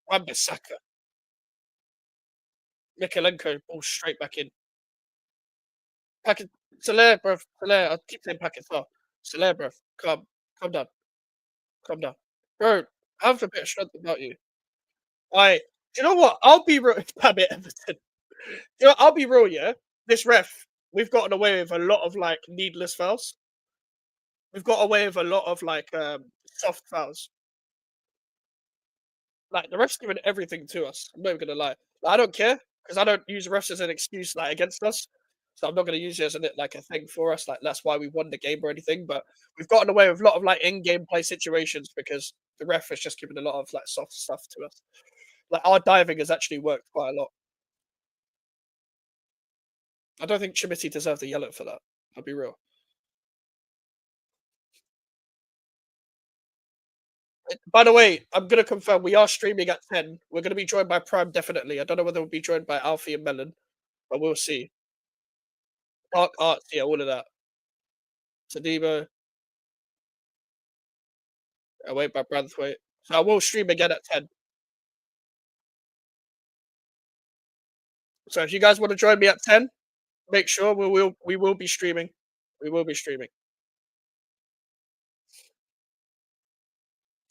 Wan-Bissaka, Mikalenko, ball straight back in. Packet, Soler, bro, Soler. I keep saying Paquetá. Soler, bro, calm down, calm down, bro. Have a bit of strength about you. I, do you know what? I'll be real. Damn it, Everton. You know, I'll be real, yeah. This ref, we've gotten away with a lot of like needless fouls. We've got away with a lot of like soft fouls. Like the ref's giving everything to us. I'm not even gonna lie. Like, I don't care because I don't use refs as an excuse like against us. So I'm not gonna use it as like a thing for us. Like that's why we won the game or anything. But we've gotten away with a lot of like in-game play situations because the ref has just given a lot of like soft stuff to us. Like our diving has actually worked quite a lot. I don't think Chimity deserved a yellow for that. I'll be real. By the way, I'm gonna confirm we are streaming at 10. We're gonna be joined by Prime definitely. I don't know whether we'll be joined by Alfie and Melon, but we'll see. Dark Arts, yeah, all of that. Sadibo, away by Branthwaite. So I will stream again at 10. So if you guys want to join me at 10, make sure we will be streaming. We will be streaming.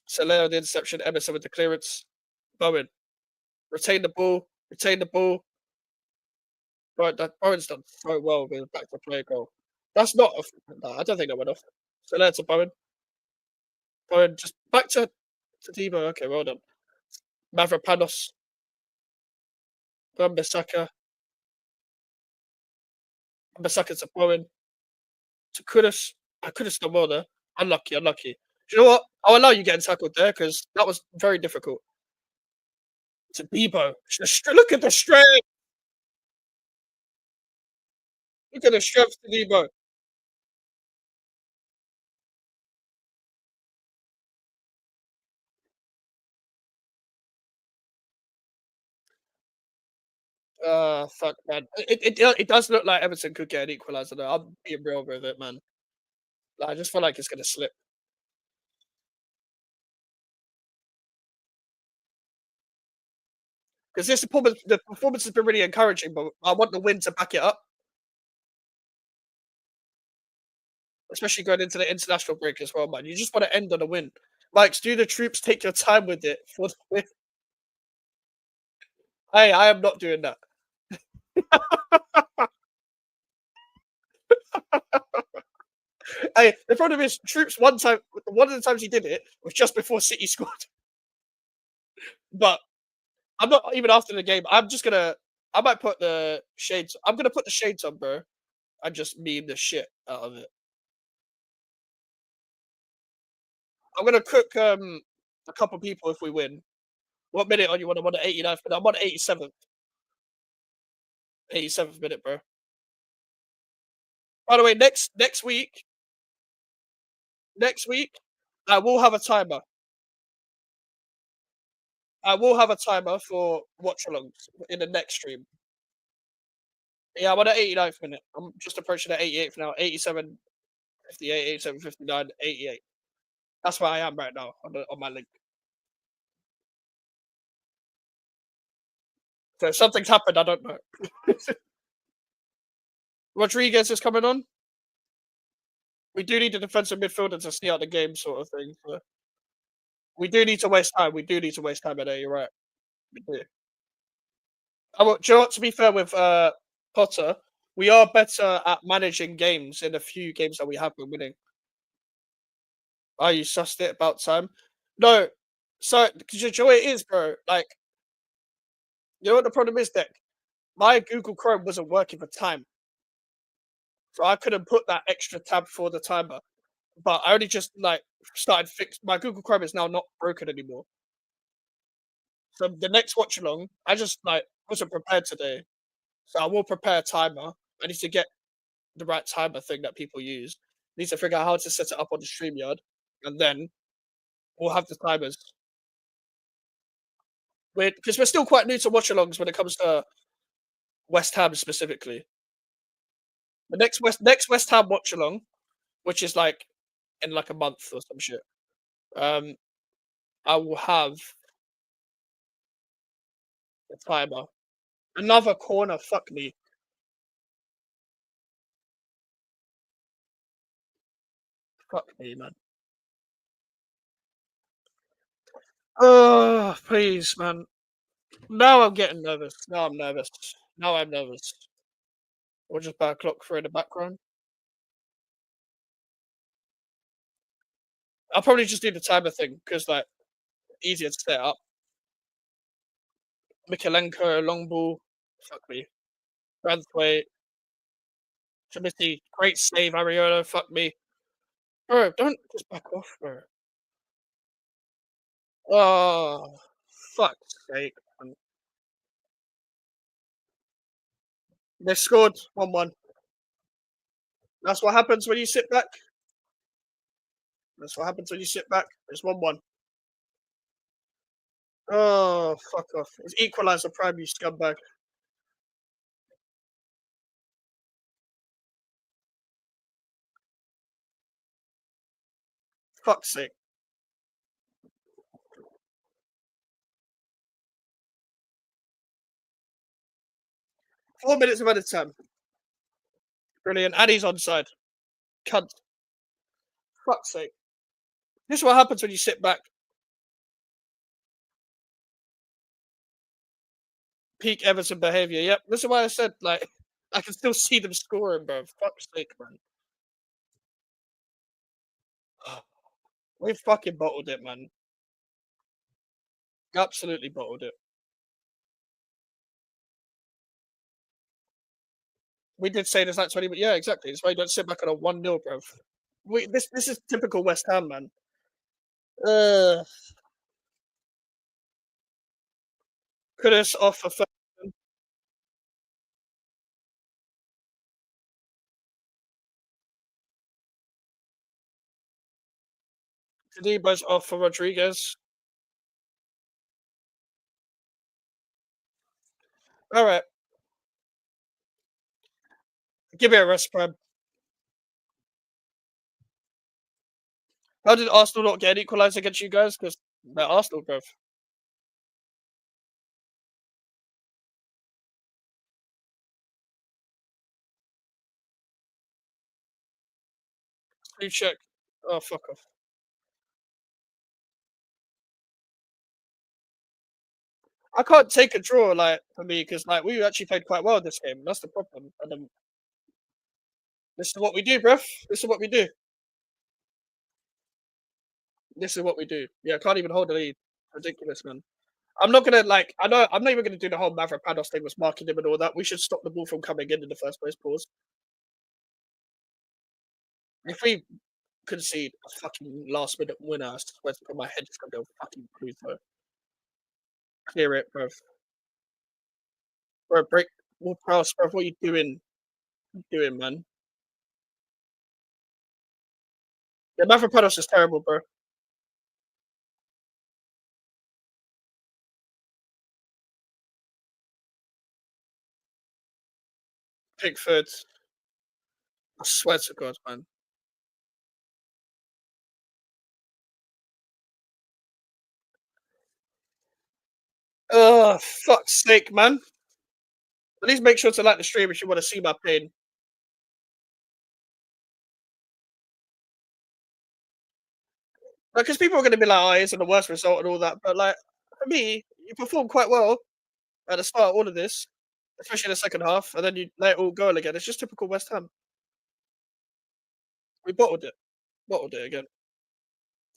Solero the interception, Emerson with the clearance. Bowen. Retain the ball. Retain the ball. Right, that Bowen's done so well with a back to play goal. That's not a, no, I don't think that went off. Solero to Bowen. Oh, and just back to Debo. Okay, well done. Mavropanos, Wan-Bissaka, Wan-Bissaka to Bowen, to Kudus. I could have done more there. Unlucky, unlucky. Do you know what? I'll allow you getting tackled there because that was very difficult. To Debo. Look at the strength. Look at the strength to Debo. Fuck, man. It does look like Everton could get an equaliser though. I'm being real with it, man. Like, I just feel like it's gonna slip. Because the performance has been really encouraging, but I want the win to back it up, especially going into the international break as well, man. You just want to end on a win. Like, do the troops take your time with it for the win? Hey, I am not doing that. Hey, the problem is troops one of the times he did it was just before City scored. But I'm not even after the game. I might put the shades. I'm gonna put the shades on, bro. I just meme the shit out of it. I'm gonna cook a couple people if we win. What minute are you on? I'm on the 89th minute. I'm on the 87th. 87th minute, bro. By the way, next week, I will have a timer. I will have a timer for watch-alongs in the next stream. Yeah, I'm on the 89th minute. I'm just approaching the 88th now. 87, 58, 87, 59, 88. That's where I am right now on my link. So if something's happened, I don't know. Rodriguez is coming on. We do need a defensive midfielder to see out the game, sort of thing. So we do need to waste time. We do need to waste time. I know you're right. We do. Do you know what? To be fair with Potter, we are better at managing games in a few games that we have been winning. Oh, you sussed it about time? No. So, because you know what it is, bro? Like, you know what the problem is, Deck? My Google Chrome wasn't working for time. So I couldn't put that extra tab for the timer. But I only just like started fix my Google Chrome is now not broken anymore. So the next watch along, I just like wasn't prepared today. So I will prepare a timer. I need to get the right timer thing that people use. Need to figure out how to set it up on the StreamYard, and then we'll have the timers. Because we're still quite new to watch alongs when it comes to West Ham specifically. The next West Ham watch along, which is like in like a month or some shit. Um, I will have the timer. Another corner, fuck me. Fuck me, man. Oh, please, man. Now I'm getting nervous. Now I'm nervous. Now I'm nervous. We'll just buy a clock for in the background. I'll probably just do the timer thing because like easier to set up. Mikalenko, long ball. Fuck me. Branthwaite, Timothy, great save, Ariolo. Fuck me. Bro, don't just back off, bro. Oh, fuck's sake. Man. They scored 1-1. That's what happens when you sit back. That's what happens when you sit back. It's 1-1. Oh, fuck off. It's equaliser prime, you scumbag. Fuck's sake. 4 minutes of added time. Brilliant. And he's onside. Cunt. Fuck's sake. This is what happens when you sit back. Peak Everton behaviour. Yep. This is why I said, like, I can still see them scoring, bro. Fuck's sake, man. We fucking bottled it, man. Absolutely bottled it. We did say this like 20, but yeah, exactly. That's why you don't sit back on a 1-0, bro. This is typical West Ham, man. Uh, Kudus off for first. Tadibos off for Rodriguez. All right, give me a rest, bro. How did Arsenal not get an equaliser against you guys? Because they're Arsenal, bro. You check. Oh, fuck off. I can't take a draw, like, for me, because, like, we actually played quite well this game. That's the problem. And this is what we do, bruv. This is what we do. This is what we do. Yeah, I can't even hold the lead. Ridiculous, man. I'm not gonna like. I know. I'm not even gonna do the whole Mavropanos thing with marking him and all that. We should stop the ball from coming in the first place. Pause. If we concede a fucking last minute winner, I swear to God, my head is gonna go fucking Pluto. Clear it, bro. Bro, break. What else, bro? What are you doing? Doing, man? Yeah, Mavropanos is terrible, bro. Pickford. I swear to God, man. Oh, fuck's sake, man. At least make sure to like the stream if you want to see my pain. Because people are going to be like, oh, it's the worst result and all that. But, like, for me, you performed quite well at the start of all of this, especially in the second half, and then you let it all go again. It's just typical West Ham. We bottled it again.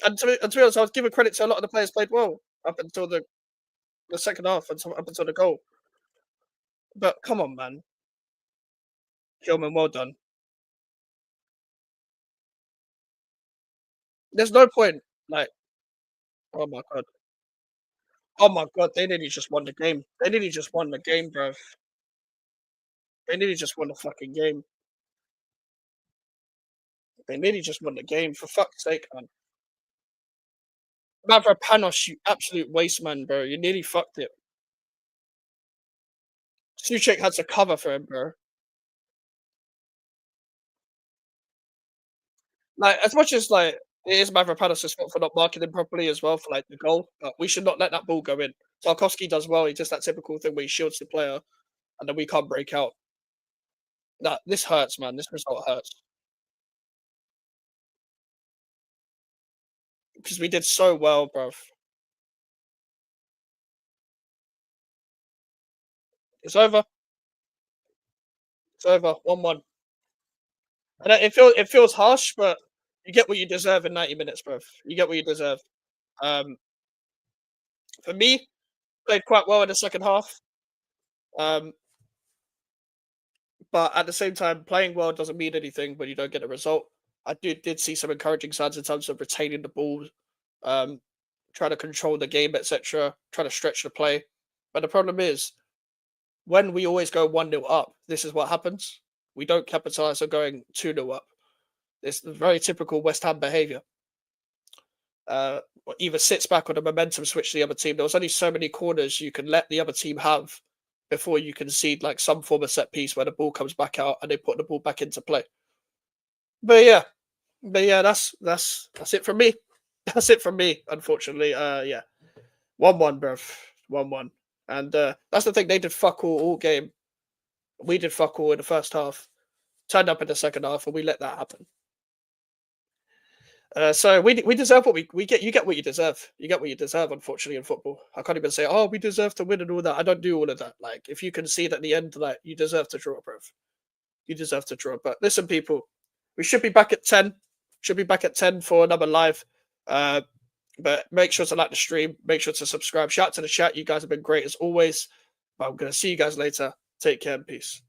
And to be honest, I was giving credit to a lot of the players played well up until the second half and up until the goal. But come on, man. Gilman, well done. There's no point. Like, oh my God. Oh my God. They nearly just won the game. They nearly just won the game, bro. They nearly just won the fucking game. They nearly just won the game. For fuck's sake, man. Mavropanos, you absolute waste man, bro. You nearly fucked it. Suchek had to cover for him, bro. Like, as much as like it is Mavropanos' fault for not marking him properly as well for like the goal, but we should not let that ball go in. Tarkovsky does well. He does that typical thing where he shields the player, and then we can't break out. Nah, this hurts, man. This result hurts because we did so well, bro. It's over. It's over. 1-1. And it feels harsh, but you get what you deserve in 90 minutes, bro. You get what you deserve. Um, for me, played quite well in the second half. Um, but at the same time, playing well doesn't mean anything when you don't get a result. I did see some encouraging signs in terms of retaining the ball, um, trying to control the game, etc., trying to stretch the play. But the problem is when we always go 1-0 up, this is what happens. We don't capitalize on going 2-0 up. It's very typical West Ham behaviour. Either sits back on a momentum switch to the other team. There was only so many corners you can let the other team have before you concede like some form of set piece where the ball comes back out and they put the ball back into play. But yeah, that's it from me. That's it from me. Unfortunately, yeah, 1-1, bro, 1-1, and that's the thing. They did fuck all game. We did fuck all in the first half. Turned up in the second half, and we let that happen. So we deserve what we get. You get what you deserve. You get what you deserve. Unfortunately, in football, I can't even say, "Oh, we deserve to win" and all that. I don't do all of that. Like, if you concede at the end, like you deserve to draw, bro. You deserve to draw. But listen, people, we should be back at 10. Should be back at 10 for another live. But make sure to like the stream. Make sure to subscribe. Shout out to the chat. You guys have been great as always. But I'm going to see you guys later. Take care and peace.